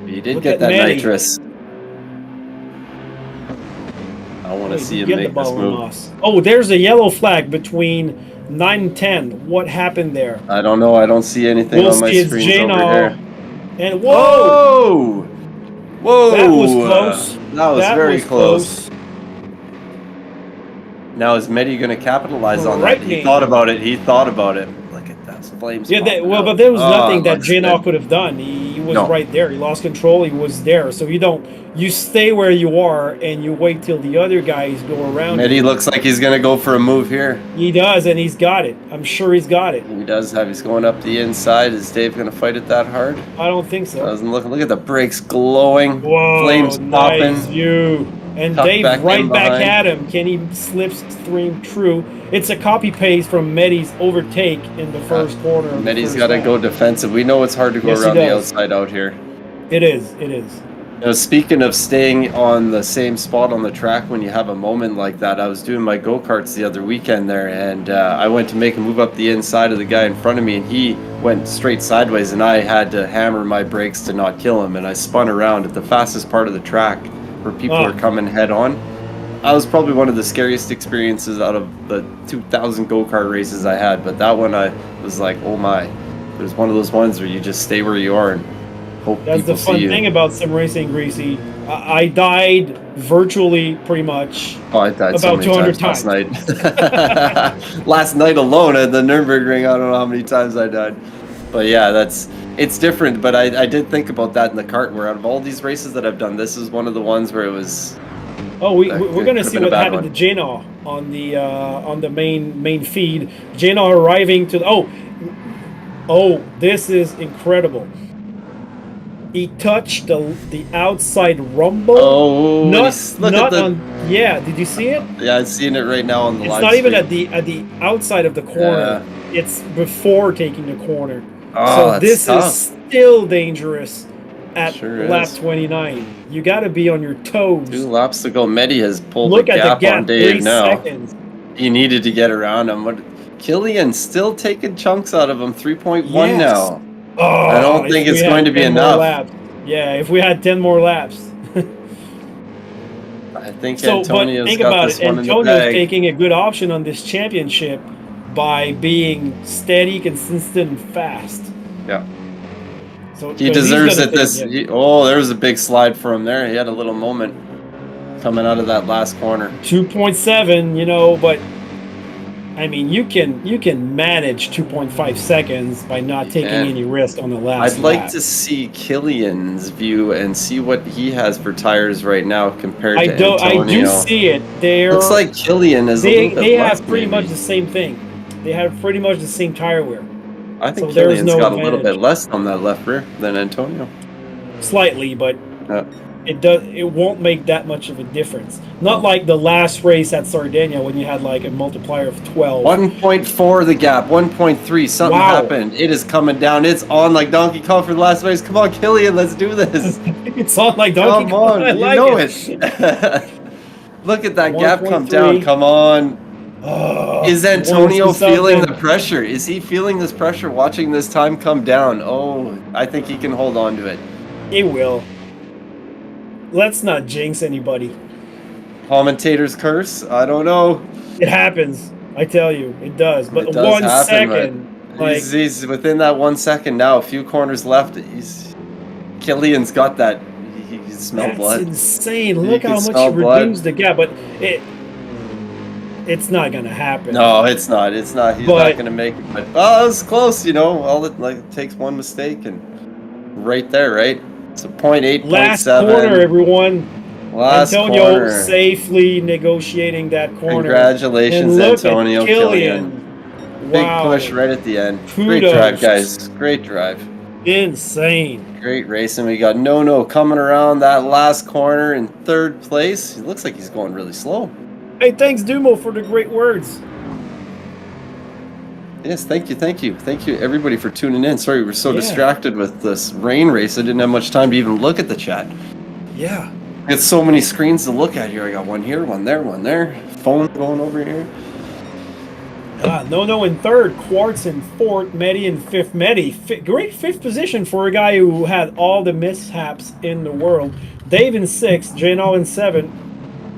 He did Look get at that Medi. nitrous. I want to see him Get the make this ball on move. Nos. Oh, there's a yellow flag between 9 and 10. What happened there? I don't know. I don't see anything We'll on my see. It's screens over Jano. here. And whoa! Whoa! Whoa! That was close. That was very close. Now is Medi going to capitalize on that? Frightening. He thought about it. Look at those flames. Yeah, popping out. but there was nothing that looks Jano good. could have done. He was No. right there. He lost control. He was there. So you stay where you are and you wait till the other guys go around. Medi looks like he's going to go for a move here. He does, and he's got it. I'm sure he's got it. He does have. He's going up the inside. Is Dave going to fight it that hard? I don't think so. Doesn't look. Look at the brakes glowing. Whoa, Flames popping. nice view. And Tucked Dave back right in back behind. at him. Can he slipstream true? It's a copy paste from Medi's overtake in the first corner. of the Medi's first got to lap. go defensive. We know it's hard to go Yes, he around the does. outside out here. It is. It is. You know, speaking of staying on the same spot on the track when you have a moment like that, I was doing my go-karts the other weekend there, and I went to make a move up the inside of the guy in front of me, and he went straight sideways, and I had to hammer my brakes to not kill him, and I spun around at the fastest part of the track where people Oh. are coming head on. That was probably one of the scariest experiences out of the 2,000 go-kart races I had, but that one I was like, oh my. There's one of those ones where you just stay where you are and hope That's people the fun see you. thing about sim racing, Greasy. I died virtually pretty much. Oh, I died so About many 200 times last night. Last night alone at the Nürburgring, I don't know how many times I died. But yeah, it's different. But I did think about that in the kart, where out of all these races that I've done, this is one of the ones where it was. Oh, we're going to could've see been a what bad happened one. to Jano on the main feed. Jano arriving to oh, this is incredible. He touched the outside rumble. Oh, look at the. yeah. Did you see it? Yeah, I'm seeing it right now on the It's live not even stream. at the outside of the corner. It's before taking the corner. Oh, So that's this tough. is still dangerous at Sure lap is. 29. You got to be on your toes. 2 laps to go. Medi has pulled Look the at gap, the gap, on Dave 3 now. seconds. He needed to get around him. What? Killian still taking chunks out of him. 3.1 Yes. now. Oh, I don't think if it's we had going to be 10 more enough. laps. Yeah, if we had 10 more laps. I think So, but Antonio's think got about this it. one in the Antonio's bag. taking a good option on this championship by being steady, consistent, and fast. Yeah. So He 'cause he's deserves gonna it. This. take- yeah. There was a big slide for him there. He had a little moment coming out of that last corner. 2.7, but I mean, you can manage 2.5 seconds by not taking can. any risk on the last I'd like lap. to see Killian's view and see what he has for tires right now compared I to do Antonio. see it. Looks like Killian is a they little bit less, have pretty maybe. much the same thing. They have pretty much the same tire wear, I think so there's Killian's no got a little advantage. bit less on that left rear than Antonio. slightly, but Yeah. it won't make that much of a difference. Not like the last race at Sardinia when you had like a multiplier of 12. 1.4 the gap, 1.3. Something Wow. happened. It is coming down. It's on like Donkey Kong for the last race. Come on, Killian, let's do this. It's on like Donkey Come Kong. on, I you like know it. it. Look at that gap come 1.3. down. Come on. Oh, Is Antonio wants to feeling the something. pressure? Is he feeling this pressure watching this time come down? Oh, I think he can hold on to it. He will. Let's not jinx anybody. Commentator's curse? I don't know. It happens. I tell you, it does. But It does 1 happen, second, like He's within that 1 second now. A few corners left. Killian's got that. He can smell that's blood. insane. You Look can how much smell you blood. reduced the gap, but it's not gonna happen. No, it's not. It's not. He's But- not going to make it. But it was close. All it takes one mistake and right there, right? So 0.8, Last 0.7. corner, everyone. Last Antonio corner. safely negotiating that corner. Congratulations, And look Antonio at Killian. Big Wow. push right at the end. Great Kudos. drive, guys. Great drive. Insane. Great racing. We got No coming around that last corner in third place. He looks like he's going really slow. Hey, thanks, Dumo, for the great words. Yes, thank you, everybody, for tuning in. Sorry, we were so Yeah. distracted with this rain race. I didn't have much time to even look at the chat. Yeah. I got so many screens to look at here. I got one here, one there, one there. Phone going over here. No in third, Quartz in fourth, Medi in fifth. Medi, great fifth position for a guy who had all the mishaps in the world. Dave in sixth, Jano in seventh,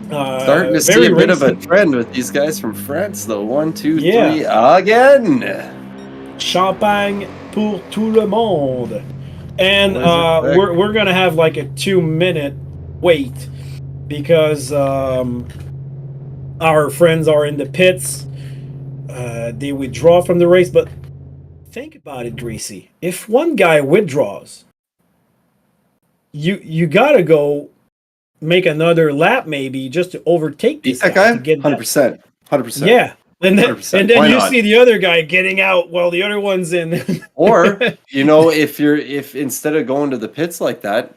Starting to see Very a bit of a racy. trend with these guys from France, though. 1, 2, Yeah. 3, again. Champagne pour tout le monde. And Boys are quick. we're gonna have like a 2-minute wait because our friends are in the pits. They withdraw from the race, but think about it, Greasy. If one guy withdraws, you gotta go make another lap maybe just to overtake Beat this that guy guy? to get 100%. 100%. Yeah. And then 100%. and then Why you not? see the other guy getting out while the other one's in. Or, if instead of going to the pits like that,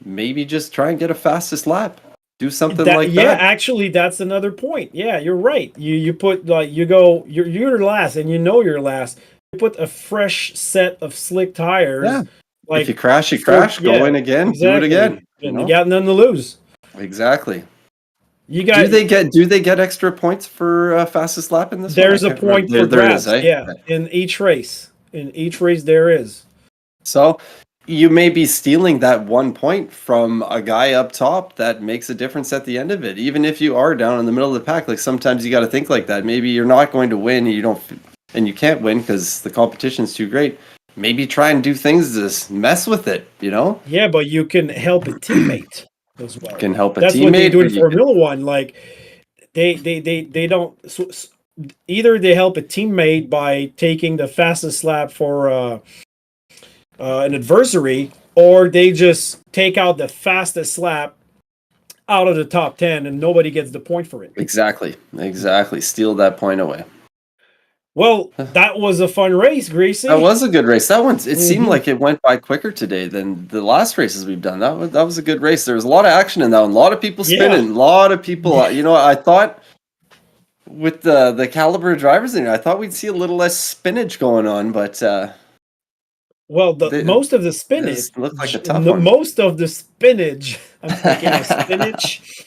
maybe just try and get a fastest lap. Do something like Yeah, that. actually that's another point. Yeah, you're right. You put like you're last and you know you're last. You put a fresh set of slick tires. Yeah. Like If you crash, you crash. Go in again. Exactly. Do it again. And you got nothing to lose. Exactly. You got Do they get extra points for fastest lap in this one? there's a point for There grabs. is, eh? Yeah, in each race. In each race there is. So you may be stealing that 1 point from a guy up top that makes a difference at the end of it. Even if you are down in the middle of the pack, like sometimes you got to think like that. Maybe you're not going to win, and you can't win because the competition's too great. Maybe try and do things to mess with it. Yeah, but you can help a teammate as well. Can help a That's teammate. what they do in or you Formula One. Like they don't either they help a teammate by taking the fastest lap for an adversary, or they just take out the fastest lap out of the top 10 and nobody gets the point for it. Exactly. Steal that point away. Well, that was a fun race, Greasy. That was a good race. That one, it Mm-hmm. seemed like it went by quicker today than the last races we've done. That was a good race. There was a lot of action in that one. A lot of people spinning. A lot of people. I thought with the caliber of drivers in here, I thought we'd see a little less spinach going on, but Well, most of the spinach this looked like a tough one. Most of the spinach. I'm thinking of spinach.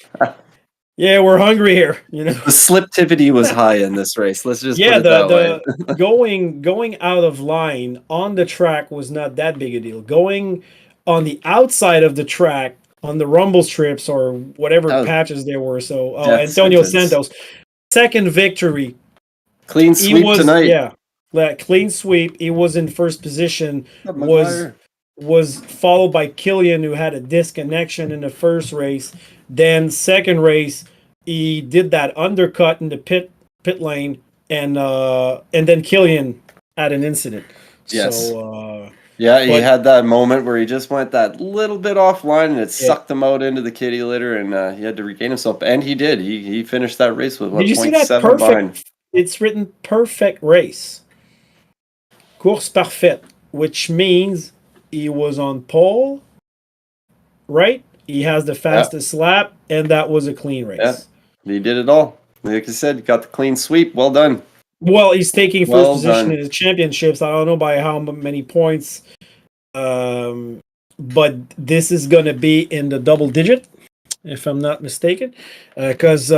Yeah, we're hungry here. The sliptivity was high in this race. Let's just put it that way. going out of line on the track was not that big a deal. Going on the outside of the track on the rumble strips or whatever patches there were. So Antonio Santos, second victory, clean sweep tonight. Yeah, clean sweep. He was in first position. Was followed by Killian, who had a disconnection in the first race. Then second race, he did that undercut in the pit lane, and then Killian had an incident. Yes. So he had that moment where he just went that little bit offline, and it sucked him out into the kitty litter, and he had to regain himself. And he did. He finished that race with 0.7 behind. It's written perfect race. Course parfaite, which means he was on pole, right? He has the fastest lap, and that was a clean race. Yeah, he did it all. Like I said, got the clean sweep. Well done. Well, he's taking first position in the championships. I don't know by how many points, but this is going to be in the double digit, if I'm not mistaken, because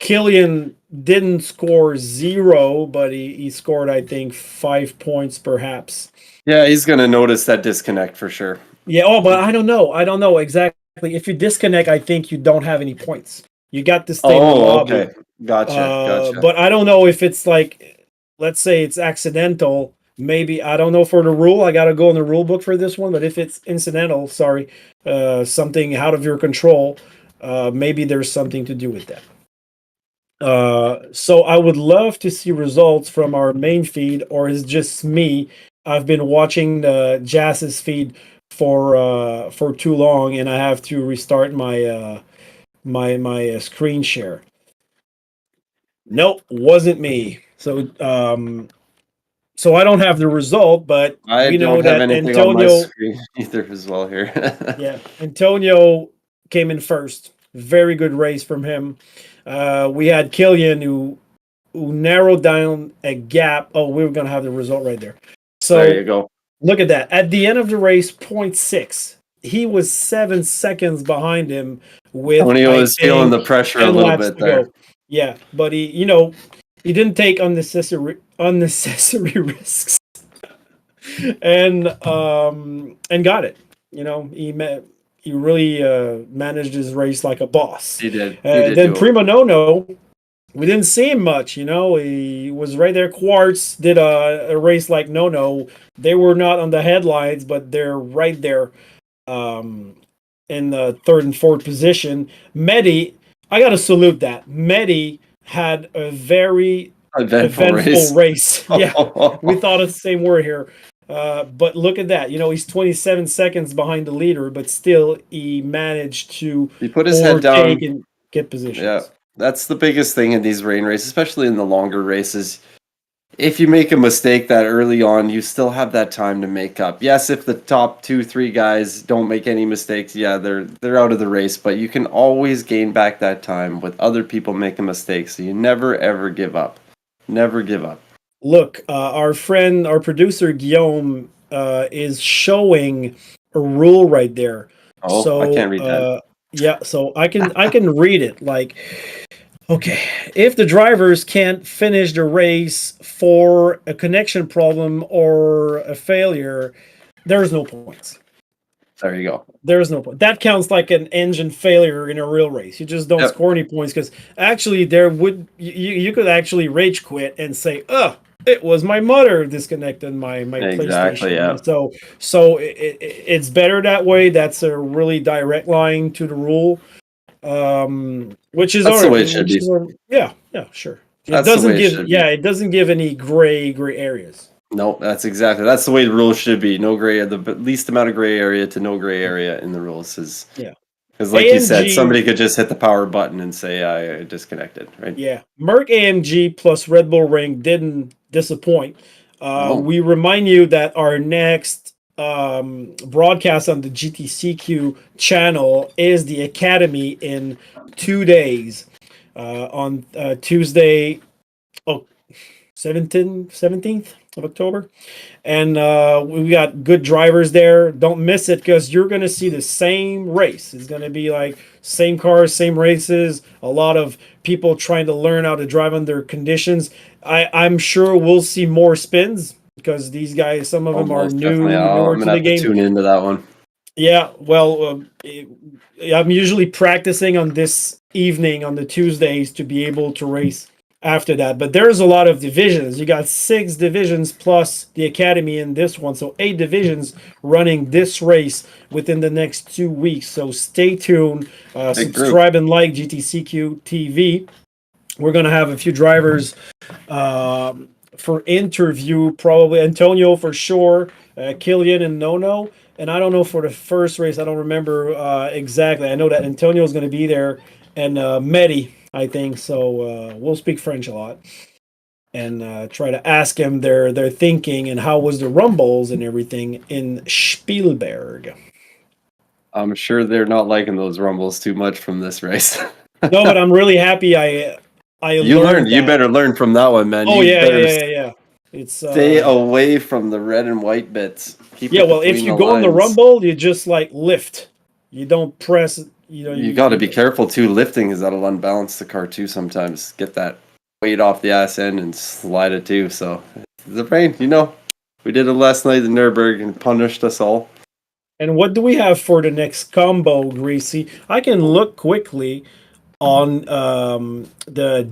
Killian didn't score 0, but he scored, I think, 5 points perhaps. Yeah, he's going to notice that disconnect for sure. Yeah, but I don't know exactly. If you disconnect, I think you don't have any points. You got to stay in the lobby. Okay. Gotcha. But I don't know if it's like, let's say it's accidental. Maybe, I don't know for the rule. I got to go in the rule book for this one. But if it's incidental, something out of your control, maybe there's something to do with that. So I would love to see results from our main feed, or is just me? I've been watching the Jazz's feed for too long, and I have to restart my my screen share. Nope, wasn't me. So so I don't have the result, but we know that Antonio on my screen either as well here. Yeah, Antonio came in first. Very good race from him. We had Killian who narrowed down a gap. Oh, we were gonna have the result right there. So there you go. Look at that. At the end of the race, 0.6. He was 7 seconds behind him. Antonio was feeling the pressure a little bit there. Yeah, but he didn't take unnecessary risks, and got it. managed his race like a boss. He did. He did Then do it. Primo Nono, we didn't see him much. He was right there. Quartz did a race like Nono. They were not on the headlines, but they're right there in the third and fourth position. Medi, I got to salute that. Medi had a very eventful race. Yeah, we thought of the same word here. But look at that. He's 27 seconds behind the leader, but still he managed to He put his head down and get positions. Yeah, that's the biggest thing in these rain races, especially in the longer races. If you make a mistake that early on, you still have that time to make up. Yes, if the top 2-3 guys don't make any mistakes, yeah, they're out of the race, but you can always gain back that time with other people making mistakes. So you never ever give up. Never give up. Look, our producer Guillaume is showing a rule right there. Oh, so, I can't read that. Yeah, so I can read it. Like, okay, if the drivers can't finish the race for a connection problem or a failure, there's no points. There you go. There's no point. That counts like an engine failure in a real race. You just don't score any points because actually you could actually rage quit and say, it was my motor disconnected my Exactly, PlayStation. yeah. So it's better that way. That's a really direct line to the rule, which is That's the way it should be. Yeah, sure. That's the way it should be. It doesn't give any gray areas. No, that's the way the rules should be. No gray, the least amount of gray area to no gray area in the rules is. Yeah. Because like you said, somebody could just hit the power button and say I disconnected, right? Yeah. Merc AMG plus Red Bull Ring didn't disappoint. We remind you that our next broadcast on the GTCQ channel is the Academy in 2 days on Tuesday, 17th of October. And we got good drivers there. Don't miss it because you're going to see the same race. It's going to be like same cars, same races, a lot of people trying to learn how to drive under conditions. I'm sure we'll see more spins because these guys, some of them are newer to the game. Tune into that one. Yeah, well, I'm usually practicing on this evening on the Tuesdays to be able to race after that. But there's a lot of divisions. You got 6 divisions plus the Academy in this one. So 8 divisions running this race within the next 2 weeks. So stay tuned. Subscribe and like GTCQ TV. We're going to have a few drivers for interview, probably Antonio for sure, Killian and Nono. And I don't know for the first race. I don't remember exactly. I know that Antonio is going to be there and Medi, I think. So we'll speak French a lot and try to ask them their thinking and how was the rumbles and everything in Spielberg. I'm sure they're not liking those rumbles too much from this race. No, but I'm really happy I learned. You better learn from that one, man. Oh, yeah. It's stay away from the red and white bits. If you go on the rumble, you just like lift. You don't press. You got to be careful too. Lifting is that'll unbalance the car too. Sometimes get that weight off the ass end and slide it too. So the rain, we did it last night in Nürburgring and punished us all. And what do we have for the next combo, Greasy? I can look quickly on the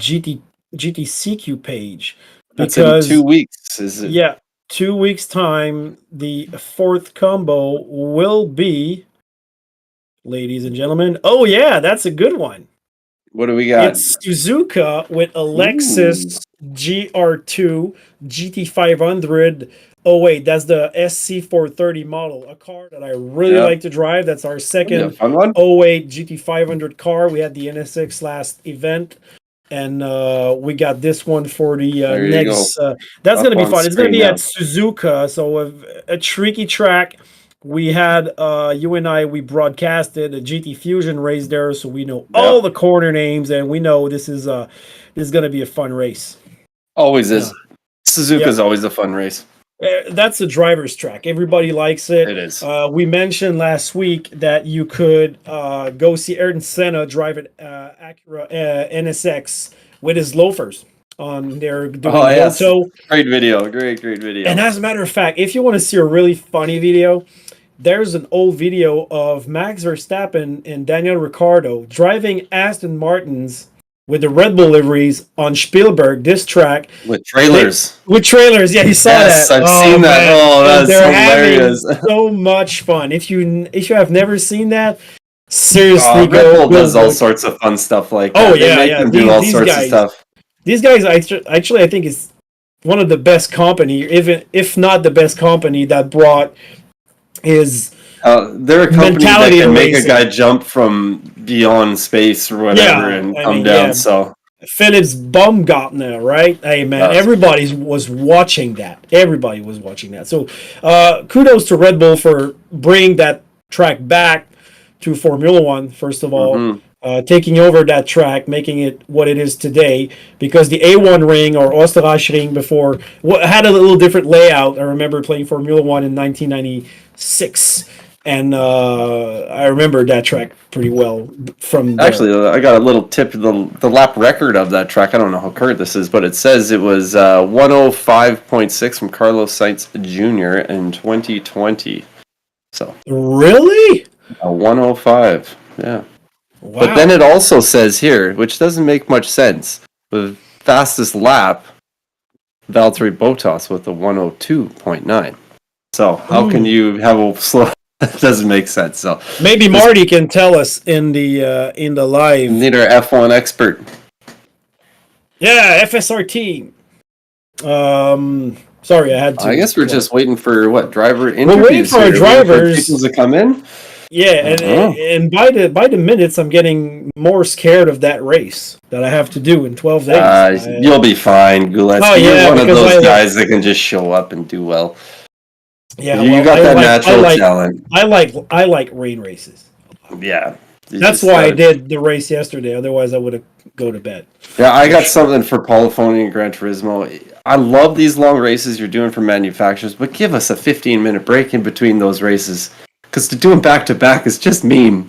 GTCQ page. That's in 2 weeks, is it? Yeah, 2 weeks time. The 4th combo will be, ladies and gentlemen. Oh yeah, that's a good one. What do we got? It's Suzuka with a Lexus GR2 GT500. Oh wait, that's the SC430 model, a car that I really like to drive. That's our second 08 GT500 car. We had the NSX last event. And we got this one for the next. That's going to be fun. It's going to be at Suzuka, so a tricky track. We had you and I. We broadcasted a GT Fusion race there, so we know all the corner names, and we know this is going to be a fun race. Always is. Suzuka's always a fun race. That's a driver's track. Everybody likes it. It is. We mentioned last week that you could go see Ayrton Senna drive an Acura NSX with his loafers on their doing moto. Great video. Great video. And as a matter of fact, if you want to see a really funny video, there's an old video of Max Verstappen and Daniel Ricciardo driving Aston Martins with the Red Bull liveries on Spielberg, this track. With trailers. With trailers, yeah, he saw Yes, that. I've seen that. Man. Oh, that's They're hilarious. having so much fun. If you have never seen that, seriously, Red Bull does all sorts of fun stuff like that. They make them do all sorts of stuff. These guys, actually, I think is one of the best company, if not the best company that brought his they're a company that can make a guy jump from beyond space or whatever and come down. Yeah. So Phillips Baumgartner, right? Hey man, everybody was watching that. Everybody was watching that. So kudos to Red Bull for bringing that track back to Formula One, first of all. Taking over that track, making it what it is today, because the A1 ring or Österreich before had a little different layout. I remember playing Formula One in 1996, and I remember that track pretty well from there. Actually, I got a little tip. The lap record of that track, I don't know how current this is, but it says it was 105.6 from Carlos Sainz Jr. in 2020. So really? 105, yeah. Wow. But then it also says here, which doesn't make much sense, the fastest lap, Valtteri Bottas with a 102.9 So how can you have a slow? That doesn't make sense. So maybe Marty can tell us in the live. Need our F1 expert. Yeah, FSRT. Sorry, I had to. I guess we're just waiting for driver interviews. We're waiting for our drivers people to come in. Yeah, and by the minutes, I'm getting more scared of that race that I have to do in 12 days. You'll be fine, Goulet. You're one of those guys that can just show up and do well. Yeah, you got that natural talent. I like rain races. Yeah, that's why I did the race yesterday. Otherwise, I would have go to bed. Yeah, I got something for Polyphony and Gran Turismo. I love these long races you're doing for manufacturers, but give us a 15-minute break in between those races. Because to do them back-to-back is just mean.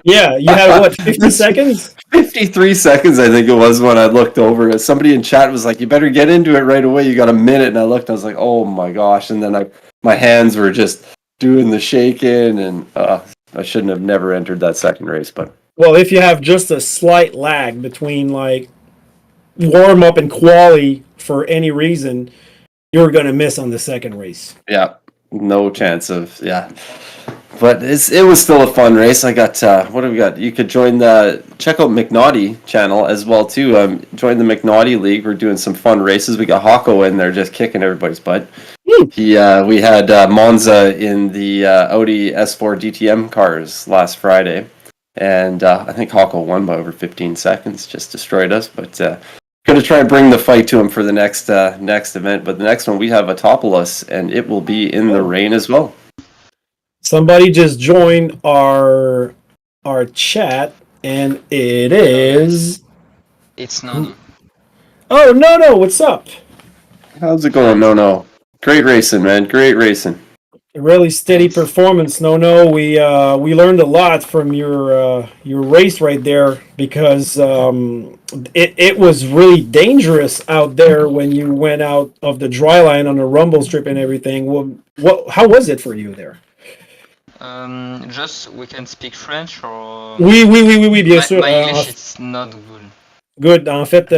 Yeah, you have, what, 50 seconds? 53 seconds, I think it was, when I looked over. Somebody in chat was like, you better get into it right away. You got a minute. And I looked, I was like, oh my gosh. And then my hands were just doing the shaking. And I shouldn't have never entered that second race. But well, if you have just a slight lag between, like, warm-up and quali for any reason, you're going to miss on the second race. Yeah, no chance of, But it was still a fun race. I got, what have we got? You could check out McNaughty channel as well, too. Join the McNaughty League. We're doing some fun races. We got Hako in there just kicking everybody's butt. We had Monza in the Audi S4 DTM cars last Friday. And I think Hako won by over 15 seconds, just destroyed us. But going to try and bring the fight to him for the next event. But the next one, we have Autopolis, and it will be in the rain as well. Somebody just joined our chat, and it is... It's Nono. Oh, no, what's up? How's it going, No? Great racing, man. Great racing. A really steady performance, No. We learned a lot from your race right there, because it was really dangerous out there when you went out of the dry line on the rumble strip and everything. How was it for you there? Just we can speak French or... Oui, bien sûr. My English is not good. Good. En fait,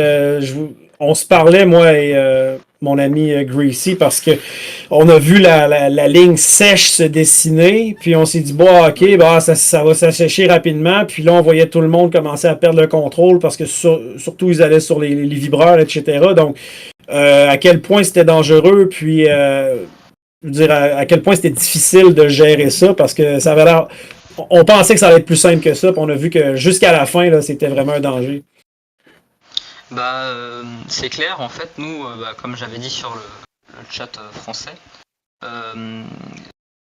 on se parlait, moi et mon ami Greasy, parce que on a vu la ligne sèche se dessiner, puis on s'est dit, ça va s'assécher rapidement, puis là, on voyait tout le monde commencer à perdre le contrôle, parce que surtout, ils allaient sur les vibreurs, etc. Donc, à quel point c'était dangereux, puis... je veux dire, à quel point c'était difficile de gérer ça, parce que ça avait l'air... On pensait que ça allait être plus simple que ça, puis on a vu que jusqu'à la fin, là, c'était vraiment un danger. C'est clair, en fait, nous, comme j'avais dit sur le chat français,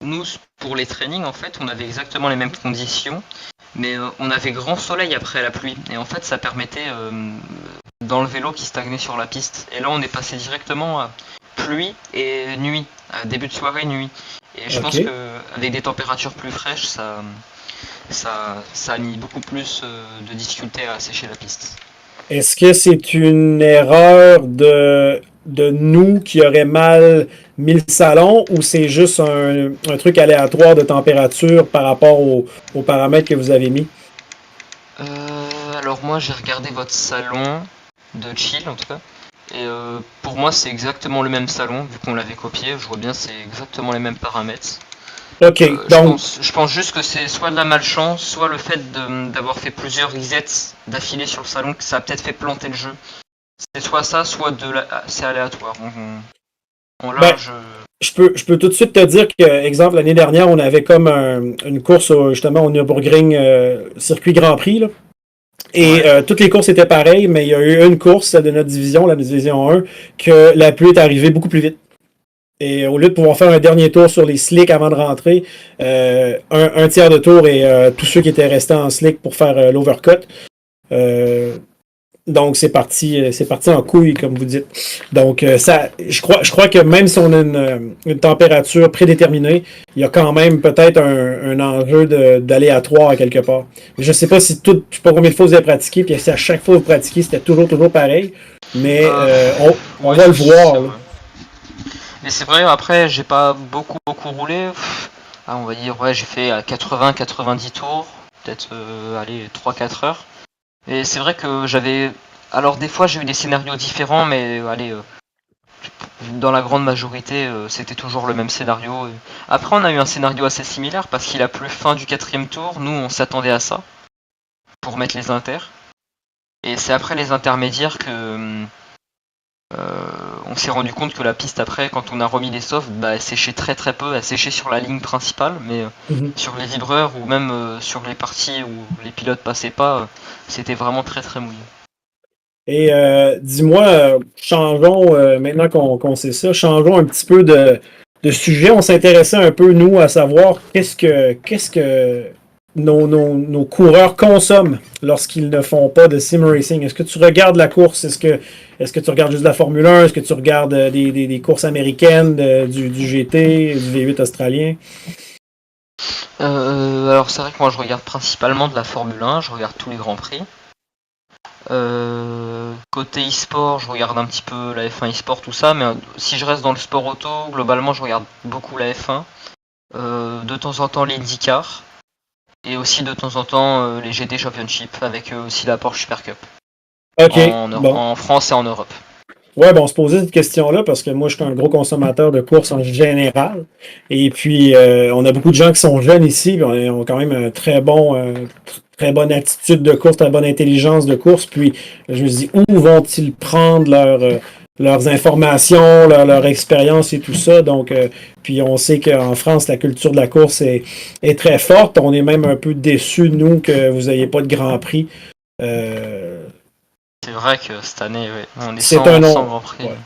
nous, pour les trainings, en fait, on avait exactement les mêmes conditions, mais on avait grand soleil après la pluie, et en fait, ça permettait d'enlever l'eau qui stagnait sur la piste. Et là, on est passé directement à pluie et nuit, début de soirée, nuit. Et je pense qu'avec des températures plus fraîches, ça a mis beaucoup plus de difficultés à sécher la piste. Est-ce que c'est une erreur de de nous qui aurait mal mis le salon ou c'est juste un truc aléatoire de température par rapport aux paramètres que vous avez mis? Alors moi j'ai regardé votre salon de chill en tout cas. Et pour moi c'est exactement le même salon, vu qu'on l'avait copié, je vois bien c'est exactement les mêmes paramètres. OK, donc Je pense juste que c'est soit de la malchance, soit le fait d'avoir fait plusieurs resets d'affilée sur le salon, que ça a peut-être fait planter le jeu. C'est soit ça, soit c'est aléatoire. ben, Là, je peux tout de suite te dire que, exemple, l'année dernière, on avait comme une course justement au Nürburgring circuit Grand Prix, là. Et Ouais. toutes les courses étaient pareilles, mais il y a eu une course de notre division, la division 1, que la pluie est arrivée beaucoup plus vite. Et au lieu de pouvoir faire un dernier tour sur les slicks avant de rentrer, un tiers de tour et tous ceux qui étaient restés en slick pour faire l'overcut. Euh, donc c'est parti en couille, comme vous dites. Donc ça, je crois que même si on a une température prédéterminée, il y a quand même peut-être un enjeu d'aléatoire à quelque part. Je sais pas si tout, je sais pas combien de fois vous avez pratiqué, puis si à chaque fois vous pratiquez, c'était toujours pareil. Mais on Ouais, va le c'est voir, là. vrai. Mais c'est vrai, après, j'ai pas beaucoup roulé. On va dire, ouais, j'ai fait à 80-90 tours, peut-être, allez, 3-4 heures. Et c'est vrai que j'avais. Alors, des fois, j'ai eu des scénarios différents, mais allez, dans la grande majorité, c'était toujours le même scénario. Après, on a eu un scénario assez similaire parce qu'il a plu fin du quatrième tour. Nous, on s'attendait à ça pour mettre les inters. Et c'est après les intermédiaires que on s'est rendu compte que la piste après, quand on a remis les softs, bah, elle séchait très peu, elle séchait sur la ligne principale, mais Mhm. sur les vibreurs ou même sur les parties où les pilotes passaient pas, c'était vraiment très mouillé. Et dis-moi, changeons, maintenant qu'on sait ça, changeons un petit peu de sujet. On s'intéressait un peu, nous, à savoir qu'est-ce que nos coureurs consomment lorsqu'ils ne font pas de sim racing. Est-ce que tu regardes la course? Est-ce que tu regardes juste la Formule 1? Est-ce que tu regardes des courses américaines, du GT, du V8 australien? Alors c'est vrai que moi je regarde principalement de la Formule 1, je regarde tous les grands prix. Côté e-sport, je regarde un petit peu la F1 e-sport, tout ça, mais si je reste dans le sport auto, globalement je regarde beaucoup la F1, de temps en temps les IndyCar, et aussi de temps en temps les GT Championship, avec aussi la Porsche Super Cup, OK, bon. en France et en Europe. Ouais, bon, on se posait cette question-là parce que moi, je suis un gros consommateur de courses en général. Et puis, on a beaucoup de gens qui sont jeunes ici, puis on a quand même un très bonne attitude de course, très bonne intelligence de course. Puis, je me dis, où vont-ils prendre leurs informations, leur expérience et tout ça? Donc, puis on sait qu'en France, la culture de la course est très forte. On est même un peu déçus, nous, que vous n'ayez pas de Grand Prix. Euh, C'est vrai que cette année, ouais, on est c'est un sans nom. Grand Prix. Ouais.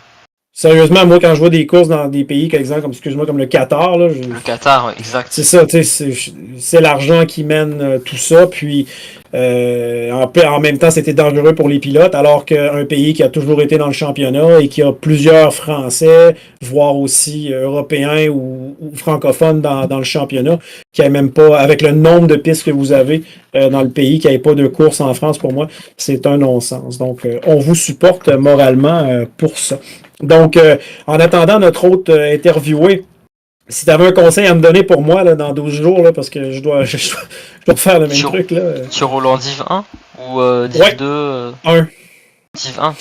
Sérieusement, moi, quand je vois des courses dans des pays, par exemple, comme, excuse-moi, comme le Qatar, là, Le Qatar, ouais, c'est exact. ça, tu sais, c'est l'argent qui mène tout ça, puis en même temps, c'était dangereux pour les pilotes, alors qu'un pays qui a toujours été dans le championnat et qui a plusieurs Français, voire aussi Européens ou francophones dans le championnat, qui a même pas, avec le nombre de pistes que vous avez dans le pays, qui n'avait pas de course en France, pour moi, c'est un non-sens. Donc, on vous supporte moralement pour ça. Donc, en attendant notre autre interviewé, si tu avais un conseil à me donner pour moi là, dans 12 jours, là, parce que je dois faire le même Tu, truc. Là. tu roules en Div 1 ou Div Ouais, 2 un. Div 1.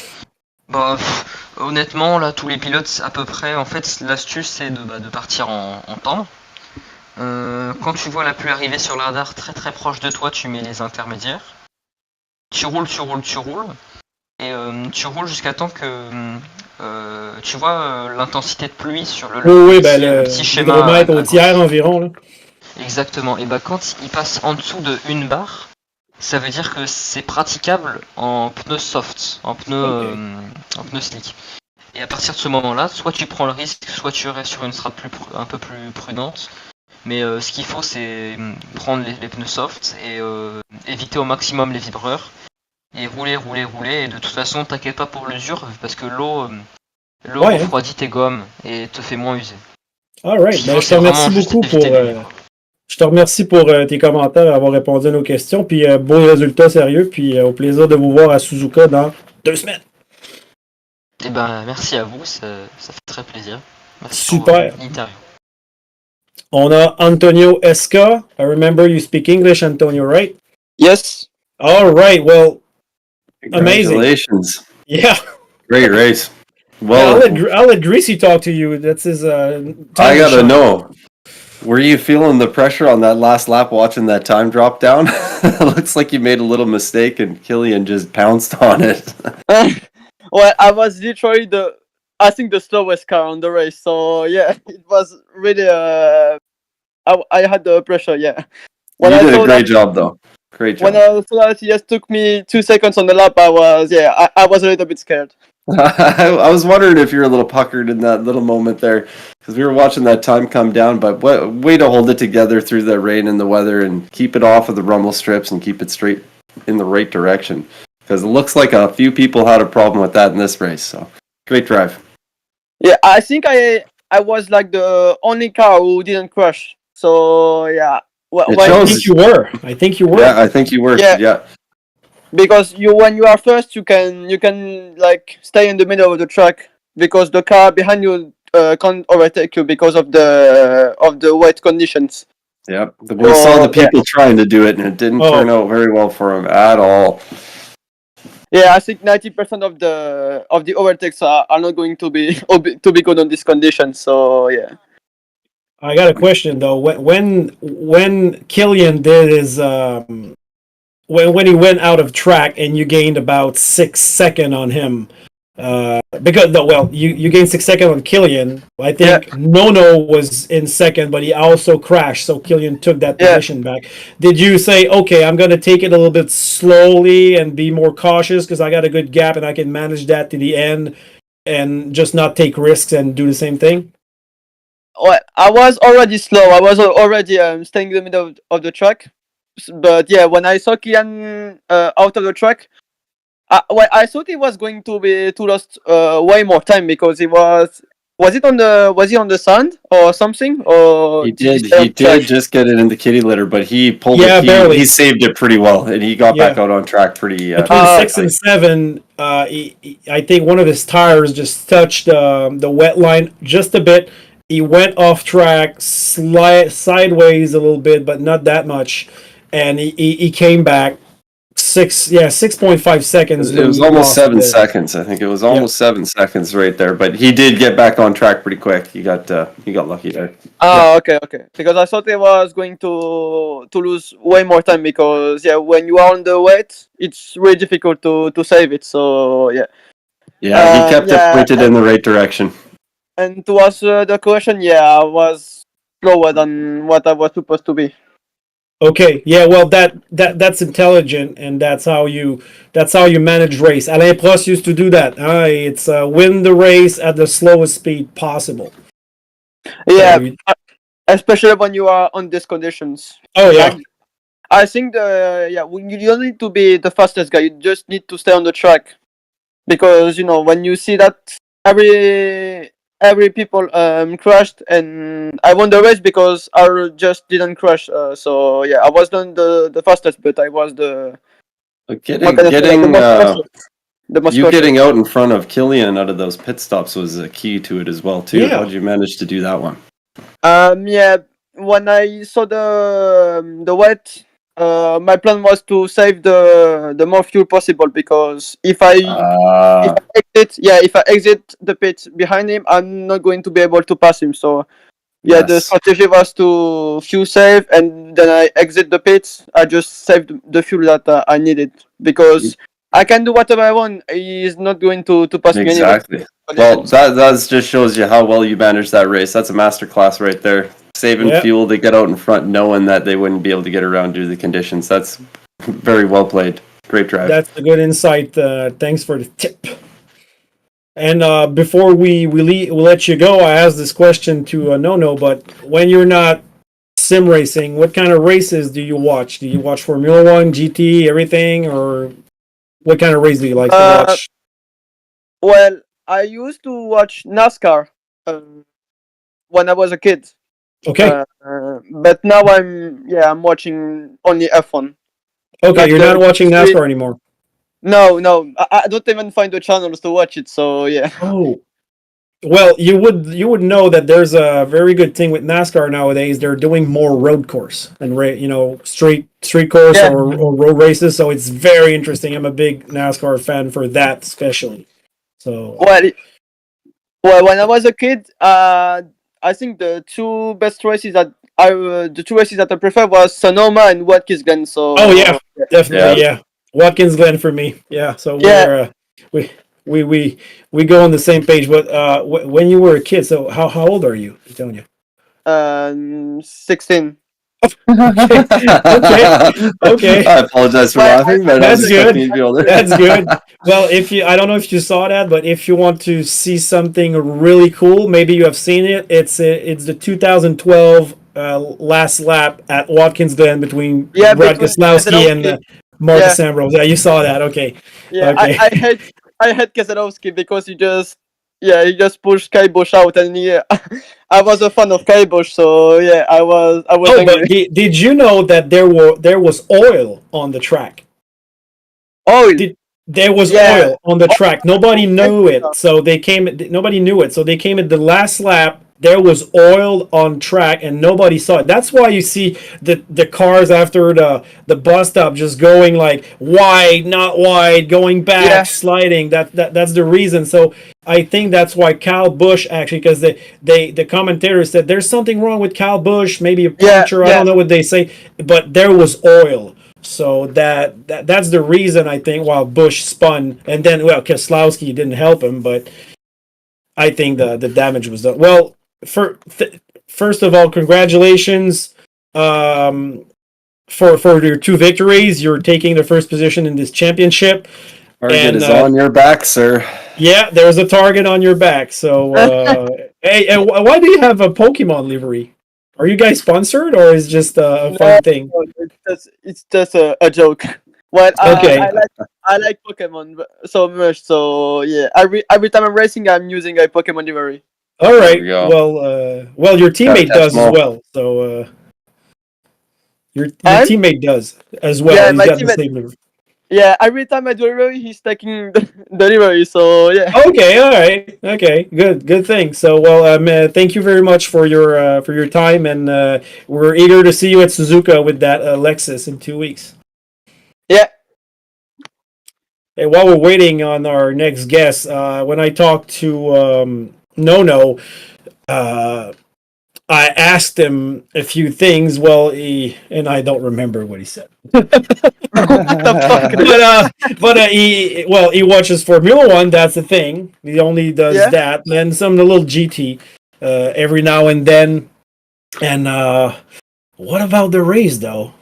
Bah, honnêtement, là, tous les pilotes, à peu près, en fait, l'astuce, c'est de partir en tendre. Quand tu vois la pluie arriver sur le radar très proche de toi, tu mets les intermédiaires. Tu roules. Et tu roules jusqu'à temps que tu vois l'intensité de pluie sur Oui, oui, ben le petit schéma l'hydromètre au à tiers gauche. environ. Là. Exactement. Et bah quand il passe en dessous de une barre, ça veut dire que c'est praticable en pneus soft, OK. en pneus slick. Et à partir de ce moment-là, soit tu prends le risque, soit tu restes sur une strat un peu plus prudente. Mais ce qu'il faut, c'est prendre les pneus soft et éviter au maximum les vibreurs. Et rouler. Et de toute façon, t'inquiète pas pour l'usure, parce que l'eau Ouais, hein? refroidit tes gommes et te fait moins user. All Ce right. qu'il Ben, faut, je te c'est remercie vraiment juste beaucoup éviter les livres. je te remercie pour tes commentaires, avoir répondu à nos questions, puis beaux résultats sérieux, puis au plaisir de vous voir à Suzuka dans 2 semaines. Eh ben, merci à vous, ça fait très plaisir. Merci Super. pour l'interview. On a Antonio Esca. I remember you speak English, Antonio, right? Yes. All right. Well, amazing. Congratulations. Yeah. Great race. Yeah, Well, I'll let Greasy talk to you. That's his. I time to gotta shine. know. Were you feeling the pressure on that last lap watching that time drop down? Looks like you made a little mistake and Killian just pounced on it. Well, I was literally I think the slowest car on the race. So yeah, it was really I had the pressure. Yeah. When You I did a saw great that, job though. Great when job. I saw that it just took me 2 seconds on the lap, I was a little bit scared. I was wondering if you're a little puckered in that little moment there because we were watching that time come down. But what way to hold it together through the rain and the weather and keep it off of the rumble strips and keep it straight in the right direction. Because it looks like a few people had a problem with that in this race. So great drive. Yeah, I think I was like the only car who didn't crash. So yeah, It I shows. think you were. I think you were. Yeah, I think you were. Yeah. Yeah. Because when you are first, you can like stay in the middle of the track because the car behind you can't overtake you because of the wet conditions. Yep. We saw the people trying to do it, and it didn't Oh. turn out very well for them at all. Yeah, I think 90% of the overtakes are not going to be good on this condition. So yeah. I got a question though. When Killian did his when he went out of track and you gained about 6 seconds on him, because no, well, you gained 6 seconds on Killian. I think Nono was in second, but he also crashed, so Killian took that position back. Did you say, okay, I'm gonna take it a little bit slowly and be more cautious because I got a good gap and I can manage that to the end, and just not take risks and do the same thing? Well, I was already slow. I was already staying in the middle of the track. But yeah, when I saw Kian out of the track, I thought he was going to lost way more time because he was he on the sand or something, or He did did. stay on He the track? did just get it in the kitty litter, but he pulled Yeah, it. barely. He saved it pretty well, and he got back out on track pretty. Between 6 and 7, I think one of his tires just touched the wet line just a bit. He went off track, sideways a little bit, but not that much, and he came back 6.5 seconds. It was almost lost 7 there. seconds. I think it was almost 7 seconds right there. But he did get back on track pretty quick. He got lucky there. Okay. Because I thought he was going to lose way more time because when you are on the wet, it's really difficult to save it. So yeah. Yeah, he kept it pointed in the right direction. And to answer the question, I was slower than what I was supposed to be. Okay, yeah, well that's intelligent, and that's how you manage race. Alain Prost used to do that. It's win the race at the slowest speed possible. Yeah, So especially when you are on these conditions. Oh yeah. I think you don't need to be the fastest guy. You just need to stay on the track, because when you see that every people crashed, and I won the race because I just didn't crash. So yeah, I wasn't the fastest, but I was the getting out in front of Killian out of those pit stops was a key to it as well too. Yeah. How did you manage to do that one? When I saw the wet, my plan was to save the more fuel possible, because if I exit the pit behind him, I'm not going to be able to pass him. So the strategy was to fuel save, and then I exit the pit. I just saved the fuel that I needed, because I can do whatever I want. He's not going to pass me anyway. Exactly. Well, that just shows you how well you managed that race. That's a masterclass right there. Saving fuel to get out in front, knowing that they wouldn't be able to get around due to the conditions. That's very well played. Great drive. That's a good insight. Thanks for the tip. And before we let you go, I asked this question to Nono, but when you're not sim racing, what kind of races do you watch? Do you watch Formula 1, GT, everything, or what kind of race do you like to watch? Well, I used to watch NASCAR when I was a kid. Okay. But now I'm watching only F1. Okay, you're not watching NASCAR anymore. No, I don't even find the channels to watch it. So yeah. Oh, well, you would know that there's a very good thing with NASCAR nowadays. They're doing more road course and street course Yeah. or road races. So it's very interesting. I'm a big NASCAR fan for that, especially. So Well, when I was a kid, I think the two races that I prefer was Sonoma and Watkins Glen. So oh yeah, definitely Yeah. yeah. Watkins Glen for me. Yeah. So yeah, we we we we go on the same page. But when you were a kid, so how old are you, Antonio? 16. Okay. Okay. I apologize for Well, laughing, but I was That's expecting good. you to be older. That's good. Well, I don't know if you saw that, but if you want to see something really cool, maybe you have seen it. It's the 2012 last lap at Watkins Glen between Yeah, Brad between Keselowski and Keselowski. Marcus Yeah, Ambrose. Yeah, you saw that. Okay. yeah. Okay. I hate Keselowski because he just pushed Kyle Busch out, and I was a fan of Kyle Busch, so yeah, I was Oh, but angry. did you know that there was oil on the track? Oh There was yeah, oil on the track. Nobody I knew it, so they came. Nobody knew it, so they came at the last lap. There was oil on track, and nobody saw it. That's why you see the cars after the bus stop just going like wide, not wide, going back, yeah, sliding. That's the reason. So I think that's why Kyle Busch actually, because the commentator said there's something wrong with Kyle Busch, maybe a yeah, puncture. I yeah, don't know what they say, but there was oil. So that's the reason I think while Bush spun and then Keselowski didn't help him, but I think the damage was done. Well, first of all, congratulations um, for your two victories. You're taking the first position in this championship, Target and is on your back, sir. yeah, there's a target on your back. So hey, and why do you have a Pokemon livery? Are you guys sponsored or is it just a no, fun thing? it's just a joke. Well, Okay. I like Pokemon so much, so yeah. Every time I'm racing, I'm using a Pokemon livery. All There right. we go. Well, your Gotta teammate catch does 'em as all. well. So your And teammate does as well. yeah, He's my got the teammate. same number. Yeah, every time I do a livery, he's taking the delivery. So yeah, Okay. All right. Okay. Good. Good thing. So well, thank you very much for your time, and we're eager to see you at Suzuka with that Lexus in 2 weeks. yeah, Hey, while we're waiting on our next guest, when I talked to Nono, uh, I asked him a few things. Well, and I don't remember what he said. what the fuck? He watches Formula One. That's the thing. He only does Yeah. that. And then some of the little GT every now and then. And what about the race though?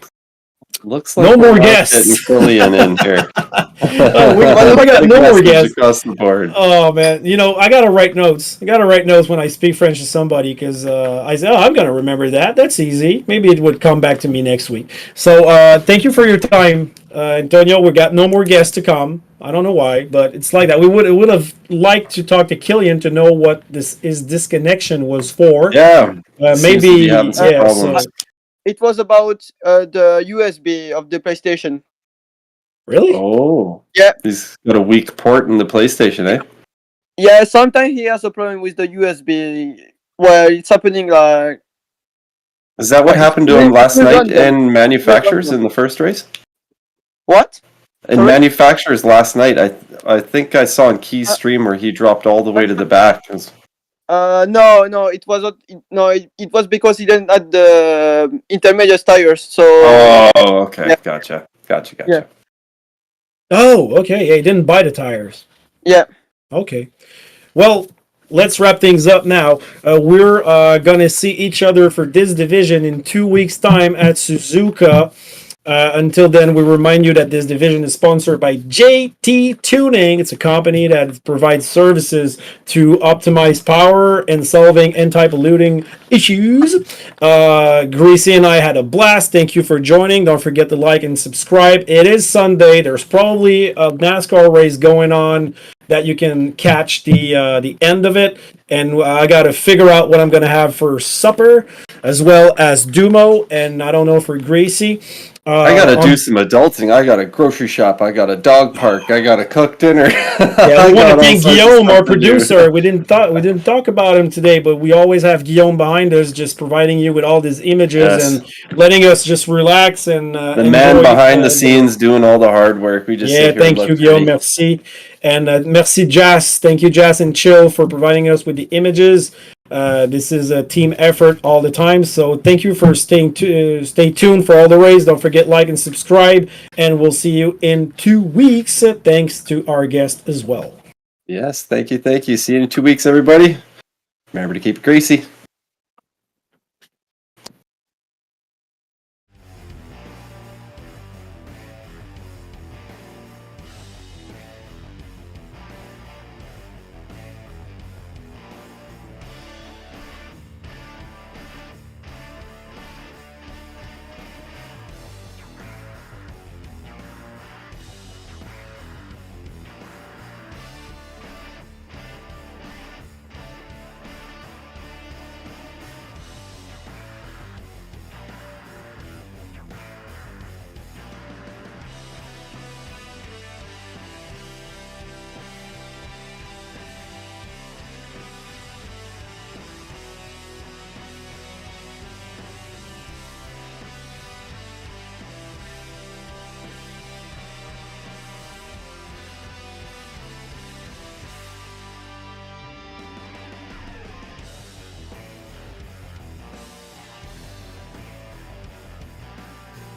Looks like No we're more not guests. getting Killian in here. I got Big no more message guests. across the board. Oh man, I gotta write notes. I gotta write notes when I speak French to somebody because I say, "Oh, I'm gonna remember that. That's easy. Maybe it would come back to me next week." So thank you for your time, Antonio. We got no more guests to come. I don't know why, but it's like that. We would have liked to talk to Killian to know what this connection was for. Yeah, seems to be Maybe having some yeah. So problems. It was about the USB of the PlayStation. really, Oh, Yeah. he's got a weak port in the PlayStation, eh? Yeah, sometimes he has a problem with the USB where it's happening like. Is that what happened to him last It's night random. in manufacturers in the first race? What? In Sorry? manufacturers last night, I think I saw on Key's stream where he dropped all the way to the back. No, it wasn't. It was because he didn't have the intermediate tires. So Oh, okay, yeah. gotcha. Yeah. oh okay. Yeah, he didn't buy the tires. yeah, Okay. Well, let's wrap things up now. We're going to see each other for this division in 2 weeks' time at Suzuka. Until then, we remind you that this division is sponsored by JT Tuning. It's a company that provides services to optimize power and solving anti-polluting issues. Greasy and I had a blast. Thank you for joining. Don't forget to like and subscribe. It is Sunday. There's probably a NASCAR race going on that you can catch the end of it. And I got to figure out what I'm going to have for supper, as well as Dumo, and I don't know for Greasy. I gotta on- do some adulting. I got a grocery shop. I got a dog park. I got to cook dinner. Yeah, we want to thank Guillaume, our producer. We didn't talk about him today, but we always have Guillaume behind us, just providing you with all these images and letting us just relax and the man behind the scenes doing all the hard work. We just sit here thank and you, look Guillaume. pretty. Merci, and merci, Jas. Thank you, Jas and Chill, for providing us with the images. This is a team effort all the time, so thank you for stay tuned for all the race. Don't forget, like and subscribe, and we'll see you in 2 weeks. Thanks to our guest as well. Yes, thank you. See you in 2 weeks, everybody. Remember to keep it greasy.